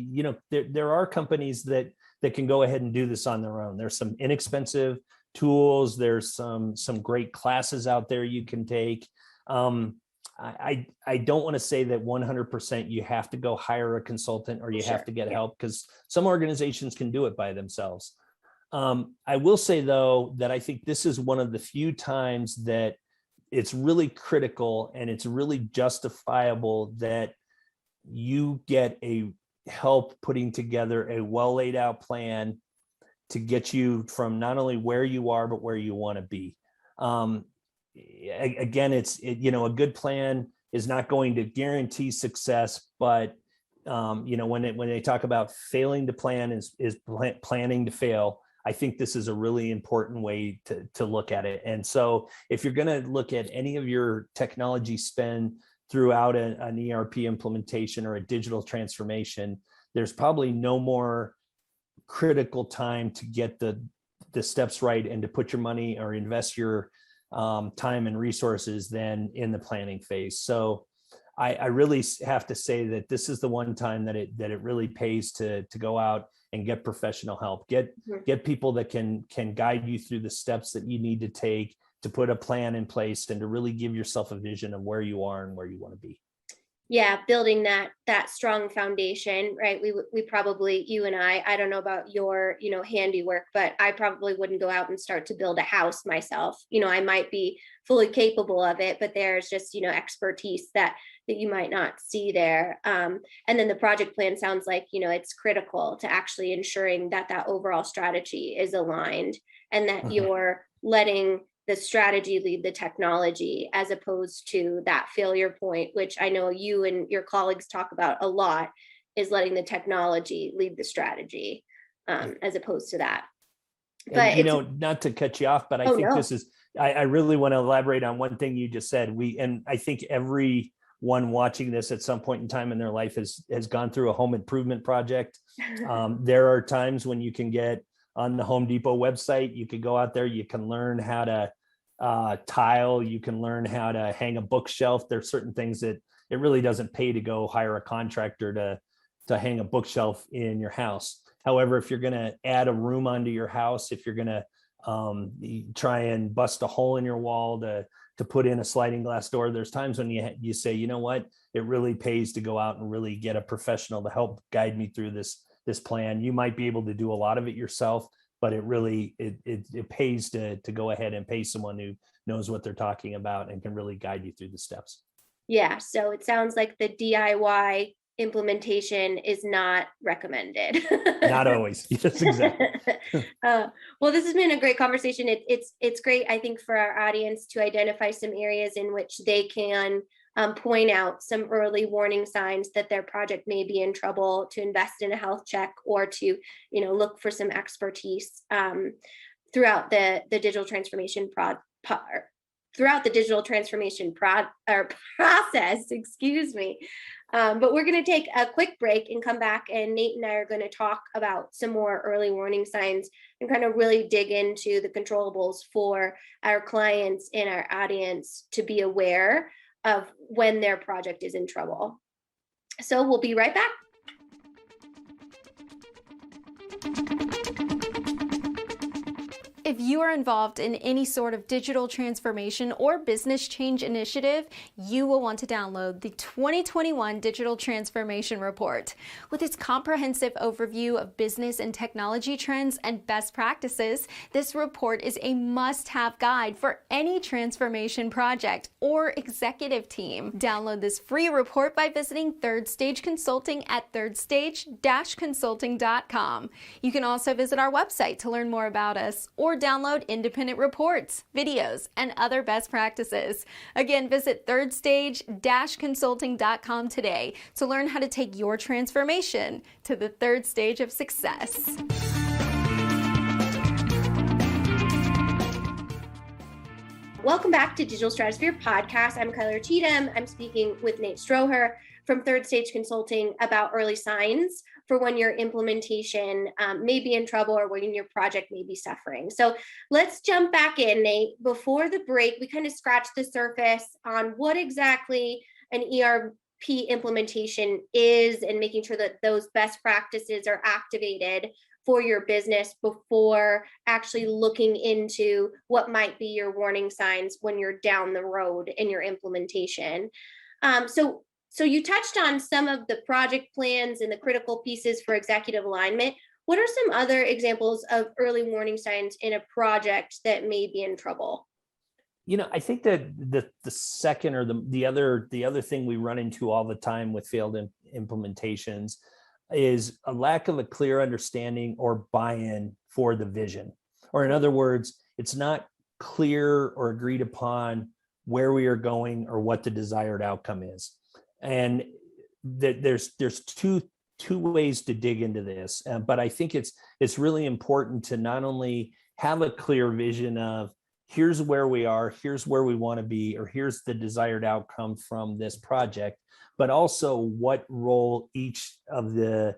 there are companies that can go ahead and do this on their own. There's some inexpensive tools. There's some great classes out there you can take. I don't want to say that 100% you have to go hire a consultant or you have to get help, because some organizations can do it by themselves. I will say, though, that I think this is one of the few times that it's really critical and it's really justifiable that you get a help putting together a well laid out plan to get you from not only where you are, but where you want to be. Again, a good plan is not going to guarantee success, but when they talk about failing to plan is planning to fail, I think this is a really important way to look at it. And so if you're going to look at any of your technology spend throughout an ERP implementation or a digital transformation, there's probably no more critical time to get the steps right and to put your money or invest your time and resources than in the planning phase. So I really have to say that this is the one time that it really pays to go out and get professional help, get people that can guide you through the steps that you need to take to put a plan in place and to really give yourself a vision of where you are and where you want to be. Yeah, building that strong foundation, right? We probably, you and I don't know about your, handiwork, but I probably wouldn't go out and start to build a house myself. I might be fully capable of it, but there's just, expertise that you might not see there. And then the project plan sounds like, it's critical to actually ensuring that overall strategy is aligned and that you're letting the strategy lead the technology, as opposed to that failure point, which I know you and your colleagues talk about a lot, is letting the technology lead the strategy, as opposed to that. But not to cut you off, but I think this is, I really want to elaborate on one thing you just said. And I think everyone watching this at some point in time in their life has gone through a home improvement project. There are times when you can get on the Home Depot website, you can go out there, you can learn how to tile, you can learn how to hang a bookshelf. There's certain things that it really doesn't pay to go hire a contractor to hang a bookshelf in your house. However, if you're going to add a room onto your house, if you're going to try and bust a hole in your wall to put in a sliding glass door, there's times when you say, you know what, it really pays to go out and really get a professional to help guide me through this plan. You might be able to do a lot of it yourself, but it really it pays to go ahead and pay someone who knows what they're talking about and can really guide you through the steps. Yeah. So it sounds like the DIY implementation is not recommended. Not always. Yes, exactly. Well, this has been a great conversation. It's great, I think, for our audience to identify some areas in which they can point out some early warning signs that their project may be in trouble, to invest in a health check, or to look for some expertise throughout the digital transformation process. Excuse me. But we're going to take a quick break and come back, and Nate and I are going to talk about some more early warning signs and kind of really dig into the controllables for our clients and our audience to be aware of when their project is in trouble. So we'll be right back. If you are involved in any sort of digital transformation or business change initiative, you will want to download the 2021 Digital Transformation Report. With its comprehensive overview of business and technology trends and best practices, this report is a must-have guide for any transformation project or executive team. Download this free report by visiting Third Stage Consulting at thirdstage-consulting.com. You can also visit our website to learn more about us, or download independent reports, videos, and other best practices. Again, visit thirdstage-consulting.com today to learn how to take your transformation to the third stage of success. Welcome back to Digital Stratosphere Podcast. I'm Kyler Cheatham. I'm speaking with Nate Stroeher from Third Stage Consulting about early signs for when your implementation may be in trouble or when your project may be suffering. So let's jump back in, Nate. Before the break, we kind of scratched the surface on what exactly an ERP implementation is and making sure that those best practices are activated for your business before actually looking into what might be your warning signs when you're down the road in your implementation. So you touched on some of the project plans and the critical pieces for executive alignment. What are some other examples of early warning signs in a project that may be in trouble? I think that the second or the other thing we run into all the time with failed implementations is a lack of a clear understanding or buy-in for the vision. Or in other words, it's not clear or agreed upon where we are going or what the desired outcome is. And there's two ways to dig into this, but I think it's really important to not only have a clear vision of here's where we are, here's where we want to be, or here's the desired outcome from this project, but also what role each of the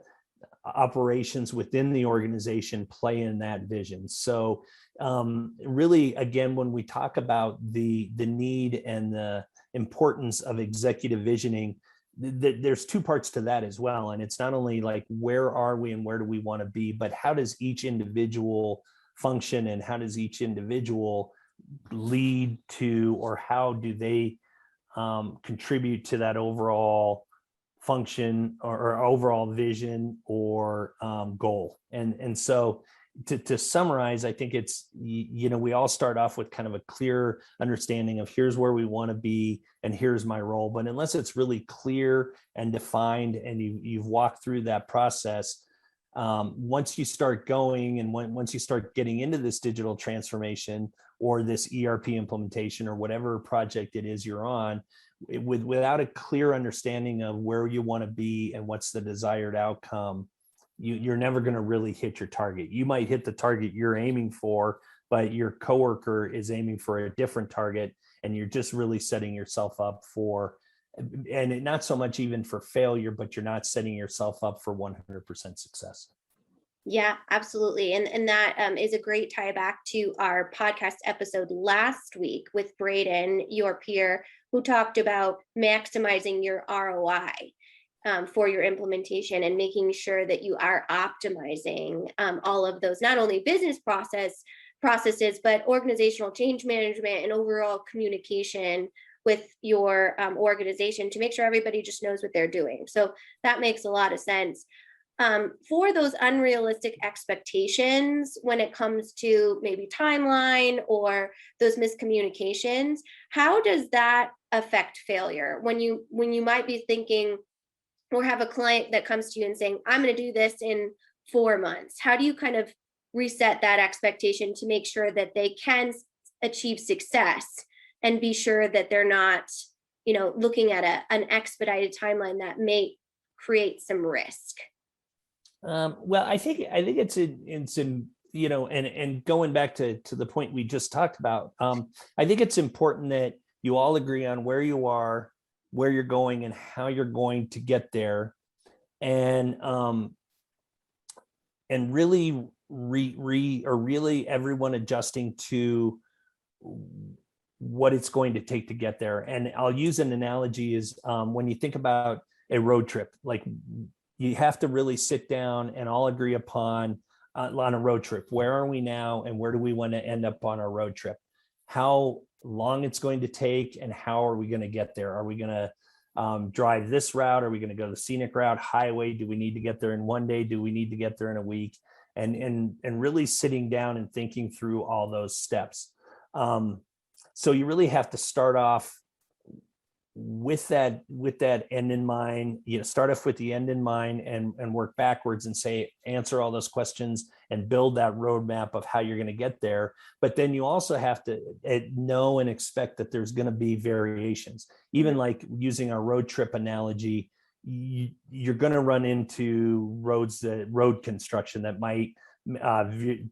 operations within the organization play in that vision. So really, again, when we talk about the need and the importance of executive visioning, there's two parts to that as well. And it's not only like, where are we and where do we want to be, but how does each individual function and how does each individual lead to, or how do they contribute to that overall function or overall vision or goal. And so to summarize, I think it's, we all start off with kind of a clear understanding of here's where we want to be and here's my role. But unless it's really clear and defined and you've walked through that process, once you start going and once you start getting into this digital transformation or this ERP implementation or whatever project it is you're on, without a clear understanding of where you want to be and what's the desired outcome, you're never going to really hit your target. You might hit the target you're aiming for, but your coworker is aiming for a different target, and you're just really setting yourself up for, and not so much even for failure, but you're not setting yourself up for 100% success. Yeah, absolutely. And that is a great tie back to our podcast episode last week with Braden, your peer, who talked about maximizing your ROI for your implementation and making sure that you are optimizing all of those, not only business processes, but organizational change management and overall communication with your organization to make sure everybody just knows what they're doing. So that makes a lot of sense. For those unrealistic expectations when it comes to maybe timeline or those miscommunications, how does that affect failure? When you might be thinking or have a client that comes to you and saying, I'm going to do this in 4 months, how do you kind of reset that expectation to make sure that they can achieve success and be sure that they're not, looking at an expedited timeline that may create some risk? Well, I think it's in and going back to the point we just talked about, I think it's important that you all agree on where you are, where you're going, and how you're going to get there, and really really everyone adjusting to what it's going to take to get there. And I'll use an analogy is when you think about a road trip, like you have to really sit down and all agree upon on a road trip. Where are we now and where do we want to end up on our road trip? How long it's going to take and how are we going to get there? Are we going to drive this route? Are we going to go the scenic route, highway? Do we need to get there in 1 day? Do we need to get there in a week? And really sitting down and thinking through all those steps. So you really have to start off with that end in mind. Start off with the end in mind and work backwards and answer all those questions and build that roadmap of how you're going to get there. But then you also have to know and expect that there's going to be variations. Even like using our road trip analogy, you're going to run into road construction that might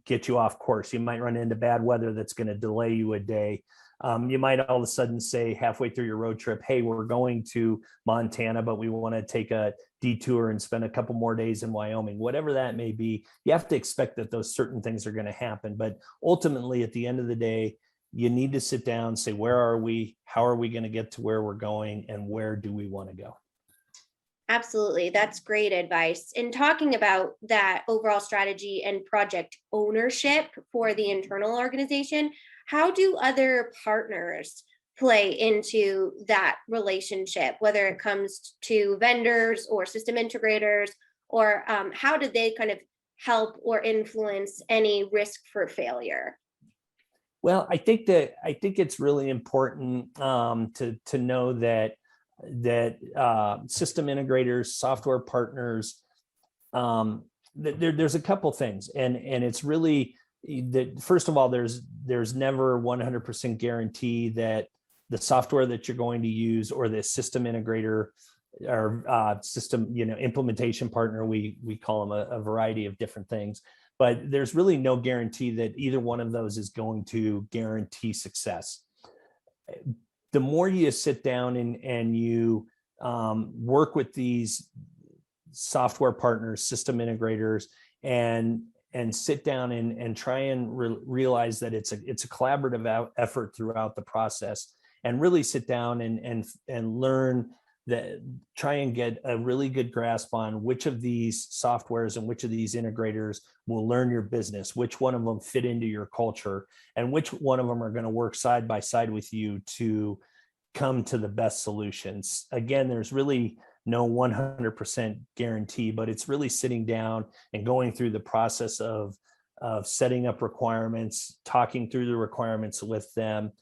get you off course. You might run into bad weather that's going to delay you a day. You might all of a sudden say halfway through your road trip, hey, we're going to Montana, but we want to take a detour and spend a couple more days in Wyoming. Whatever that may be, you have to expect that those certain things are going to happen. But ultimately, at the end of the day, you need to sit down, say, where are we? How are we going to get to where we're going? And where do we want to go? Absolutely. That's great advice. In talking about that overall strategy and project ownership for the internal organization, how do other partners play into that relationship, whether it comes to vendors or system integrators, or how do they kind of help or influence any risk for failure? Well, I think it's really important to know that system integrators, software partners, there's a couple things, and it's really that, first of all, there's never 100% guarantee that the software that you're going to use, or the system integrator or system implementation partner, we call them a variety of different things, but there's really no guarantee that either one of those is going to guarantee success. The more you sit down and you work with these software partners, system integrators, and sit down and try and realize that it's a collaborative effort throughout the process, and really sit down and learn that, try and get a really good grasp on which of these softwares and which of these integrators will learn your business, which one of them fit into your culture, and which one of them are going to work side by side with you to come to the best solutions. Again, there's really no 100% guarantee, but it's really sitting down and going through the process of setting up requirements, talking through the requirements with them,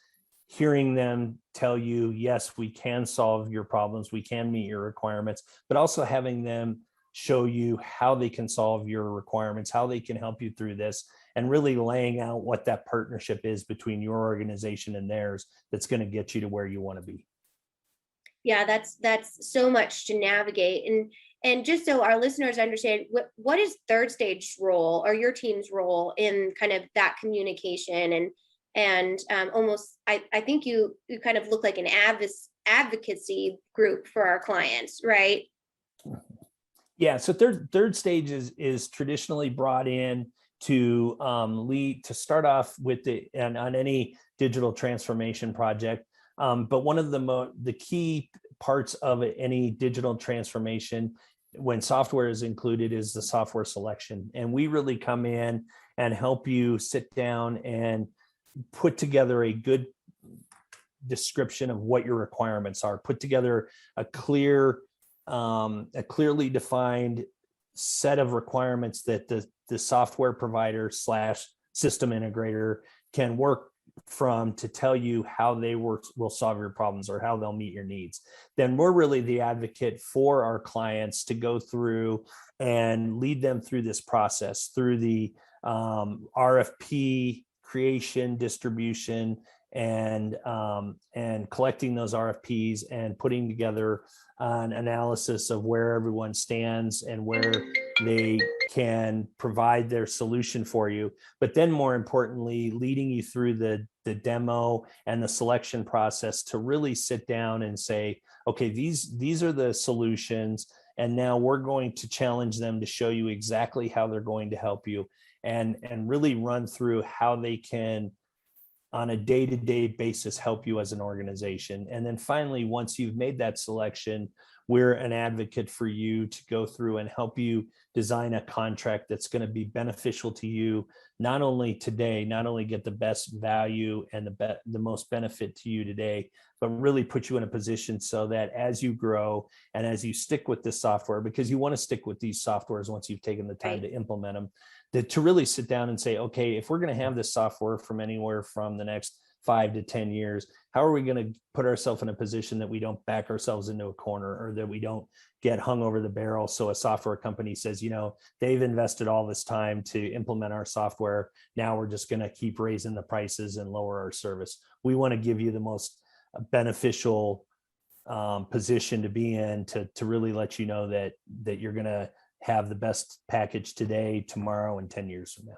hearing them tell you, yes, we can solve your problems, we can meet your requirements, but also having them show you how they can solve your requirements, how they can help you through this, and really laying out what that partnership is between your organization and theirs that's going to get you to where you want to be. Yeah, that's so much to navigate. And just so our listeners understand, what is Third Stage role, or your team's role, in kind of that communication and almost, I think you kind of look like an advocacy group for our clients, right? Yeah, so third stage is traditionally brought in to lead, to start off with on any digital transformation project. But one of the key parts of any digital transformation, when software is included, is the software selection. And we really come in and help you sit down and put together a good description of what your requirements are, put together a clearly defined set of requirements that the software provider / system integrator can work from to tell you how they will solve your problems, or how they'll meet your needs. Then we're really the advocate for our clients to go through and lead them through this process, through the RFP creation, distribution, and collecting those RFPs and putting together an analysis of where everyone stands and where they can provide their solution for you. But then more importantly, leading you through the demo and the selection process to really sit down and say, okay, these are the solutions, and now we're going to challenge them to show you exactly how they're going to help you, and really run through how they can, on a day-to-day basis, help you as an organization. And then finally, once you've made that selection, we're an advocate for you to go through and help you design a contract that's going to be beneficial to you, not only today, not only get the best value and the most benefit to you today, but really put you in a position so that as you grow and as you stick with this software, because you want to stick with these softwares once you've taken the time to implement them, to really sit down and say, okay, if we're going to have this software from anywhere from the next 5 to 10 years, how are we going to put ourselves in a position that we don't back ourselves into a corner, or that we don't get hung over the barrel? So a software company says, they've invested all this time to implement our software, now we're just going to keep raising the prices and lower our service. We want to give you the most beneficial position to be in, to really let you know that you're going to have the best package today, tomorrow, and 10 years from now.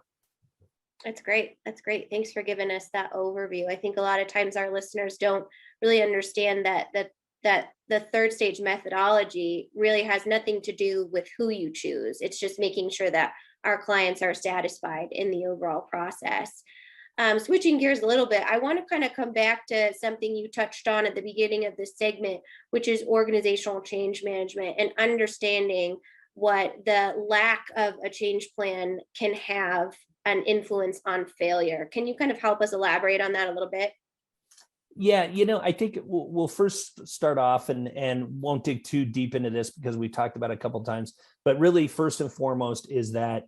That's great. That's great. Thanks for giving us that overview. I think a lot of times our listeners don't really understand that the third stage methodology really has nothing to do with who you choose. It's just making sure that our clients are satisfied in the overall process. Switching gears a little bit, I want to kind of come back to something you touched on at the beginning of this segment, which is organizational change management and understanding what the lack of a change plan can have an influence on failure. Can you kind of help us elaborate on that a little bit? Yeah, I think we'll first start off and won't dig too deep into this because we talked about it a couple of times, but really first and foremost is that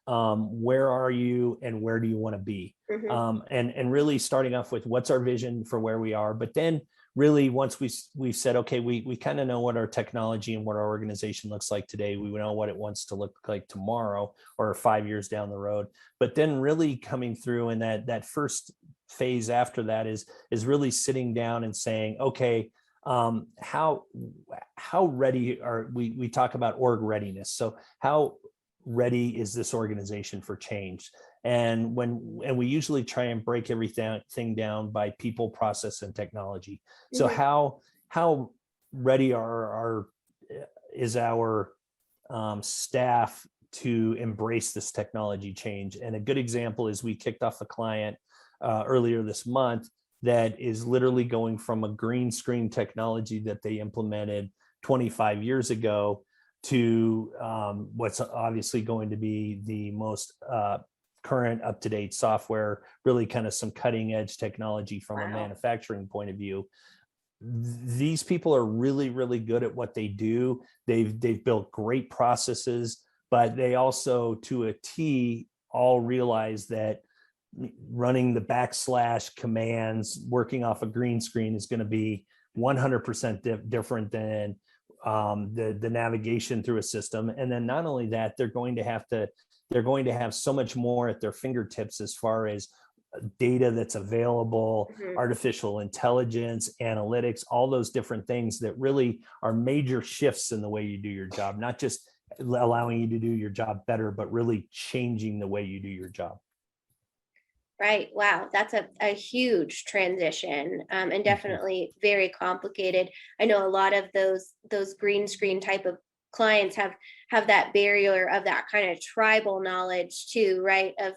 where are you and where do you want to be? And really starting off with what's our vision for where we are, but then really once we've said, okay, we kind of know what our technology and what our organization looks like today. We know what it wants to look like tomorrow or 5 years down the road. But then really coming through and that first phase after that is really sitting down and saying, okay, how ready are we talk about org readiness. So how ready is this organization for change? And we usually try and break everything down by people, process, and technology. So how ready is our staff to embrace this technology change? And a good example is we kicked off a client earlier this month that is literally going from a green screen technology that they implemented 25 years ago to what's obviously going to be the most current up-to-date software, really kind of some cutting edge technology from a manufacturing point of view. These people are really, really good at what they do. They've built great processes, but they also to a T all realize that running the / commands, working off a green screen is going to be 100% different than the navigation through a system. And then not only that, they're going to have so much more at their fingertips as far as data that's available, artificial intelligence, analytics, all those different things that really are major shifts in the way you do your job, not just allowing you to do your job better, but really changing the way you do your job. Right. Wow. That's a huge transition, and definitely very complicated. I know a lot of those green screen type of clients have that barrier of that kind of tribal knowledge too, right? Of,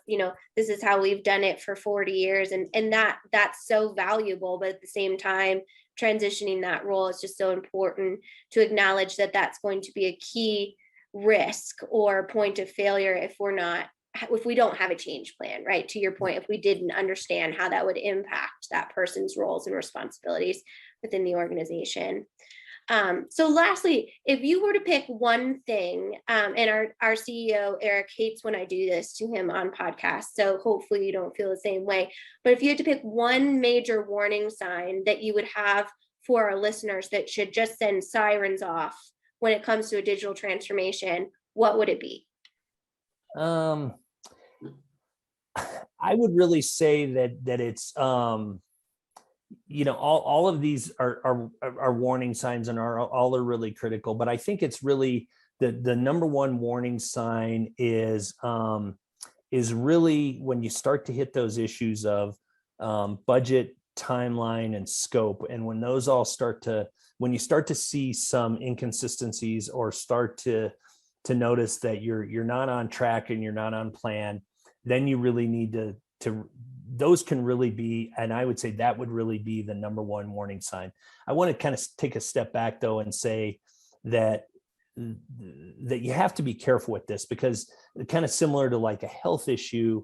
this is how we've done it for 40 years. And that's so valuable. But at the same time, transitioning that role is just so important to acknowledge that that's going to be a key risk or point of failure if we don't have a change plan, right? To your point, if we didn't understand how that would impact that person's roles and responsibilities within the organization. So lastly, if you were to pick one thing, and our CEO, Eric, hates when I do this to him on podcasts, so hopefully you don't feel the same way. But if you had to pick one major warning sign that you would have for our listeners that should just send sirens off when it comes to a digital transformation, what would it be? I would really say that it's all of these are warning signs and all are really critical, but I think it's really the number one warning sign is really when you start to hit those issues of budget, timeline, and scope, and when those all when you start to see some inconsistencies or start to notice that you're not on track and you're not on plan, then you really need to those can really be, and I would say that would really be the number one warning sign. I want to kind of take a step back though and say that you have to be careful with this, because kind of similar to like a health issue,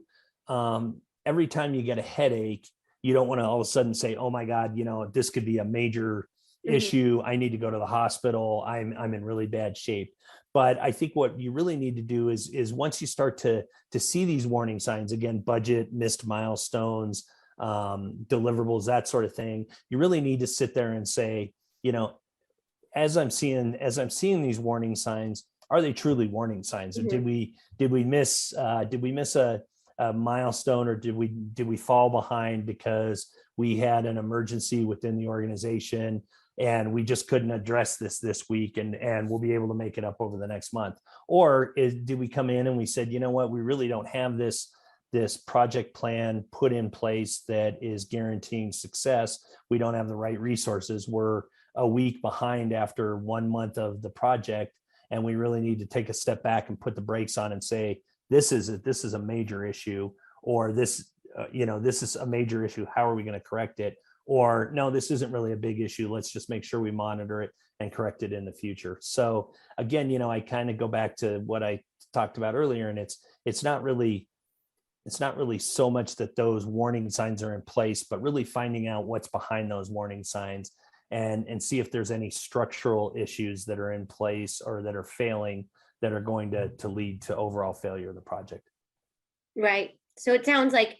every time you get a headache, you don't want to all of a sudden say, oh my God, this could be a major issue. I need to go to the hospital. I'm in really bad shape. But I think what you really need to do is once you start to see these warning signs, again, budget, missed milestones, deliverables, that sort of thing, you really need to sit there and say, as I'm seeing these warning signs, are they truly warning signs? Or did we miss a milestone, or did we fall behind because we had an emergency within the organization and we just couldn't address this week, and we'll be able to make it up over the next month? Or did we come in and we said, you know what, we really don't have this project plan put in place that is guaranteeing success. We don't have the right resources. We're a week behind after 1 month of the project, and we really need to take a step back and put the brakes on and say, this is a major issue, or this is a major issue. How are we going to correct it? Or no, this isn't really a big issue. Let's just make sure we monitor it and correct it in the future. So again, I kind of go back to what I talked about earlier, and it's not really so much that those warning signs are in place, but really finding out what's behind those warning signs and see if there's any structural issues that are in place or that are failing that are going to lead to overall failure of the project. Right. So it sounds like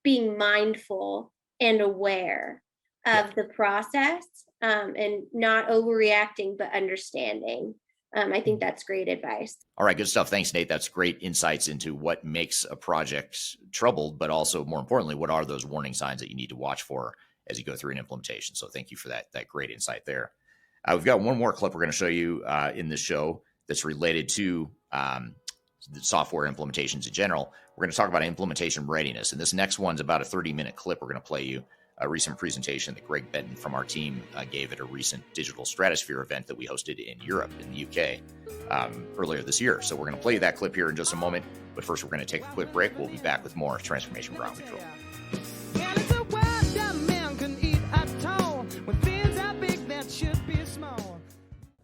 being mindful and aware of the process, and not overreacting, but understanding. I think that's great advice. All right, good stuff. Thanks, Nate. That's great insights into what makes a project troubled, but also more importantly, what are those warning signs that you need to watch for as you go through an implementation. So thank you for that great insight there. We've got one more clip we're going to show you in this show that's related to the software implementations in general. We're going to talk about implementation readiness. And this next one's about a 30-minute clip. We're going to play you a recent presentation that Greg Benton from our team gave at a recent Digital Stratosphere event that we hosted in Europe, in the UK, earlier this year. So we're going to play that clip here in just a moment. But first, we're going to take a quick break. We'll be back with more Transformation Ground Control.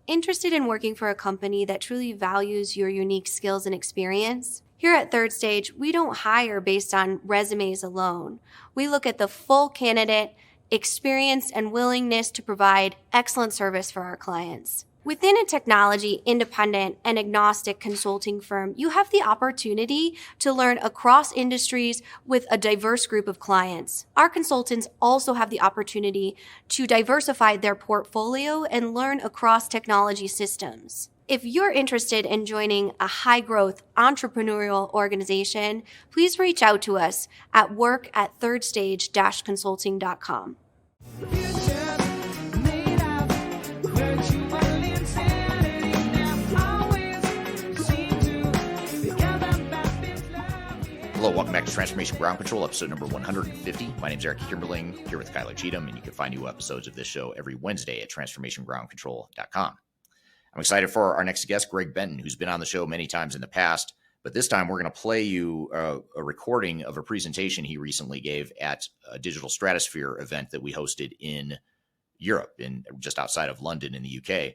Interested in working for a company that truly values your unique skills and experience? Here at Third Stage, we don't hire based on resumes alone. We look at the full candidate, experience, and willingness to provide excellent service for our clients. Within a technology independent and agnostic consulting firm, you have the opportunity to learn across industries with a diverse group of clients. Our consultants also have the opportunity to diversify their portfolio and learn across technology systems. If you're interested in joining a high-growth entrepreneurial organization, please reach out to us at work@thirdstage-consulting.com. Hello, welcome back to Transformation Ground Control, episode number 150. My name is Eric Kimberling, here with Kyler Cheatham, and you can find new episodes of this show every Wednesday at transformationgroundcontrol.com. I'm excited for our next guest, Greg Benton, who's been on the show many times in the past, but this time we're going to play you a recording of a presentation he recently gave at a Digital Stratosphere event that we hosted in Europe, just outside of London in the UK.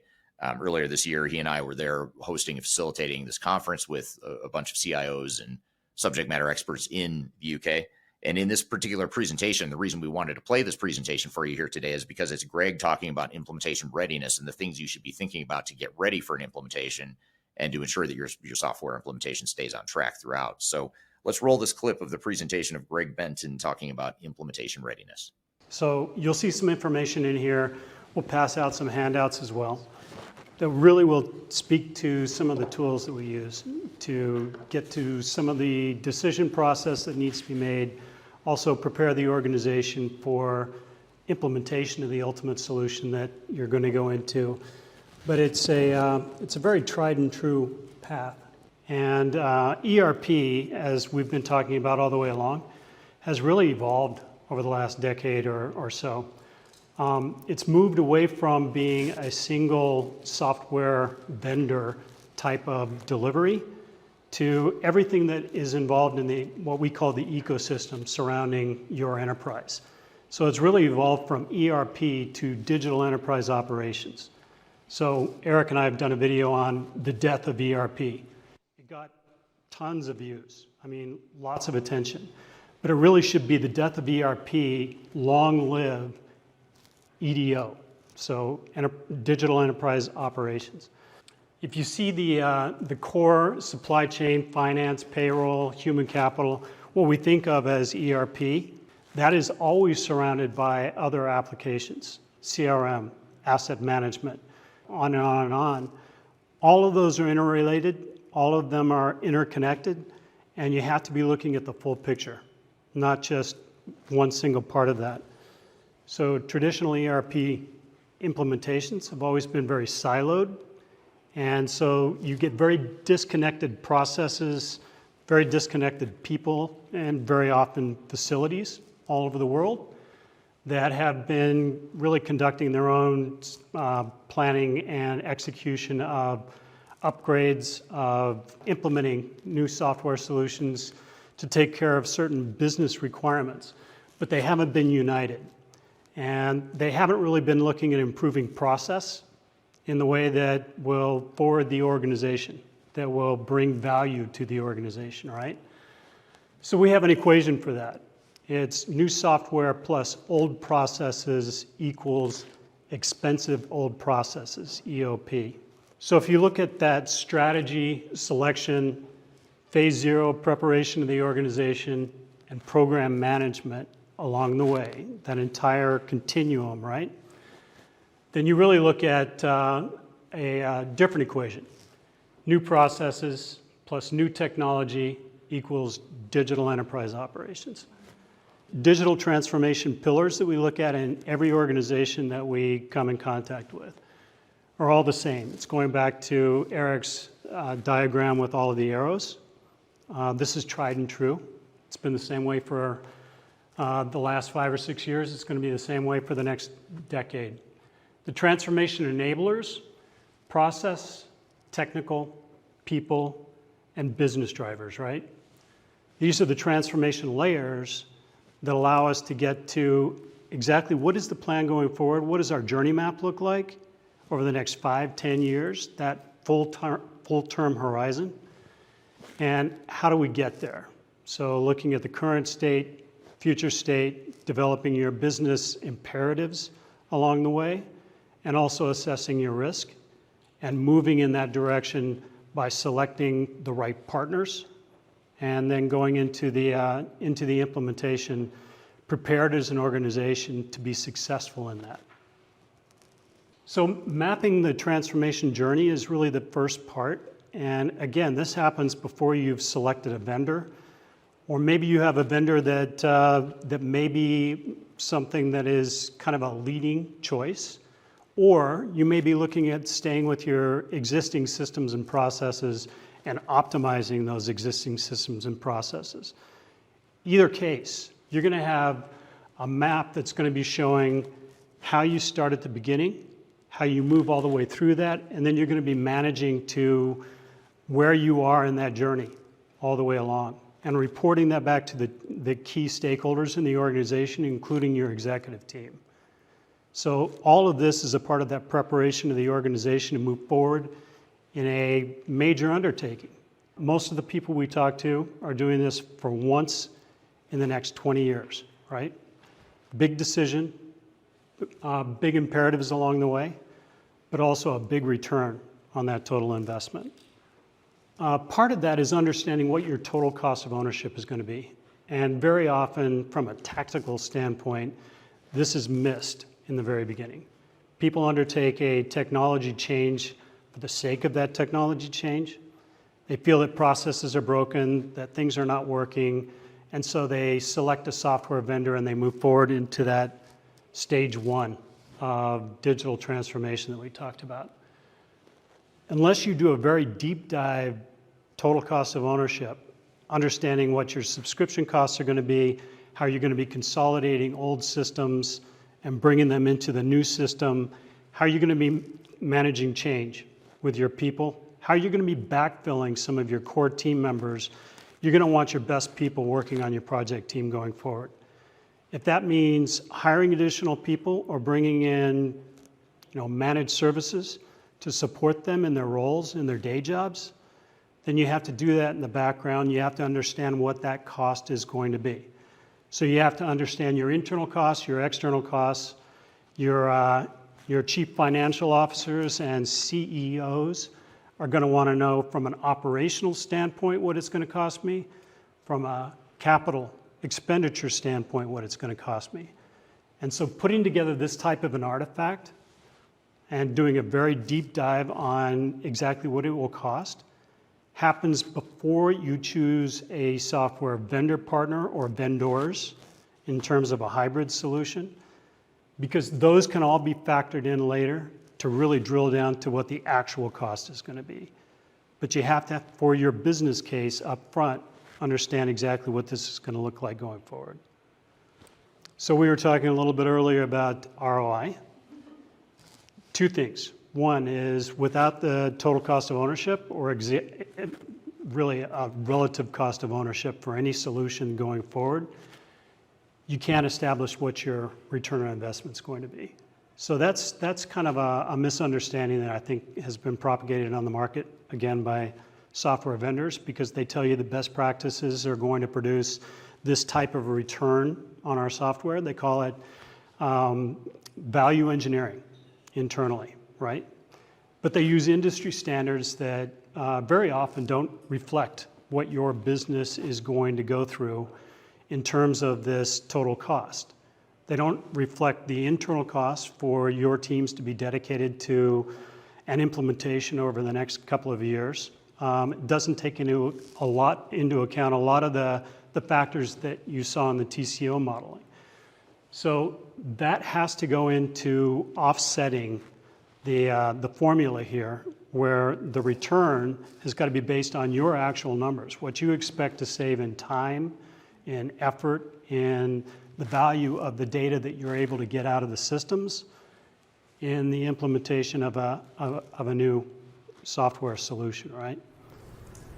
Earlier this year, he and I were there hosting and facilitating this conference with a bunch of CIOs and subject matter experts in the UK. And in this particular presentation, the reason we wanted to play this presentation for you here today is because it's Greg talking about implementation readiness and the things you should be thinking about to get ready for an implementation and to ensure that your software implementation stays on track throughout. So let's roll this clip of the presentation of Greg Benton talking about implementation readiness. So you'll see some information in here. We'll pass out some handouts as well that really will speak to some of the tools that we use to get to some of the decision process that needs to be made, also prepare the organization for implementation of the ultimate solution that you're going to go into. But it's a very tried and true path. And ERP, as we've been talking about all the way along, has really evolved over the last decade or so. It's moved away from being a single software vendor type of delivery to everything that is involved in what we call the ecosystem surrounding your enterprise. So it's really evolved from ERP to digital enterprise operations. So Eric and I have done a video on the death of ERP. It got tons of views. I mean, lots of attention. But it really should be the death of ERP, long live EDO, so digital enterprise operations. If you see the core supply chain, finance, payroll, human capital, what we think of as ERP, that is always surrounded by other applications, CRM, asset management, on and on and on. All of those are interrelated, all of them are interconnected, and you have to be looking at the full picture, not just one single part of that. So traditional ERP implementations have always been very siloed. And so you get very disconnected processes, very disconnected people, and very often facilities all over the world that have been really conducting their own planning and execution of upgrades, of implementing new software solutions to take care of certain business requirements, but they haven't been united. And they haven't really been looking at improving process in the way that will forward the organization, that will bring value to the organization, right? So we have an equation for that. It's new software plus old processes equals expensive old processes, EOP. So if you look at that strategy, selection, phase 0 preparation of the organization, and program management along the way, that entire continuum, right? Then you really look at a different equation. New processes plus new technology equals digital enterprise operations. Digital transformation pillars that we look at in every organization that we come in contact with are all the same. It's going back to Eric's diagram with all of the arrows. This is tried and true. It's been the same way for the last 5 or 6 years. It's going to be the same way for the next decade. The transformation enablers, process, technical, people, and business drivers, right? These are the transformation layers that allow us to get to exactly what is the plan going forward, what does our journey map look like over the next 5, 10 years, that full-term horizon, and how do we get there? So looking at the current state, future state, developing your business imperatives along the way, and also assessing your risk, and moving in that direction by selecting the right partners, and then going into the implementation, prepared as an organization to be successful in that. So mapping the transformation journey is really the first part. And again, this happens before you've selected a vendor, or maybe you have a vendor that may be something that is kind of a leading choice, or you may be looking at staying with your existing systems and processes and optimizing those existing systems and processes. Either case, you're going to have a map that's going to be showing how you start at the beginning, how you move all the way through that, and then you're going to be managing to where you are in that journey all the way along, and reporting that back to the key stakeholders in the organization, including your executive team. So all of this is a part of that preparation of the organization to move forward in a major undertaking. Most of the people we talk to are doing this for once in the next 20 years, right? Big decision, big imperatives along the way, but also a big return on that total investment. Part of that is understanding what your total cost of ownership is going to be. And very often, from a tactical standpoint, this is missed in the very beginning. People undertake a technology change for the sake of that technology change. They feel that processes are broken, that things are not working, and so they select a software vendor and they move forward into that stage 1 of digital transformation that we talked about. Unless you do a very deep dive total cost of ownership, understanding what your subscription costs are going to be, how you're going to be consolidating old systems and bringing them into the new system, how you're going to be managing change with your people, how you're going to be backfilling some of your core team members. You're going to want your best people working on your project team going forward. If that means hiring additional people or bringing in, managed services to support them in their roles, in their day jobs, then you have to do that in the background. You have to understand what that cost is going to be. So you have to understand your internal costs, your external costs, your chief financial officers and CEOs are going to want to know from an operational standpoint what it's going to cost me, from a capital expenditure standpoint what it's going to cost me. And so putting together this type of an artifact and doing a very deep dive on exactly what it will cost happens before you choose a software vendor partner or vendors in terms of a hybrid solution, because those can all be factored in later to really drill down to what the actual cost is going to be. But you have to, for your business case up front, understand exactly what this is going to look like going forward. So we were talking a little bit earlier about ROI. Two things. One is without the total cost of ownership or really a relative cost of ownership for any solution going forward, you can't establish what your return on investment is going to be. So that's kind of a misunderstanding that I think has been propagated on the market, again, by software vendors, because they tell you the best practices are going to produce this type of return on our software. They call it value engineering internally, right? But they use industry standards that very often don't reflect what your business is going to go through in terms of this total cost. They don't reflect the internal costs for your teams to be dedicated to an implementation over the next couple of years. It doesn't take into account a lot of the factors that you saw in the TCO modeling. So that has to go into offsetting the formula here, where the return has got to be based on your actual numbers, what you expect to save in time, in effort, in the value of the data that you're able to get out of the systems in the implementation of a new software solution, right?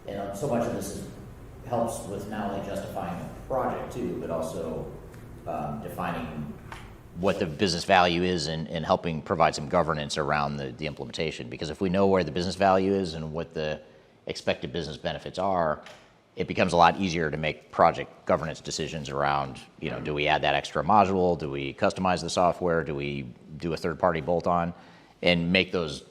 And so much of this helps with not only justifying the project too, but also defining what the business value is and helping provide some governance around the implementation. Because if we know where the business value is and what the expected business benefits are, it becomes a lot easier to make project governance decisions around, do we add that extra module? Do we customize the software? Do we do a third-party bolt-on? And make those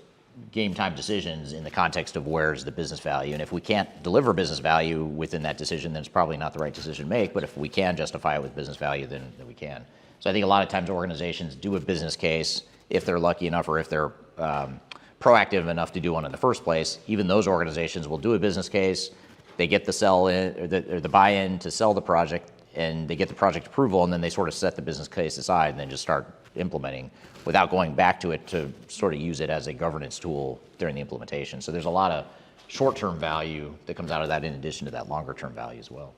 game time decisions in the context of where's the business value. And if we can't deliver business value within that decision, then it's probably not the right decision to make. But if we can justify it with business value, then we can. So I think a lot of times organizations do a business case if they're lucky enough or if they're proactive enough to do one in the first place. Even those organizations will do a business case. They get the sell in or the buy-in to sell the project, and they get the project approval, and then they sort of set the business case aside and then just start implementing without going back to it to sort of use it as a governance tool during the implementation. So there's a lot of short-term value that comes out of that in addition to that longer-term value as well.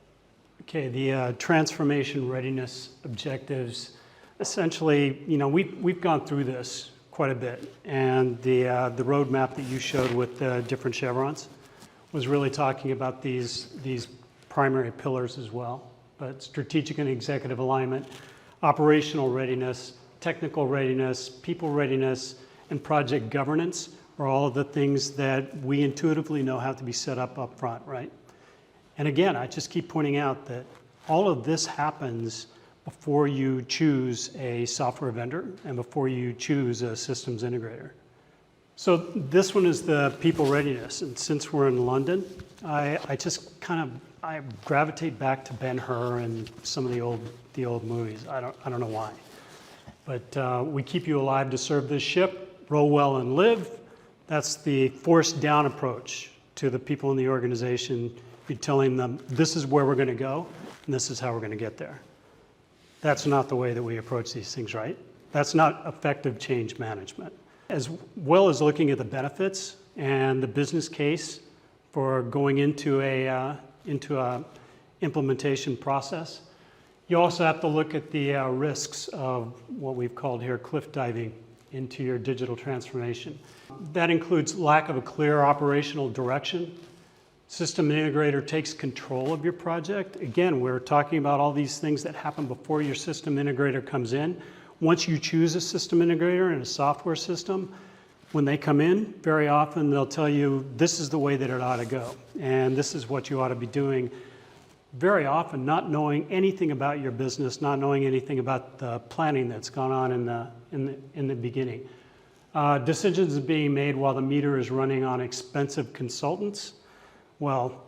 Okay, the transformation readiness objectives, essentially, we've gone through this quite a bit, and the roadmap that you showed with the different chevrons was really talking about these primary pillars as well. But strategic and executive alignment, operational readiness, technical readiness, people readiness, and project governance are all of the things that we intuitively know have to be set up front, right? And again, I just keep pointing out that all of this happens before you choose a software vendor and before you choose a systems integrator. So this one is the people readiness. And since we're in London, I just I gravitate back to Ben-Hur and some of the old movies. I don't know why. But we keep you alive to serve this ship, roll well and live. That's the forced down approach to the people in the organization. You're telling them, this is where we're going to go, and this is how we're going to get there. That's not the way that we approach these things, right? That's not effective change management. As well as looking at the benefits and the business case for going into a implementation process, you also have to look at the risks of what we've called here cliff diving into your digital transformation. That includes lack of a clear operational direction. System integrator takes control of your project. Again, we're talking about all these things that happen before your system integrator comes in. Once you choose a system integrator and a software system, when they come in, very often they'll tell you, this is the way that it ought to go, and this is what you ought to be doing. Very often not knowing anything about your business, not knowing anything about the planning that's gone on in the beginning. Decisions are being made while the meter is running on expensive consultants. Well,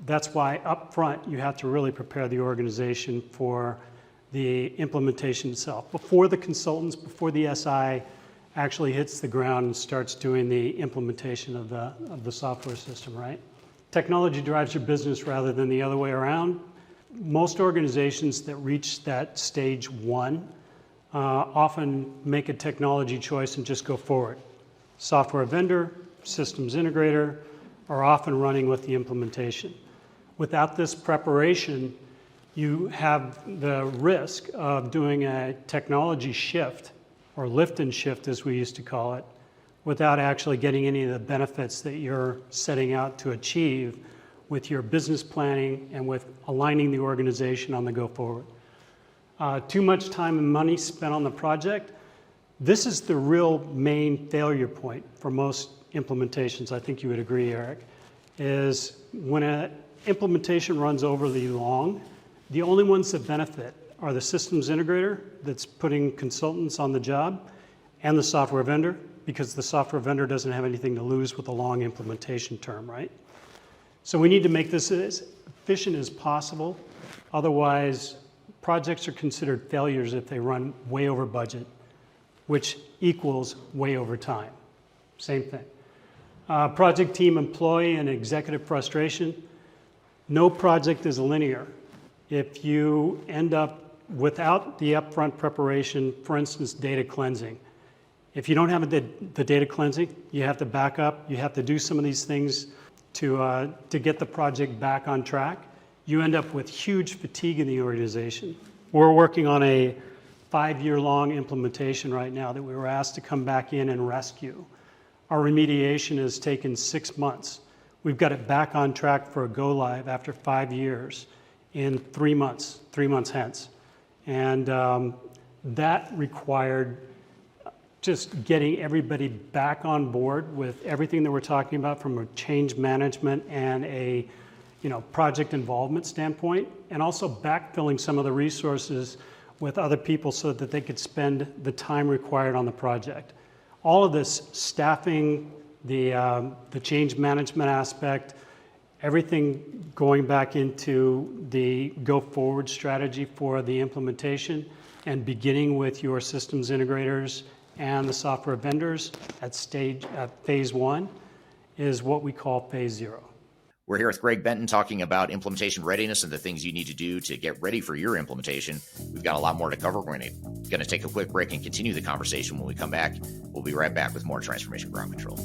that's why up front you have to really prepare the organization for the implementation itself. Before the consultants, before the SI actually hits the ground and starts doing the implementation of the software system, right? Technology drives your business rather than the other way around. Most organizations that reach that stage one often make a technology choice and just go forward. Software vendor, systems integrator are often running with the implementation. Without this preparation, you have the risk of doing a technology shift, or lift and shift as we used to call it, without actually getting any of the benefits that you're setting out to achieve with your business planning and with aligning the organization on the go forward. Too much time and money spent on the project. This is the real main failure point for most implementations. I think you would agree, Eric, is when an implementation runs overly long, the only ones that benefit are the systems integrator that's putting consultants on the job and the software vendor, because the software vendor doesn't have anything to lose with a long implementation term, right? So we need to make this as efficient as possible. Otherwise, projects are considered failures if they run way over budget, which equals way over time. Same thing. Project team employee and executive frustration. No project is linear. If you end up without the upfront preparation, for instance, data cleansing, if you don't have the data cleansing, you have to back up, you have to do some of these things to get the project back on track. You end up with huge fatigue in the organization. We're working on a 5-year-long implementation right now that we were asked to come back in and rescue. Our remediation has taken 6 months. We've got it back on track for a go live after 5 years in 3 months hence. And that required just getting everybody back on board with everything that we're talking about from a change management and a project involvement standpoint, and also backfilling some of the resources with other people so that they could spend the time required on the project. All of this staffing, the change management aspect, everything going back into the go forward strategy for the implementation, and beginning with your systems integrators and the software vendors at phase 1 is what we call phase 0. We're here with Greg Benton talking about implementation readiness and the things you need to do to get ready for your implementation. We've got a lot more to cover. We're going to take a quick break and continue the conversation. When we come back, we'll be right back with more Transformation Ground Control.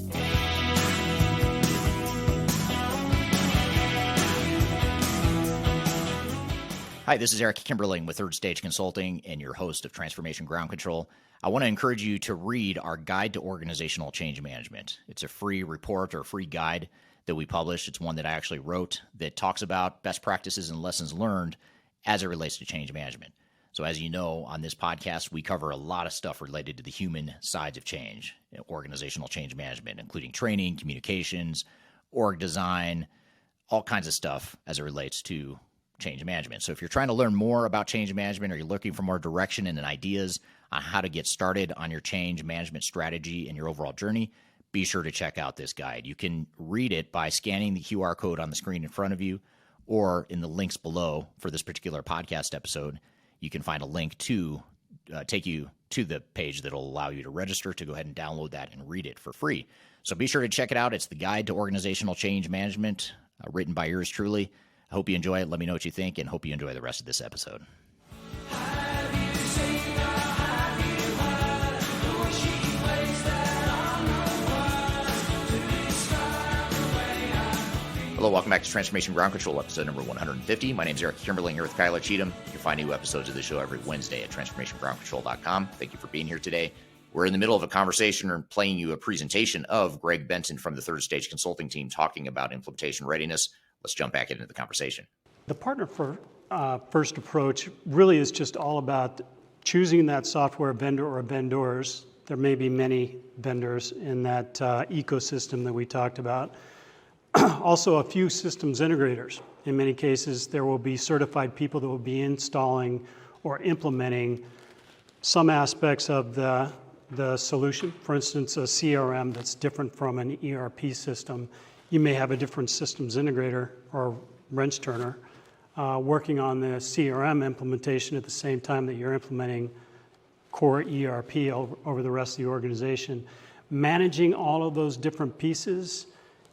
Hi, this is Eric Kimberling with Third Stage Consulting and your host of Transformation Ground Control. I want to encourage you to read our Guide to Organizational Change Management. It's a free report or free guide that we published. It's one that I actually wrote that talks about best practices and lessons learned as it relates to change management. So as you know, on this podcast, we cover a lot of stuff related to the human sides of change, organizational change management, including training, communications, org design, all kinds of stuff as it relates to change management. So if you're trying to learn more about change management, or you're looking for more direction and ideas on how to get started on your change management strategy and your overall journey, be sure to check out this guide. You can read it by scanning the QR code on the screen in front of you, or in the links below for this particular podcast episode. You can find a link to take you to the page that will allow you to register to go ahead and download that and read it for free. So be sure to check it out. It's the Guide to Organizational Change Management, written by yours truly. I hope you enjoy it. Let me know what you think, and hope you enjoy the rest of this episode. Hello, welcome back to Transformation Ground Control, episode number 150. My name is Eric Kimberling here with Cheatham. You can find new episodes of the show every Wednesday at transformationgroundcontrol.com. Thank you for being here today. We're in the middle of a conversation or playing you a presentation of Greg Benton from the Third Stage Consulting team talking about implementation readiness. Let's jump back into the conversation. The partner first approach really is just all about choosing that software vendor or vendors. There may be many vendors in that ecosystem that we talked about. Also, a few systems integrators. In many cases, there will be certified people that will be installing or implementing some aspects of the solution. For instance, a CRM that's different from an ERP system. You may have a different systems integrator or wrench turner working on the CRM implementation at the same time that you're implementing core ERP over the rest of the organization. Managing all of those different pieces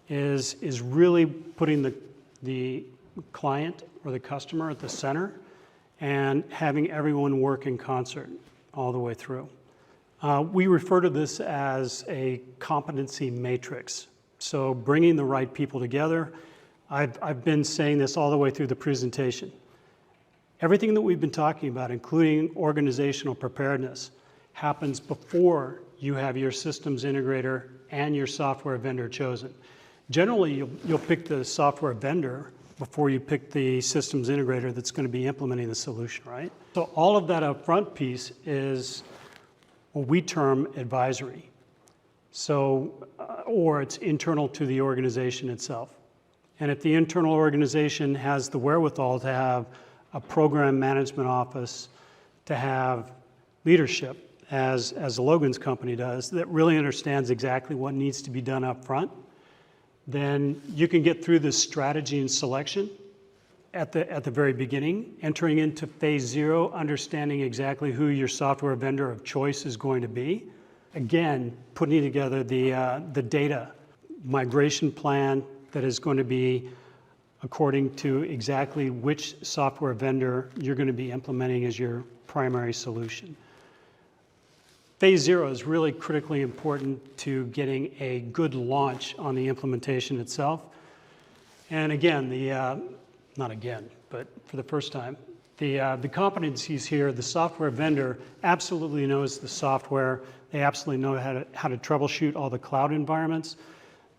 is really putting the client or the customer at the center and having everyone work in concert all the way through. We refer to this as a competency matrix. So bringing the right people together. I've been saying this all the way through the presentation. Everything that we've been talking about, including organizational preparedness, happens before you have your systems integrator and your software vendor chosen. Generally, you'll pick the software vendor before you pick the systems integrator that's going to be implementing the solution, right? So all of that upfront piece is what we term advisory. So, or it's internal to the organization itself. And if the internal organization has the wherewithal to have a program management office, to have leadership, as Logan's company does, that really understands exactly what needs to be done up front, then you can get through the strategy and selection at the very beginning, entering into phase 0, understanding exactly who your software vendor of choice is going to be. Again, putting together the data migration plan that is going to be according to exactly which software vendor you're going to be implementing as your primary solution. Phase 0 is really critically important to getting a good launch on the implementation itself. And again, not again, but for the first time, the competencies here, the software vendor absolutely knows the software. They absolutely know how to troubleshoot all the cloud environments.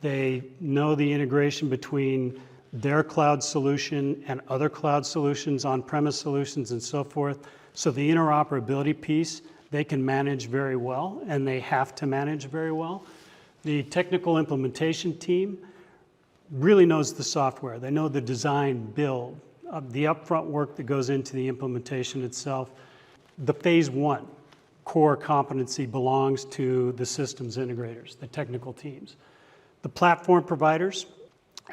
They know the integration between their cloud solution and other cloud solutions, on-premise solutions, and so forth. So the interoperability piece, they can manage very well, and they have to manage very well. The technical implementation team really knows the software. They know the design, build, the upfront work that goes into the implementation itself. The phase 1 core competency belongs to the systems integrators, the technical teams. The platform providers,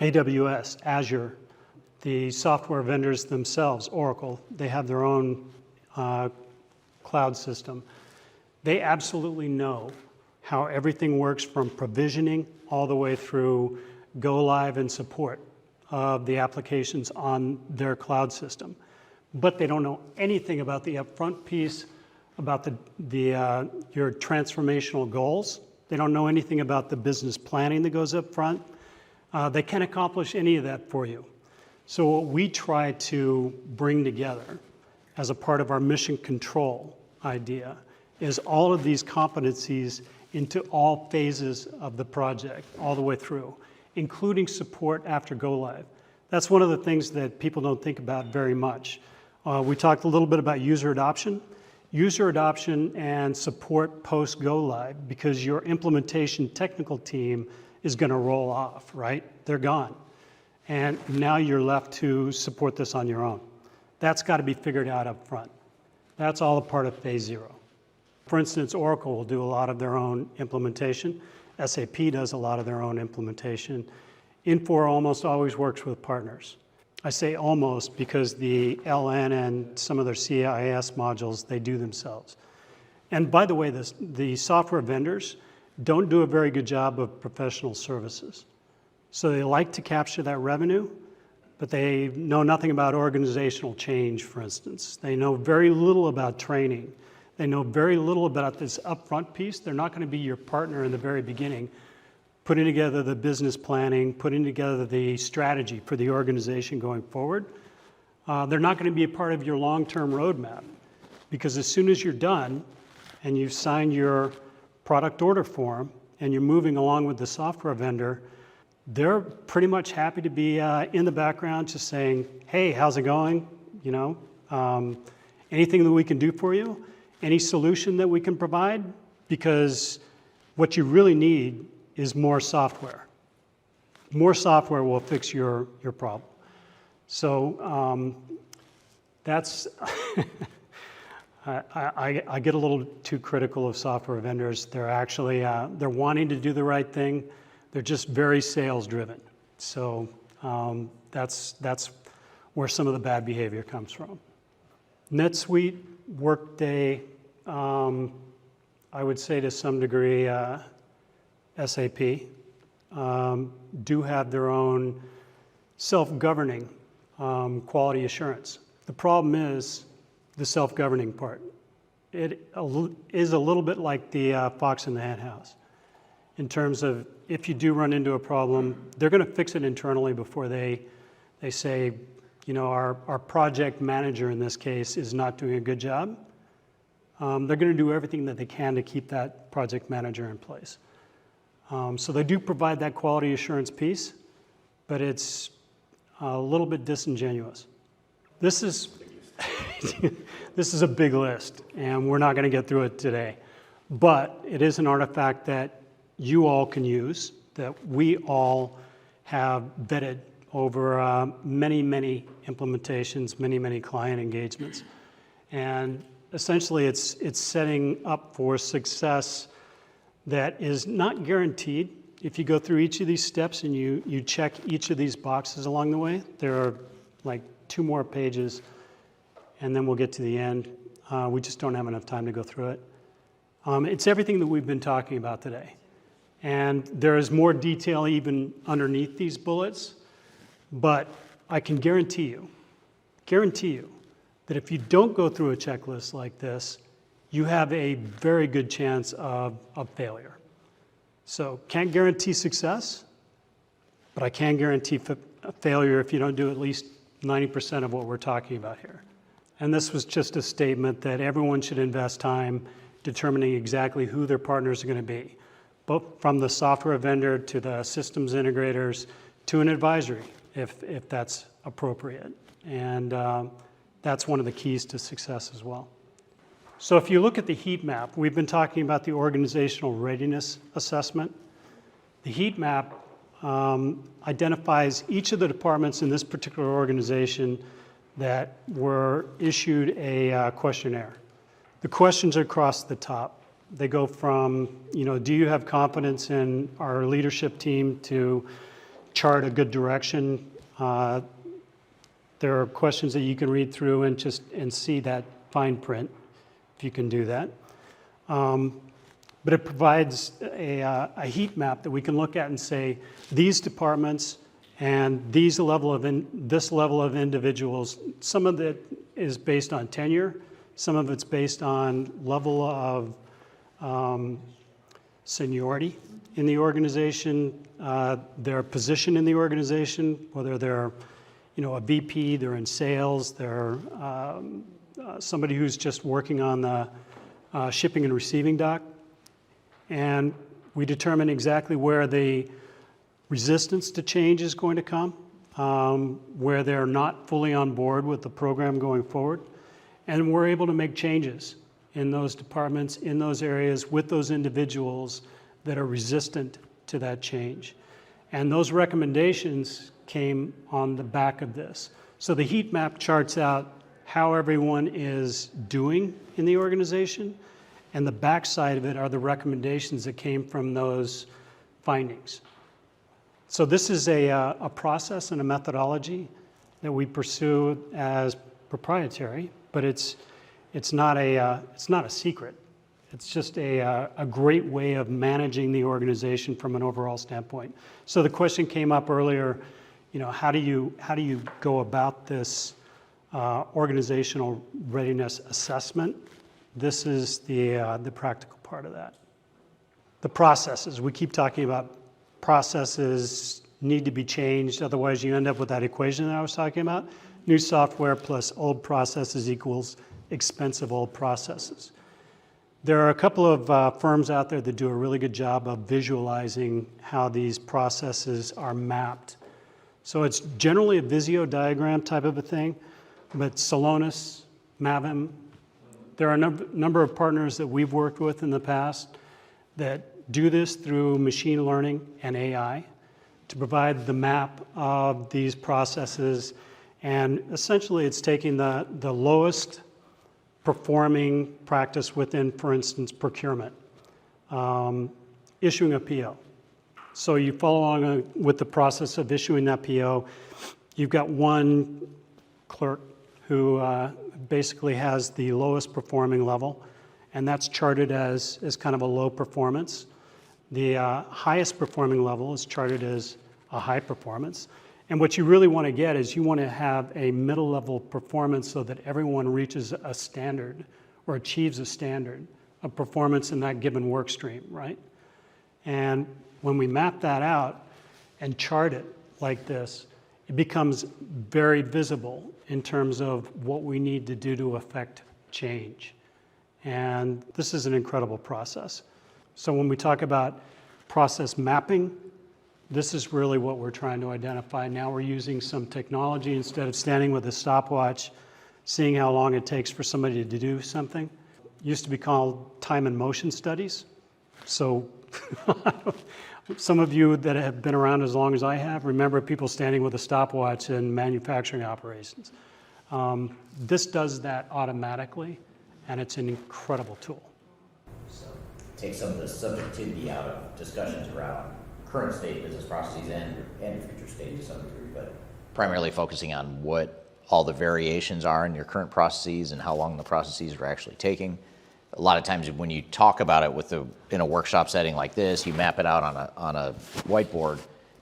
AWS, Azure, the software vendors themselves, Oracle, they have their own cloud system. They absolutely know how everything works from provisioning all the way through go live and support of the applications on their cloud system. But they don't know anything about the upfront piece, about your transformational goals. They don't know anything about the business planning that goes up front. They can't accomplish any of that for you. So what we try to bring together as a part of our mission control idea is all of these competencies into all phases of the project, all the way through, including support after go live. That's one of the things that people don't think about very much. We talked a little bit about user adoption and support post go live, because your implementation technical team is going to roll off, right? They're gone. And now you're left to support this on your own. That's got to be figured out up front. That's all a part of phase 0. For instance, Oracle will do a lot of their own implementation. SAP does a lot of their own implementation. Infor almost always works with partners. I say almost because the LN and some of their CIS modules, they do themselves. And by the way, the software vendors don't do a very good job of professional services. So they like to capture that revenue, but they know nothing about organizational change, for instance. They know very little about training. They know very little about this upfront piece. They're not going to be your partner in the very beginning, putting together the business planning, putting together the strategy for the organization going forward. They're not going to be a part of your long-term roadmap, because as soon as you're done and you've signed your product order form and you're moving along with the software vendor, they're pretty much happy to be in the background just saying, hey, how's it going? You know, anything that we can do for you? Any solution that we can provide? Because what you really need is more software. More software will fix your problem. So that's, I get a little too critical of software vendors. They're actually, they're wanting to do the right thing. They're just very sales driven. So that's where some of the bad behavior comes from. NetSuite, Workday, I would say to some degree, SAP, do have their own self-governing quality assurance. The problem is the self-governing part. It is a little bit like the fox in the hen house, in terms of if you do run into a problem, they're going to fix it internally before they say, you know, our project manager in this case is not doing a good job. They're going to do everything that they can to keep that project manager in place. So they do provide that quality assurance piece, but it's a little bit disingenuous. This is this is a big list, and we're not going to get through it today. But it is an artifact that you all can use, that we all have vetted over many, many implementations, many, many client engagements. And essentially, it's setting up for success that is not guaranteed. If you go through each of these steps and you check each of these boxes along the way, there are like 2 more pages, and then we'll get to the end. We just don't have enough time to go through it. It's everything that we've been talking about today. And there is more detail even underneath these bullets, but I can guarantee you that if you don't go through a checklist like this, you have a very good chance of failure. So can't guarantee success, but I can guarantee failure if you don't do at least 90% of what we're talking about here. And this was just a statement that everyone should invest time determining exactly who their partners are going to be, both from the software vendor to the systems integrators to an advisory, if that's appropriate. And that's one of the keys to success as well. So if you look at the heat map, we've been talking about the organizational readiness assessment. The heat map identifies each of the departments in this particular organization that were issued a questionnaire. The questions are across the top. They go from, do you have confidence in our leadership team to chart a good direction? There are questions that you can read through and see that fine print, if you can do that. But it provides a heat map that we can look at and say, these departments and this level of individuals, some of it is based on tenure, some of it's based on level of seniority in the organization, their position in the organization, whether they're a VP, they're in sales, they're somebody who's just working on the shipping and receiving dock. And we determine exactly where the resistance to change is going to come, where they're not fully on board with the program going forward. And we're able to make changes in those departments, in those areas, with those individuals that are resistant to that change. And those recommendations came on the back of this. So the heat map charts out how everyone is doing in the organization, and the backside of it are the recommendations that came from those findings. So this is a process and a methodology that we pursue as proprietary, but it's not a secret. It's just a great way of managing the organization from an overall standpoint. So the question came up earlier, how do you go about this organizational readiness assessment? This is the practical part of that. The processes, we keep talking about processes need to be changed, otherwise you end up with that equation that I was talking about. New software plus old processes equals expensive old processes. There are a couple of firms out there that do a really good job of visualizing how these processes are mapped. So it's generally a Visio diagram type of a thing, but Celonis, Mavim, there are a number of partners that we've worked with in the past that do this through machine learning and AI to provide the map of these processes. And essentially it's taking the lowest performing practice within, for instance, procurement, issuing a PO. So you follow along with the process of issuing that PO. You've got one clerk who basically has the lowest performing level, and that's charted as kind of a low performance. The highest performing level is charted as a high performance. And what you really want to get is you want to have a middle level performance so that everyone reaches a standard or achieves a standard of performance in that given work stream, right? And when we map that out and chart it like this, it becomes very visible in terms of what we need to do to affect change. And this is an incredible process. So when we talk about process mapping. This is really what we're trying to identify. Now we're using some technology instead of standing with a stopwatch, seeing how long it takes for somebody to do something. It used to be called time and motion studies. So some of you that have been around as long as I have remember people standing with a stopwatch in manufacturing operations. This does that automatically, and it's an incredible tool. So take some of the subjectivity out of discussions around current state business processes and future state to some degree, but primarily focusing on what all the variations are in your current processes and how long the processes are actually taking. A lot of times when you talk about it in a workshop setting like this, you map it out on a whiteboard,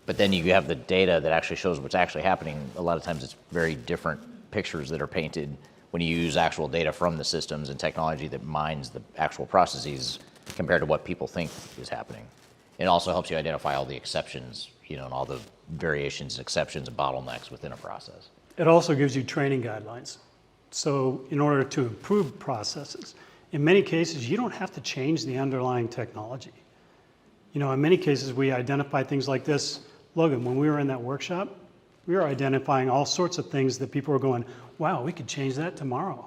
but then you have the data that actually shows what's actually happening. A lot of times it's very different pictures that are painted when you use actual data from the systems and technology that mines the actual processes compared to what people think is happening. It also helps you identify all the exceptions, and all the variations, exceptions, and bottlenecks within a process. It also gives you training guidelines. So in order to improve processes, in many cases, you don't have to change the underlying technology. In many cases, we identify things like this. Logan, when we were in that workshop, we were identifying all sorts of things that people were going, wow, we could change that tomorrow.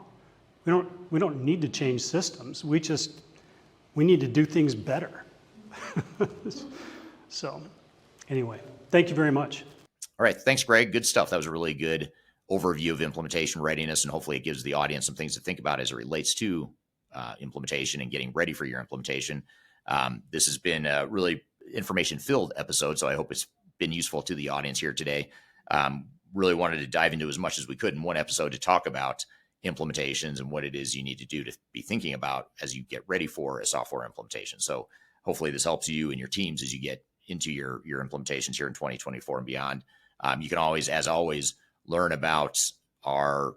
We don't need to change systems. We need to do things better. So anyway, thank you very much. All right. Thanks, Greg. Good stuff. That was a really good overview of implementation readiness, and hopefully it gives the audience some things to think about as it relates to implementation and getting ready for your implementation. This has been a really information-filled episode, so I hope it's been useful to the audience here today. Really wanted to dive into as much as we could in one episode to talk about implementations and what it is you need to do to be thinking about as you get ready for a software implementation. So hopefully this helps you and your teams as you get into your implementations here in 2024 and beyond. You can always, as always, learn about our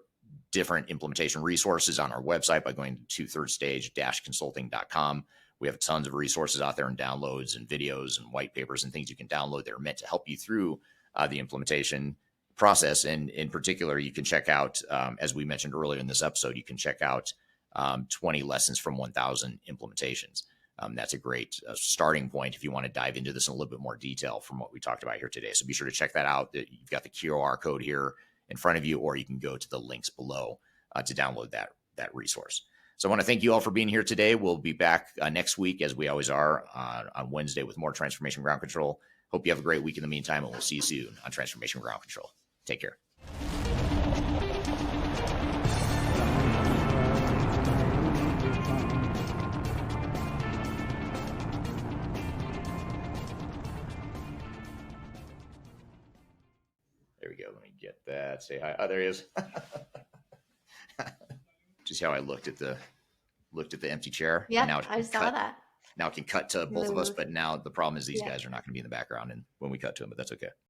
different implementation resources on our website by going to thirdstage-consulting.com. We have tons of resources out there and downloads and videos and white papers and things you can download that are meant to help you through the implementation process. And in particular, you can check out, as we mentioned earlier in this episode, you can check out 20 lessons from 1,000 implementations. That's a great starting point if you want to dive into this in a little bit more detail from what we talked about here today. So be sure to check that out. You've got the QR code here in front of you, or you can go to the links below to download that resource. So I want to thank you all for being here today. We'll be back next week, as we always are, on Wednesday with more Transformation Ground Control. Hope you have a great week in the meantime, and we'll see you soon on Transformation Ground Control. Take care. There we go. Let me get that. Say hi. Oh, there he is. Just how I looked at the empty chair. Yeah, now I saw that. Now it can cut to both of us, but now the problem is these guys are not going to be in the background and when we cut to them, but that's okay.